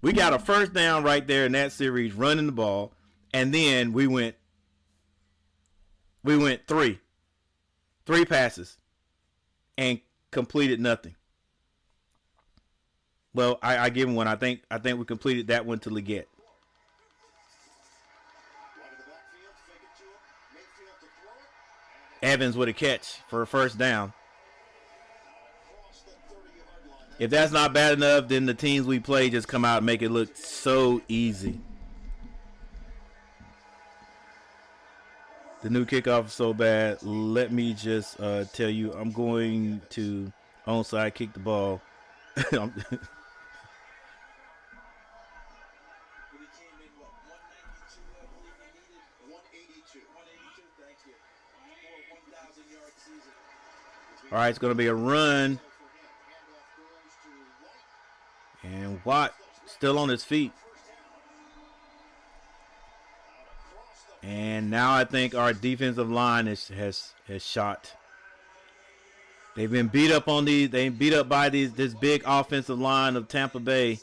We got a 1st down right there in that series running the ball. And then we went 3 passes and completed nothing. Well, I give him one. I think we completed that one to Leggett. Evans with a catch for a 1st down. If that's not bad enough, then the teams we play just come out and make it look so easy. The new kickoff is so bad. Let me just tell you, I'm going to onside kick the ball. All right, it's going to be a run. And Watt still on his feet. And now I think our defensive line has shot. They've been beat up on these. They beat up by this big offensive line of Tampa Bay.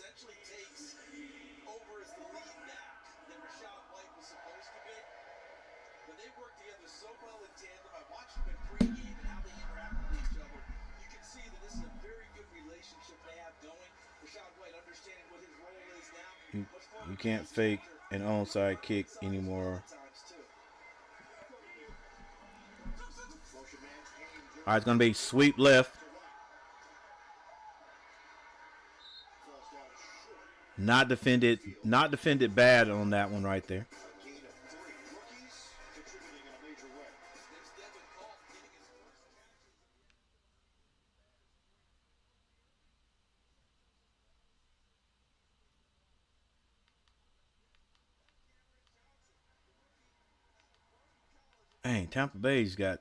You can't fake an onside kick anymore. All right, it's going to be sweep left. Not defended bad on that one right there. Dang, Tampa Bay's got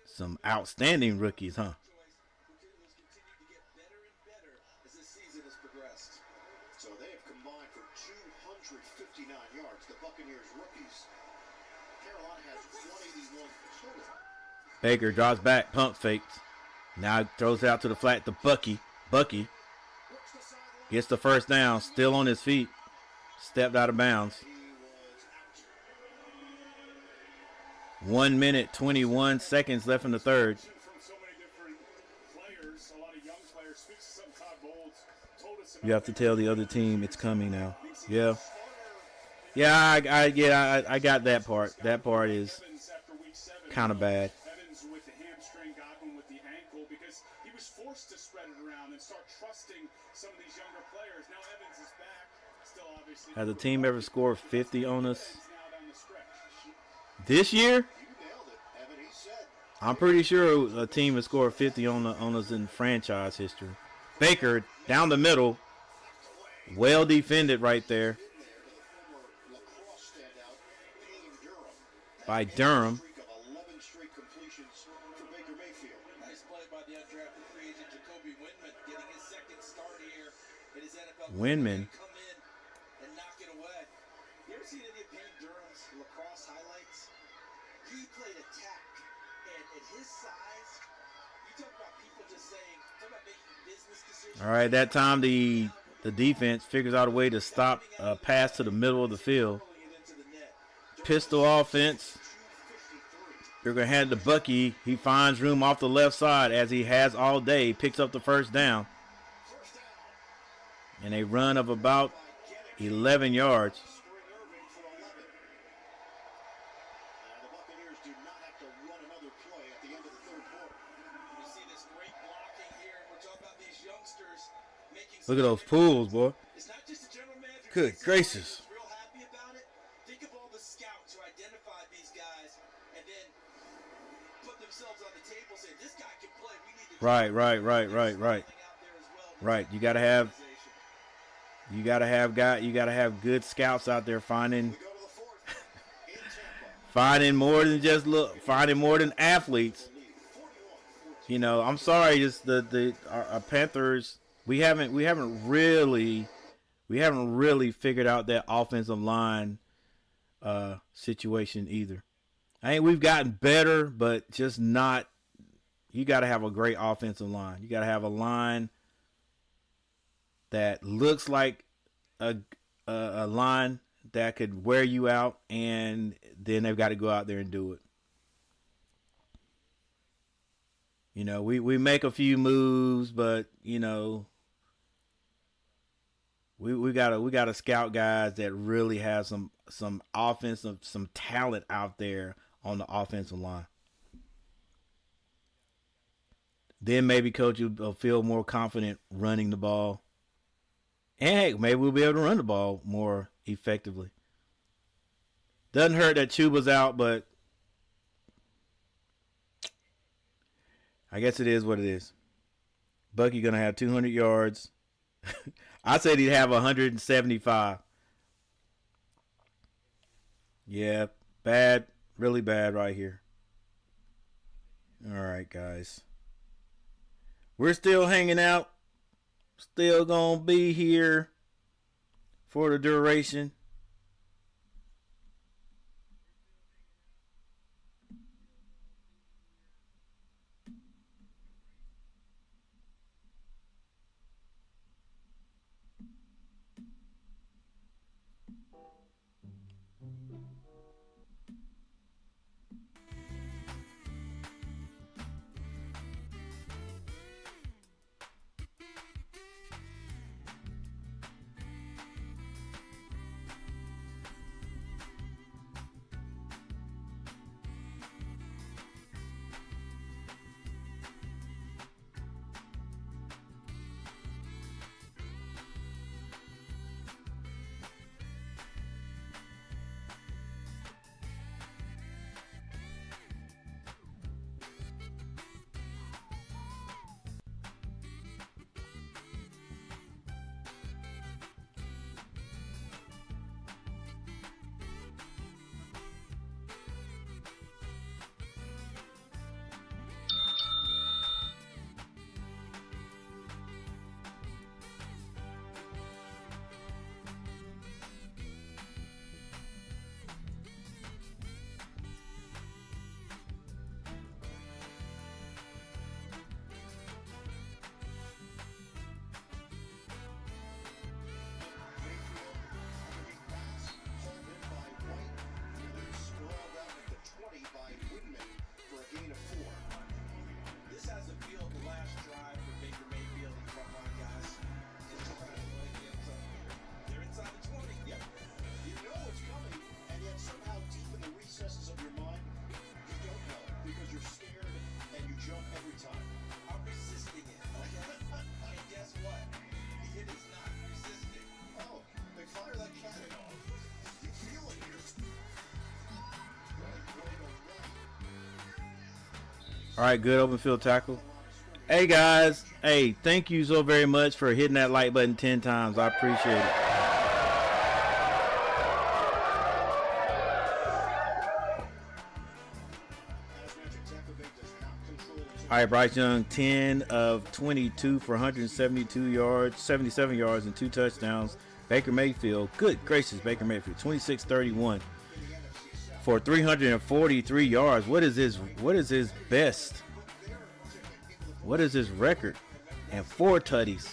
some outstanding rookies, huh? So they have combined for 259 yards. The Buccaneers rookies. Carolina has 181 total. Baker drops back, pump fakes. Now throws it out to the flat to Bucky. Bucky gets the 1st down, still on his feet. Stepped out of bounds. 1 minute, 21 seconds left in the 3rd. You have to tell the other team it's coming now. Yeah. I got that part. That part is kind of bad. forced to spread it around and start trusting some of these younger players. Now Evans is back. Still obviously. Has a team ever scored 50 on us Now down the stretch. this year? You nailed it, Evan. He said. I'm pretty sure a team has scored 50 on us in franchise history. Baker down the middle, well defended right there Lacrosse standout, Payne Durham. by Durham. Streak of 11 straight completions for Baker Mayfield. Nice play by the undrafted free agent Jacoby Windman, getting his second start here in his NFL. Windman. Come in and knock it away. You ever seen any of Payne Durham's lacrosse highlights? He played attack, and at his size, you talk about people just saying, talk about making business decisions. All right, that time the defense figures out a way to stop a pass to the middle of the field. Pistol offense. They're going to hand it to Bucky. He finds room off the left side as he has all day. Picks up the first down. And a run of about 11 yards. Scoring Irving for 11. The Buccaneers do not have to run another play at the end of the third quarter. You see this great blocking here, and we're talking about these youngsters making. Look at those pools, boy. It's not just the general manager. Good gracious. Real happy about it. Think of all the scouts who identified these guys and then put themselves on the table, saying, "This guy can play. We need to." Right. Out there as well. Right. You gotta have good scouts out there finding We go to the fourth in Tampa. finding more than just finding more than athletes. You know, I'm sorry, just our Panthers. We haven't really figured out that offensive line situation either. I think we've gotten better, but just not. You got to have a great offensive line. You got to have a line that looks like a line that could wear you out, and then they've got to go out there and do it. You know, we make a few moves, but you know, we gotta scout guys that really have some offensive, some talent out there on the offensive line. Then maybe coach will feel more confident running the ball. And heck, maybe we'll be able to run the ball more effectively. Doesn't hurt that Chuba's out, but I guess it is what it is. Bucky gonna have 200 yards. I said he'd have 175. Yeah, bad, really bad right here. All right, guys. We're still hanging out. Still gonna be here for the duration. All right, good open field tackle. Hey, guys. Hey, thank you so very much for hitting that like button 10 times. I appreciate it. As mentioned, Tampa Bay does not control it. All right, Bryce Young, 10 of 22 for 172 yards, 77 yards, and 2 touchdowns. Baker Mayfield, good gracious, Baker Mayfield, 26-31 for 343 yards. What is his best? What is his record? And 4 tutties.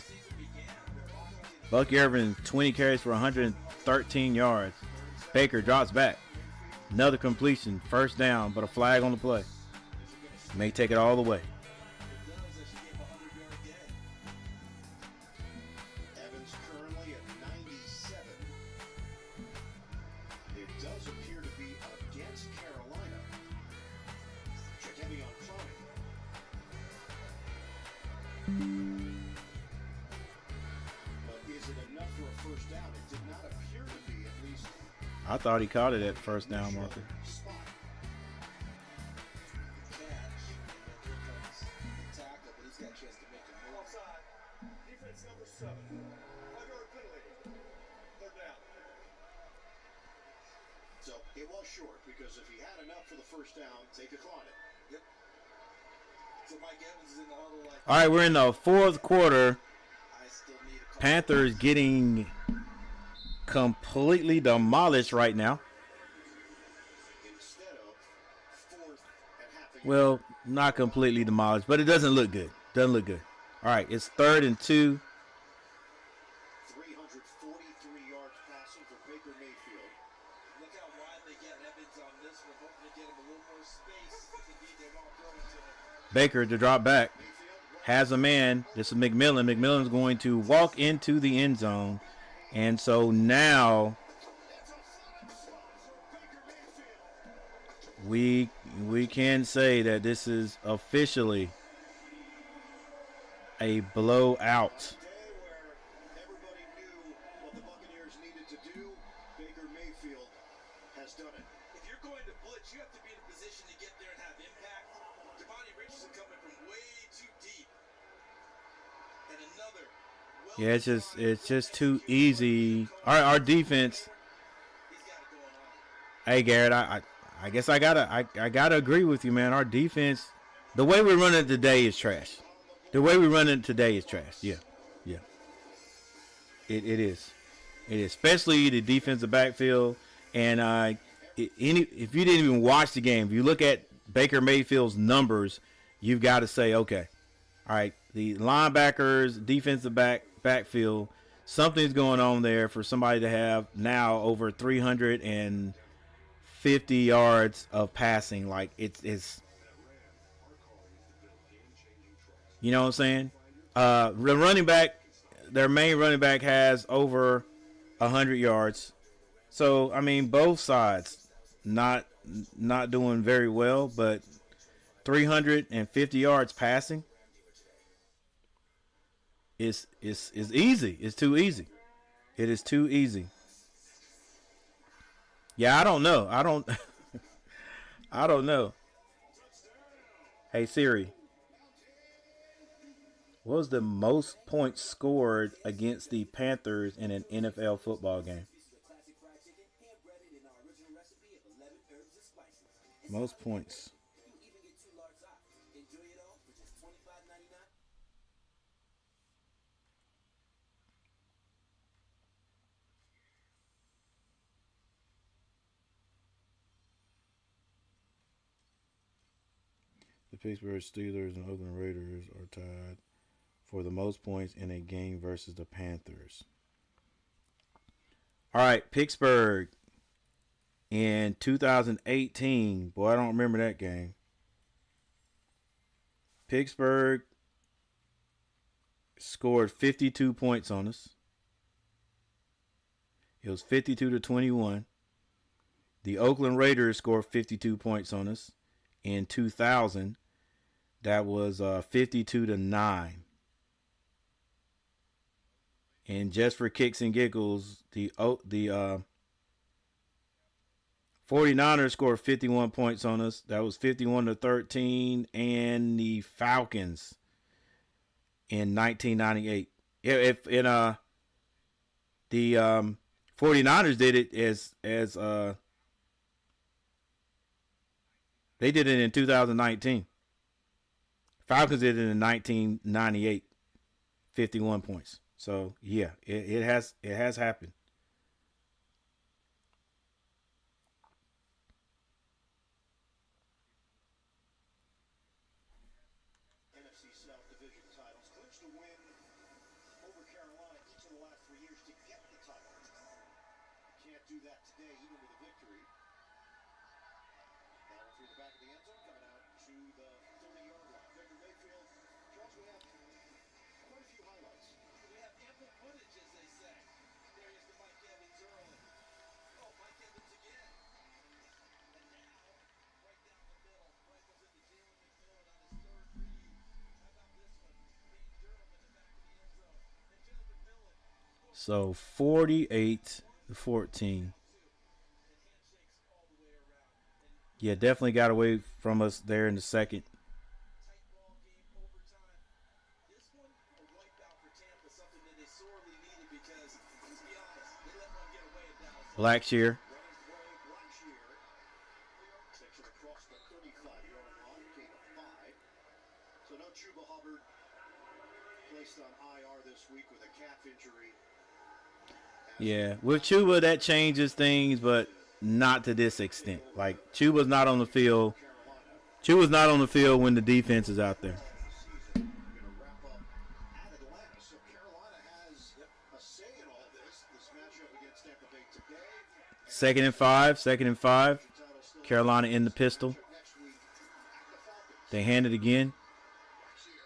Bucky Irvin, 20 carries for 113 yards. Baker drops back. Another completion, first down, but a flag on the play. May take it all the way. Evans currently at 97. It does appear to be against Carolina. Check heavy on Clowney. But is it enough for a first down? It did not appear to be, at least. I thought he caught it at first down marker. Spot. Tackle, but he's got a chance to make a move. Offside. Defense number 7. 5-yard penalty. Third down. So it was short because if he had enough for the first down, they declined it. Yep. So Mike Evans is in the huddle like, All right, we're in the fourth quarter. I still need a call. Panthers getting completely demolished right now. Instead of fourth and half a yard. Well, not completely demolished, but it doesn't look good. Doesn't look good. All right, it's 3rd and 2. 343 yards passing for Baker Mayfield. Look how wide they get Evans on this one, hoping to get him a little more space. Indeed, they're not throwing to him. Baker to drop back. Has a man. This is McMillan. McMillan's going to walk into the end zone. And so now we can say that this is officially a blowout. Day where everybody knew what the Buccaneers needed to do. Baker Mayfield has done it. If you're going to blitz, you have to be in a position to get there and have impact. Devontae Richardson coming from way too deep. And another. Yeah, it's just too easy. Our defense. He's got it going on. Hey Garrett, I guess I gotta agree with you, man. Our defense, the way we run it today is trash. The way we run it today is trash. Yeah. It is. It is, especially the defensive backfield. And if you didn't even watch the game, if you look at Baker Mayfield's numbers, you've got to say, okay, all right, the linebackers, defensive backfield, something's going on there for somebody to have now over 350 yards of passing. Like it's you know what I'm saying? The running back, their main running back has over 100 yards. So I mean, both sides not doing very well, but 350 yards passing is easy. It's too easy. It is too easy. Yeah, I don't know. I don't know. Hey Siri, what was the most points scored against the Panthers in an NFL football game? Most points. The Pittsburgh Steelers and Oakland Raiders are tied for the most points in a game versus the Panthers. All right, Pittsburgh in 2018. Boy, I don't remember that game. Pittsburgh scored 52 points on us. It was 52-21. The Oakland Raiders scored 52 points on us in 2000. That was 52-9. And just for kicks and giggles, for 49ers scored 51 points on us. That was 51-13, and the Falcons in 1998. If in the 49ers did it as they did it in 2019. Falcons did it in 1998, 51 points. So yeah, it has happened. NFC South Division titles. Clinched a win over Carolina each of the last 3 years to get the title. Can't do that today, even with a victory. That one through the back of the end zone, coming out to the 30-yard line. Victor Mayfield, Charles, we have quite a few highlights. We have ample footage, as they say. There is the Mike Evans early. Oh, Mike Evans again. And now, right down the middle, rifles into Jalen McMillan on his third read. How about this one? Payne Durham in the back of the end zone. And Jalen McMillan. So 48-14. Yeah, definitely got away from us there in the second. Tight ball game, overtime. This one, a wipeout for Tampa, something that they sorely needed because, let's be honest, they let one get away at Dallas. Blackshear. Running play, Blackshear takes it across the 35-yard line, gain of 5. So no Chuba Hubbard, placed on IR this week with a calf injury. Yeah, with Chuba that changes things, but not to this extent. Like Chuba's not on the field. Chuba's not on the field when the defense is out there. Season going to wrap up at Atlanta. So Carolina has a say in all this. This matchup against Tampa Bay today. Second and 5. Carolina in the pistol. Next week at the Falcons. They hand it again. Blackshear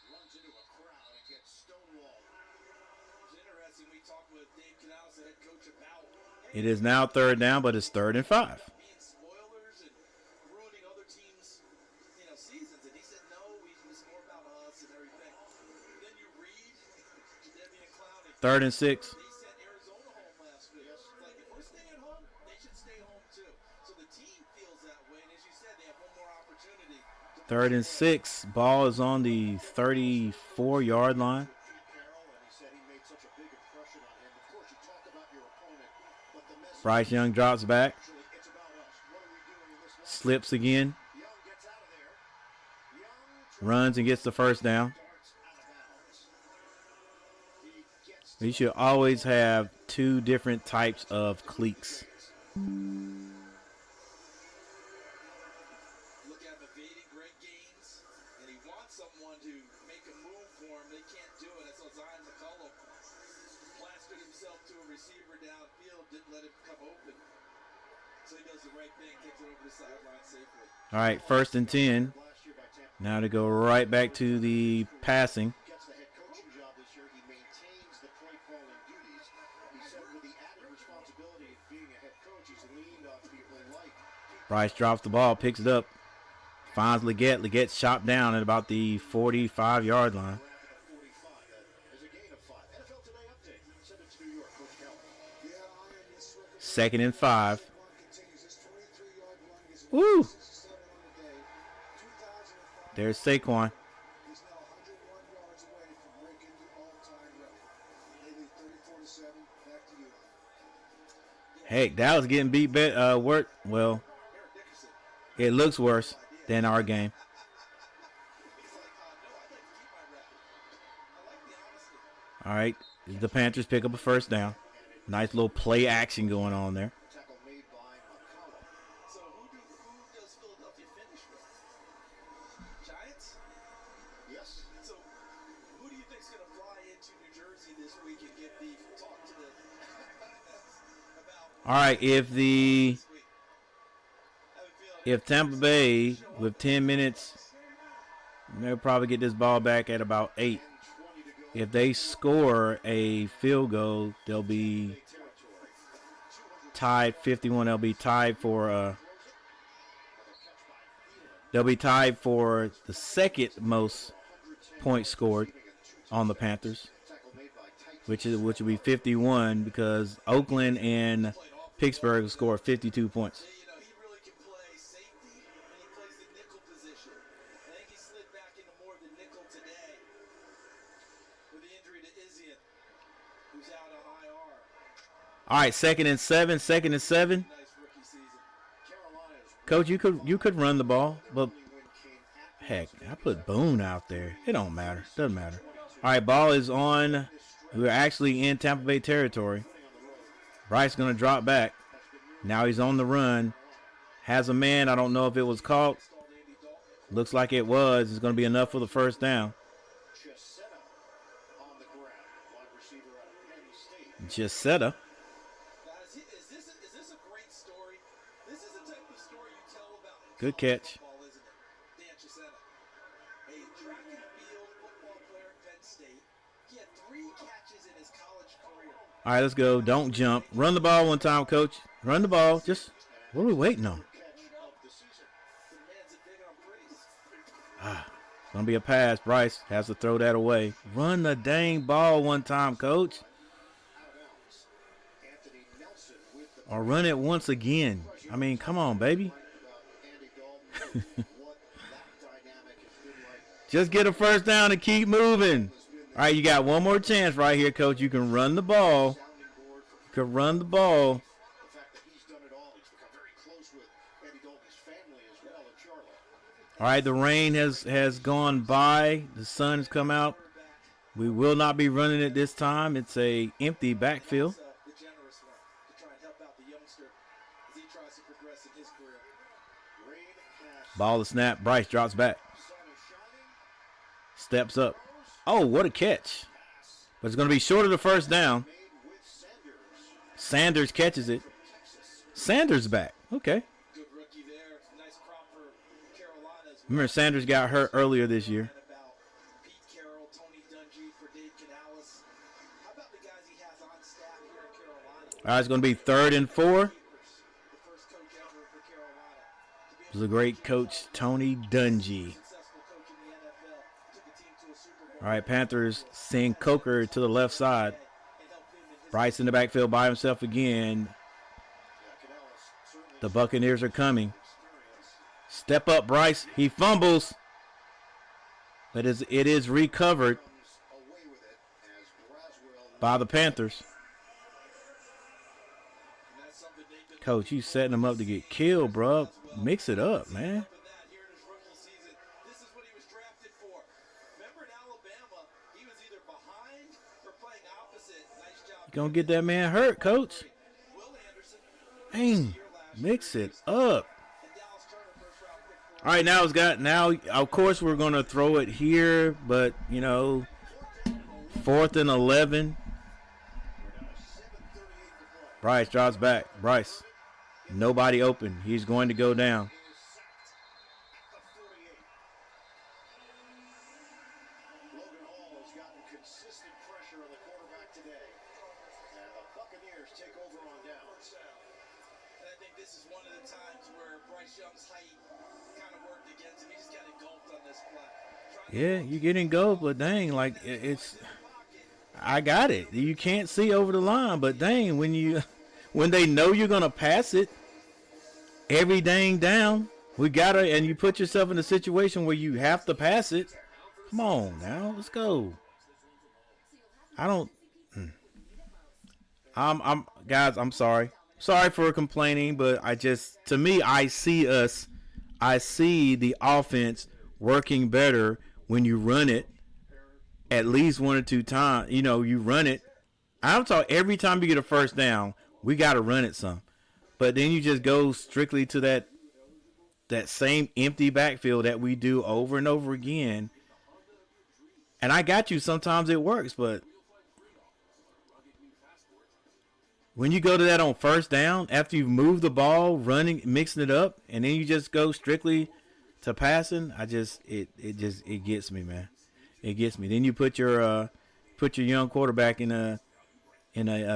runs into a crowd and gets stonewalled. It's interesting, we talked with Dave Canales, the head coach, about It is now third down, but it's 3rd and 5. being spoilers and ruining other teams' seasons. And he said, no, it's more about us and everything. Then you read Devian Clowney. 3rd and 6. They sent Arizona home last week. It's like, if we're staying home, they should stay home too. So the team feels that way. And as you said, they have one more opportunity. 3rd and 6. Ball is on the 34-yard line. Carroll, and he said he made such a big impression on him. Of course, you talk about your opponent, but the message Bryce Young drops back. actually, it's about us. What are we doing in this moment? Slips again. Young gets out of there. Young Runs and gets the first down. darts out of bounds. He gets You should always have 2 different types of cleats. Look at him evading great gains, and he wants someone to make a move for him. They can't do it. I saw Zion McCollum plastered himself to a receiver downfield, didn't let him come open. So he does the right thing, takes it over the sideline safely. All right, 1st and 10. last year by Tampa. Now to go right back to the passing. Gets the head coaching job this year. He maintains the play calling duties. He said with the added responsibility of being a head coach, he's leaned on people like Bryce drops the ball, picks it up, finds Leggett. Leggett's chopped down at about the 45-yard line. Rapid at 45. That is a gain of 5. NFL Today update. Send it to New York, Coach Keller. 2nd and 5. Woo! There's Saquon. He's now 101 yards away from breaking the all-time record. Maybe 34-7. Back to you. Heck, Dallas getting beat work. Well, it looks worse than our game. All right, the Panthers pick up a first down. Nice little play action going on there. Tackle made by McCollum. So who does Philadelphia finish with? Giants? Yes. So who do you think's going to fly into New Jersey this week and give the talk to the about All right, if this week? if Tampa Bay with 10 minutes, they'll probably get this ball back at about 8. If they score a field goal, they'll be tied 51. They'll be tied for the second most points scored on the Panthers, which would be 51 because Oakland and Pittsburgh will score 52 points. You know, he really can play safety, and he plays the nickel position. I think he slid back into more of the nickel today with the injury to Izzian, who's out on IR. All right, 2nd and 7. 2nd and 7. Nice rookie season. Coach, you could run the ball, but heck, I put Boone out there. It don't matter. Doesn't matter. All right, ball is on. We're actually in Tampa Bay territory. Bryce going to drop back. Now he's on the run. Has a man. I don't know if it was caught. Looks like it was. It's going to be enough for the first down. Jacetta. Guys, is this a great story? This is the type of story you tell about in Good college catch. football, isn't it? Dan Chisena, a track and field football player at Penn State. He had 3 catches in his college career. All right, let's go. Don't jump. Run the ball one time, Coach. Run the ball. Just, what are we waiting on? The man's a big on praise. It's going to be a pass. Bryce has to throw that away. Run the dang ball one time, Coach. Or run it once again. I mean, come on, baby. Just get a first down and keep moving. All right, you got one more chance right here, Coach. You can run the ball. You can run the ball. All right, the rain has gone by. The sun has come out. We will not be running it this time. It's a empty backfield. The generous one to try and help out the youngster as he tries to progress in his career. Ball to snap. Bryce drops back. Steps up. Oh, what a catch. But it's going to be short of the first down. Sanders catches it. Sanders back. Okay. Good rookie there. Nice crop for Carolina as well. Remember, Sanders got hurt earlier this year. About Pete Carroll, Tony Dungy, for Dave Canales. How about the guys he has on staff here in Carolina? All right, it's going to be 3rd and 4. The first coach ever for Carolina. This is a great coach, Tony Dungy. Successful coach in the NFL. Took a team to a Super Bowl. All right, Panthers send Coker to the left side. And helped him in his Bryce in the backfield by himself again. The Buccaneers are coming. Step up, Bryce. He fumbles. But it is recovered by the Panthers. And that's something they've been Coach, you setting him up to get killed, bro. Mix it up, man. for that here in his rookie season. This is what he was drafted for. Remember in Alabama, he was either behind or playing opposite. Nice job. You're going to get that man hurt, Coach. Will Anderson, Dang. Mix it up. and Dallas Turner, first round pick for All right, now of course we're going to throw it here, but, 4th and 11. Bryce drops back. Bryce. Nobody open. He's going to go down. Logan Hall has gotten consistent pressure on the quarterback today. And the Buccaneers take over on downs. And I think this is one of the times where Bryce Young's height kind of worked against him. He just got engulfed on this play. Yeah, you get engulfed, but dang, like it's. I got it. You can't see over the line, but dang, when they know you're gonna pass it, every dang down, and you put yourself in a situation where you have to pass it. Come on now, let's go. Guys, I'm sorry. Sorry for complaining, but I see the offense working better when you run it at least 1 or 2 times. You run it. I'm talking every time you get a first down, we got to run it some. But then you just go strictly to that same empty backfield that we do over and over again. And I got you. Sometimes it works, but when you go to that on first down, after you've moved the ball, running, mixing it up, and then you just go strictly to passing, it gets me, man. It gets me. Then you put your young quarterback in a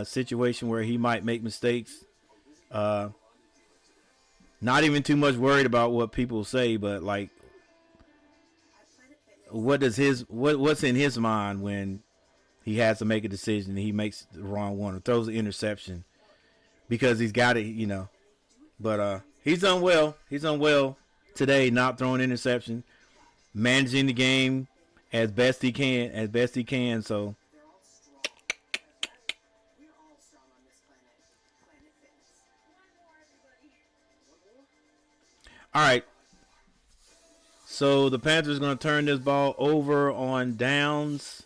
situation where he might make mistakes. Not even too much worried about what people say, but like, what's in his mind when he has to make a decision and he makes the wrong one or throws an interception? because he's got it, you know. But he's done well. He's done well today, not throwing interception, managing the game as best he can. So, all right. So the Panthers are going to turn this ball over on downs.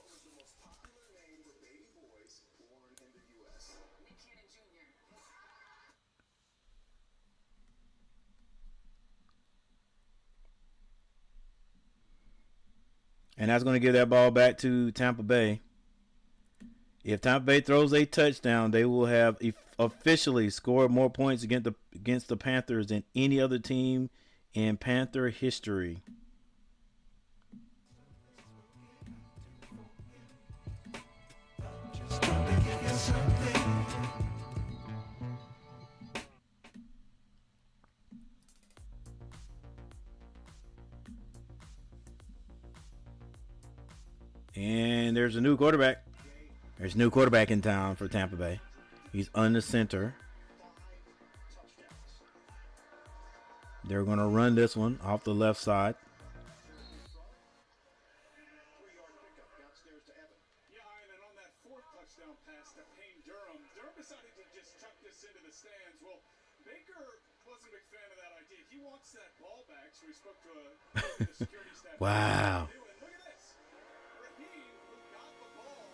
And that's going to give that ball back to Tampa Bay. If Tampa Bay throws a touchdown, they will have officially scored more points against the Panthers than any other team in Panther history. And there's a new quarterback. There's a new quarterback in town for Tampa Bay. He's under center. They're going to run this one off the left side. Yeah, and on that fourth touchdown pass to Payne Durham decided to just chuck this into the stands. Well, Baker wasn't a big fan of that idea. He wants that ball back, so he spoke to the security staff. Wow. And look at this. Raheem, who got the ball,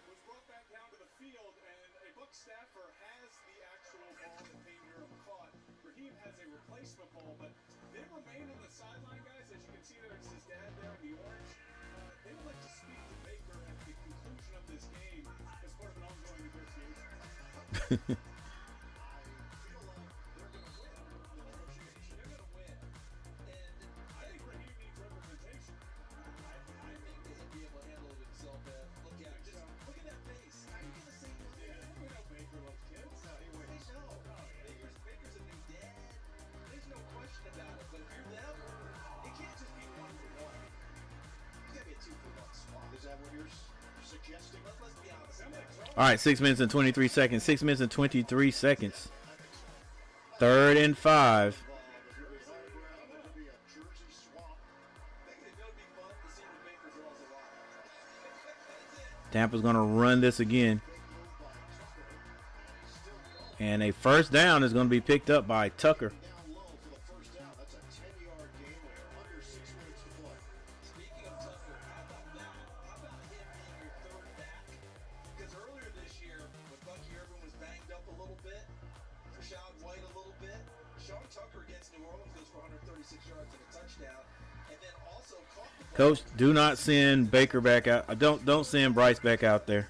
was brought back down to the field, and a Buck staffer has the actual ball that Payne Durham caught. Raheem has a replacement ball, but they remain on the sideline, guys. As you can see, there's his dad there in the orange. They would like to speak to Baker at the conclusion of this game as part of an ongoing negotiation. I feel like they're going to win the negotiation. They're going to win. And I think Raheem needs representation. I think he'll be able to handle it himself. Look at it. Just look at that face. How you going to say no? Yeah, we know Baker loves kids. No, he wins. They know. Baker's a new dad. There's no question about it. But if you're them, it can't just be 1 for 1. It's got to be a 2 for 1 swap. Is that what you're suggesting? Let's be honest. All right, 6 minutes and 23 seconds. 6 minutes and 23 seconds. 3rd and 5. Tampa's going to run this again. And a first down is going to be picked up by Tucker. Down low for the first down. That's a 10-yard gain with under 6 minutes to play. Speaking of Tucker, how about that? How about him being your third back? Because earlier this year, when Bucky Irvin was banged up a little bit, Rashad White a little bit, Sean Tucker against New Orleans goes for 136 yards and a touchdown, and then also caught the ball. Coach, do not send Baker back out. Don't send Bryce back out there.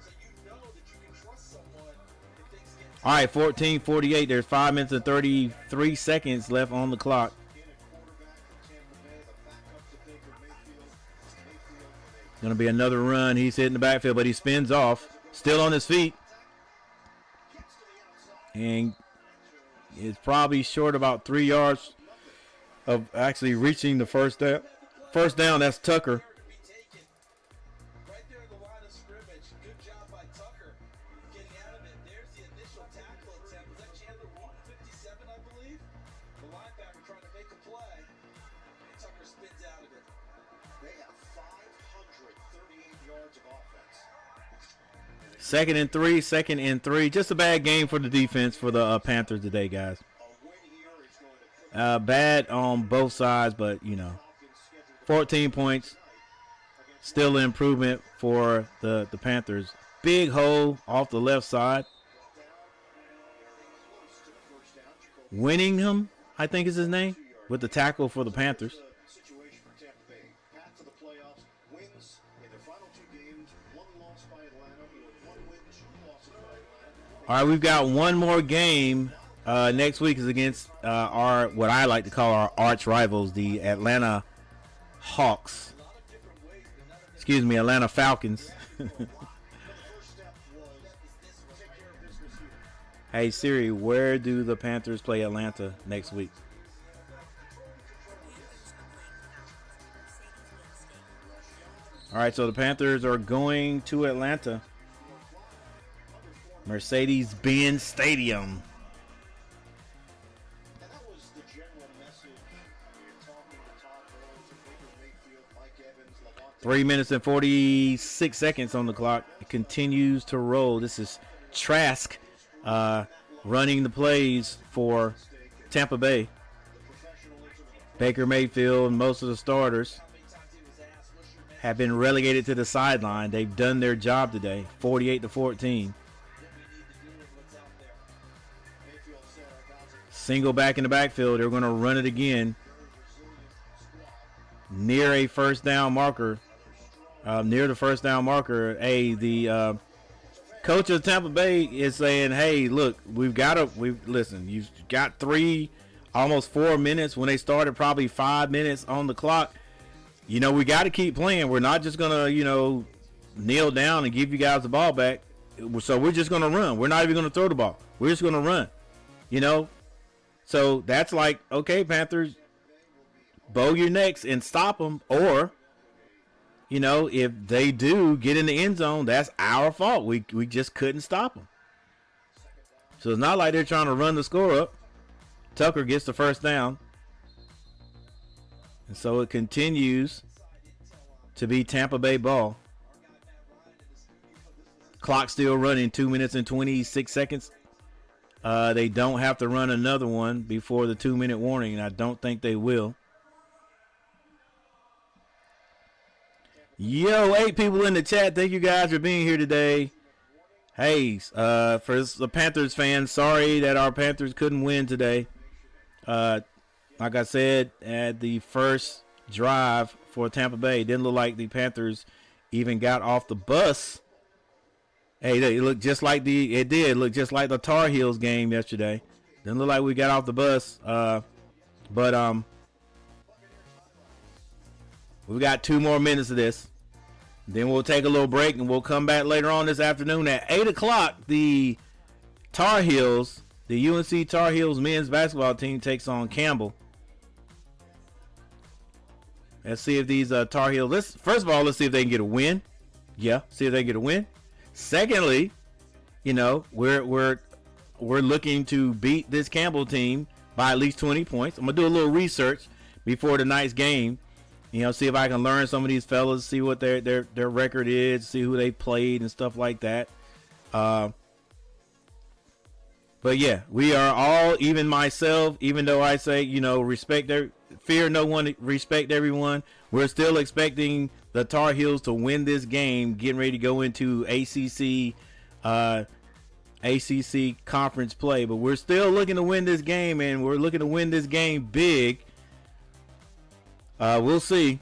So you know that you can trust someone if things get All right, 14:48. There's 5 minutes and 33 seconds left on the clock. Get a quarterback from Tampa Bay, the backup to Baker Mayfield. Going to be another run. He's hitting the backfield, but he spins off. Still on his feet. And is probably short about 3 yards of actually reaching the first down. First down, that's Tucker. to be taken. Right there in the line of scrimmage. Good job by Tucker getting out of it. There's the initial tackle attempt. Was that Chandler Wooten, 57, I believe? The linebacker trying to make a play. And Tucker spins out of it. They have 538 yards of offense. Second and three. Just a bad game for the defense for the Panthers today, guys. A win here is going to put Bad on both sides, but, you know, 14 points. Still an improvement for the Panthers. Big hole off the left side. Winningham, I think is his name, with the tackle for the Panthers. situation for Tampa Bay. Path to the playoffs, wins in their final 2 games, 1 loss by Atlanta, or 1 win, 2 losses by Atlanta. All right, we've got one more game. Next week is against our, what I like to call our arch rivals, the Atlanta Hawks. Excuse me, Atlanta Falcons. First step was take care of business here. Hey Siri, where do the Panthers play Atlanta next week? All right, so the Panthers are going to Atlanta Mercedes-Benz Stadium. And that was the general message. Talking to Todd Bowles and Baker Mayfield, Mike Evans, Levante. 3 minutes and 46 seconds on the clock. It continues to roll. This is Trask running the plays for Tampa Bay. Baker Mayfield and most of the starters have been relegated to the sideline. They've done their job today, 48-14. Single back in the backfield. They're going to run it again near a first down marker. Near the first down marker. Hey, the coach of Tampa Bay is saying, hey, look, listen, you've got almost 4 minutes when they started, probably 5 minutes on the clock. You know, we got to keep playing. We're not just going to, kneel down and give you guys the ball back. So we're just going to run. We're not even going to throw the ball. We're just going to run, So that's like, okay, Panthers, bow your necks and stop them. Or, if they do get in the end zone, that's our fault. We just couldn't stop them. So it's not like they're trying to run the score up. Tucker gets the first down. And so it continues to be Tampa Bay ball. Clock still running, 2 minutes and 26 seconds. They don't have to run another one before the 2-minute warning, and I don't think they will. Yo, 8 people in the chat. Thank you guys for being here today. Hey, for the Panthers fans, sorry that our Panthers couldn't win today. Like I said, at the first drive for Tampa Bay, it didn't look like the Panthers even got off the bus. Hey, it looked just like the Tar Heels game yesterday. Didn't look like we got off the bus. But we got 2 more minutes of this. Then we'll take a little break and we'll come back later on this afternoon at 8 o'clock. The Tar Heels, the UNC Tar Heels men's basketball team takes on Campbell. Let's see if these Tar Heels. First of all, let's see if they can get a win. Yeah, see if they can get a win. Secondly, we're looking to beat this Campbell team by at least 20 points. I'm gonna do a little research before tonight's game. See if I can learn some of these fellas, see what their record is, see who they played and stuff like that. But yeah, we are all, even myself, even though I say, respect fear no one, respect everyone. We're still expecting the Tar Heels to win this game, getting ready to go into ACC conference play. But we're still looking to win this game, and we're looking to win this game big. We'll see.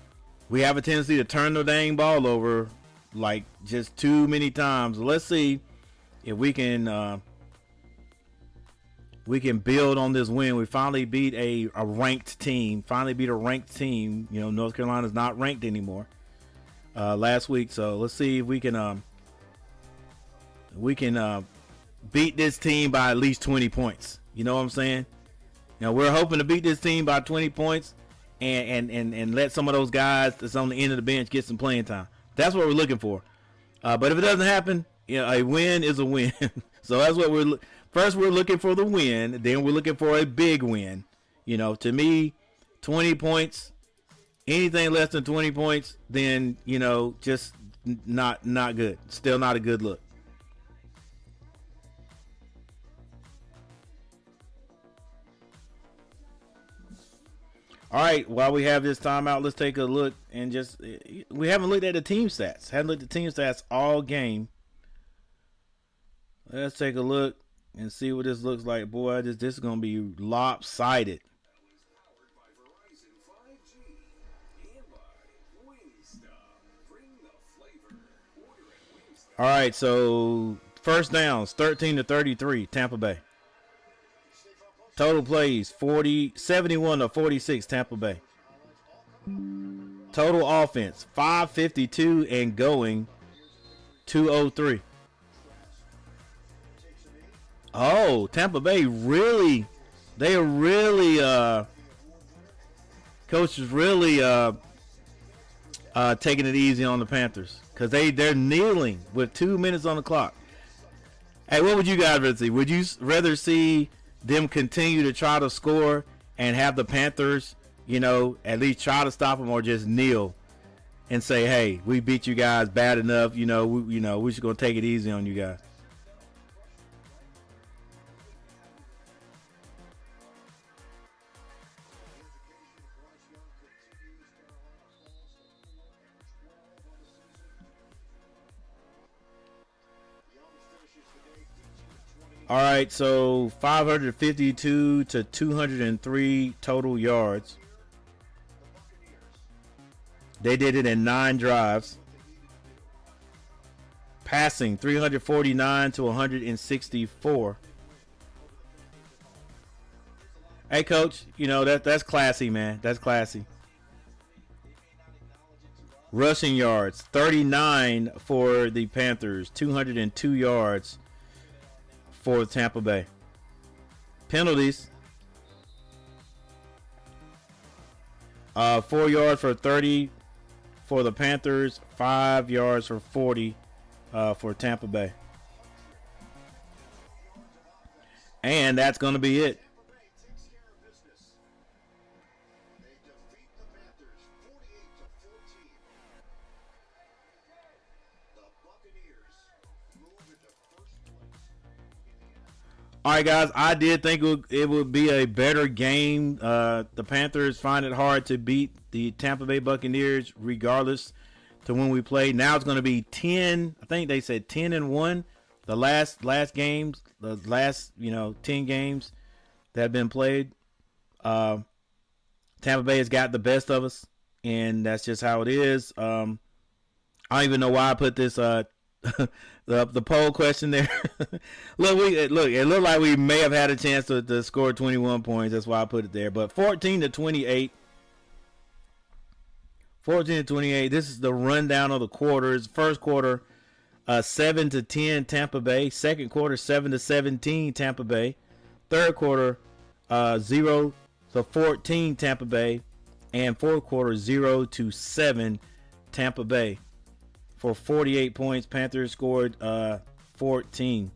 We have a tendency to turn the dang ball over like just too many times. Let's see if we can build on this win. We finally beat a ranked team. North Carolina's not ranked anymore last week. So let's see if we can beat this team by at least 20 points. You know what I'm saying? We're hoping to beat this team by 20 points and let some of those guys that's on the end of the bench get some playing time. That's what we're looking for. But if it doesn't happen, a win is a win. So that's what first we're looking for the win, then we're looking for a big win. To me, 20 points, anything less than 20 points, then, just not good. Still not a good look. All right, while we have this timeout, let's take a look and we haven't looked at the team stats. Haven't looked at team stats all game. Let's take a look and see what this looks like. Boy, this is going to be lopsided. All right, so first downs, 13-33, Tampa Bay. Total plays, 71-46, Tampa Bay. Total offense, 552 and going, 203. Oh, Tampa Bay coach is really taking it easy on the Panthers because they're kneeling with 2 minutes on the clock. Hey, what would you guys rather see? Would you rather see them continue to try to score and have the Panthers, at least try to stop them, or just kneel and say, "Hey, we beat you guys bad enough. We're just gonna take it easy on you guys." All right, so 552 to 203 total yards. They did it in 9 drives. Passing 349 to 164. Hey, coach, that's classy, man. That's classy. Rushing yards 39 for the Panthers, 202 yards for Tampa Bay. Penalties. 4 yards for 30 for the Panthers. 5 yards for 40 for Tampa Bay. And that's going to be it. All right, guys, I did think it would be a better game. The Panthers find it hard to beat the Tampa Bay Buccaneers regardless to when we play. Now it's going to be 10. I think they said 10-1. The last games, the last 10 games that have been played. Tampa Bay has got the best of us, and that's just how it is. I don't even know why I put this the poll question there. Look, it looked like we may have had a chance to score 21 points. That's why I put it there. But 14-28. 14-28. This is the rundown of the quarters. First quarter, 7-10 Tampa Bay. Second quarter, 7-17 Tampa Bay. Third quarter, 0-14 Tampa Bay. And fourth quarter, 0-7 Tampa Bay. For 48 points, Panthers scored 14.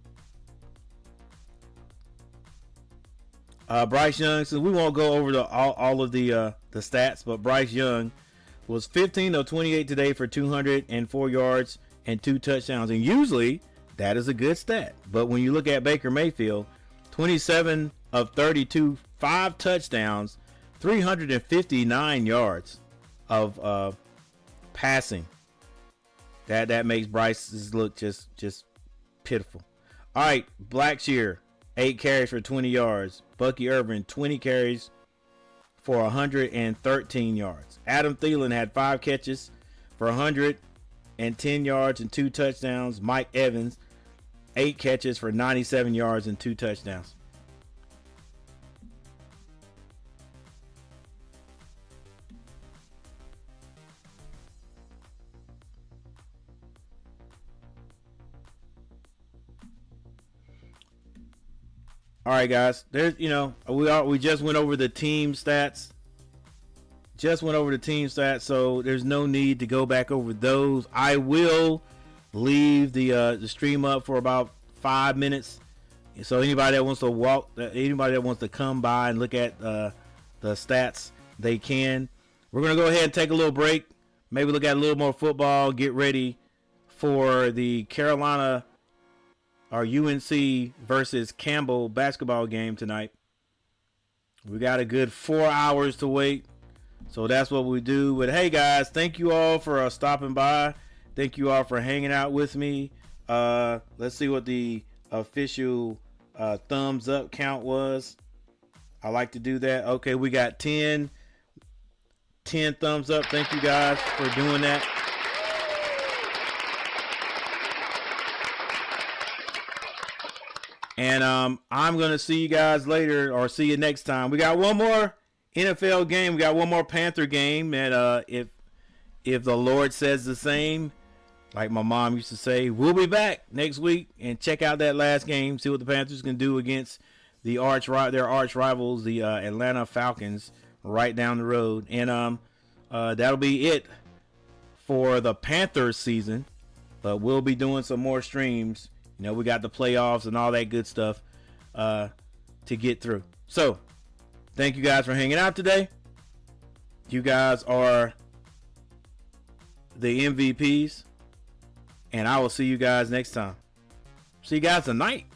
Bryce Young, so we won't go over all of the stats, but Bryce Young was 15 of 28 today for 204 yards and 2 touchdowns. And usually that is a good stat. But when you look at Baker Mayfield, 27 of 32, 5 touchdowns, 359 yards of passing. That makes Bryce's look just pitiful. All right, Blackshear, 8 carries for 20 yards. Bucky Irvin, 20 carries for 113 yards. Adam Thielen had 5 catches for 110 yards and 2 touchdowns. Mike Evans, 8 catches for 97 yards and 2 touchdowns. All right, guys. There's, we just went over the team stats. So there's no need to go back over those. I will leave the stream up for about 5 minutes. So anybody that wants to come by and look at the stats, they can. We're gonna go ahead and take a little break. Maybe look at a little more football. Get ready for the Carolina. Our UNC versus Campbell basketball game tonight. We got a good 4 hours to wait. So that's what we do. But hey, guys, thank you all for stopping by. Thank you all for hanging out with me. Let's see what the official thumbs up count was. I like to do that. Okay, we got 10 thumbs up. Thank you guys for doing that. And I'm going to see you guys later, or see you next time. We got one more NFL game. We got one more Panther game. And if the Lord says the same, like my mom used to say, we'll be back next week and check out that last game. See what the Panthers can do against their arch rivals, the Atlanta Falcons, right down the road. And that'll be it for the Panthers season. But we'll be doing some more streams, You know, we got the playoffs and all that good stuff to get through. So, thank you guys for hanging out today. You guys are the MVPs. And I will see you guys next time. See you guys tonight.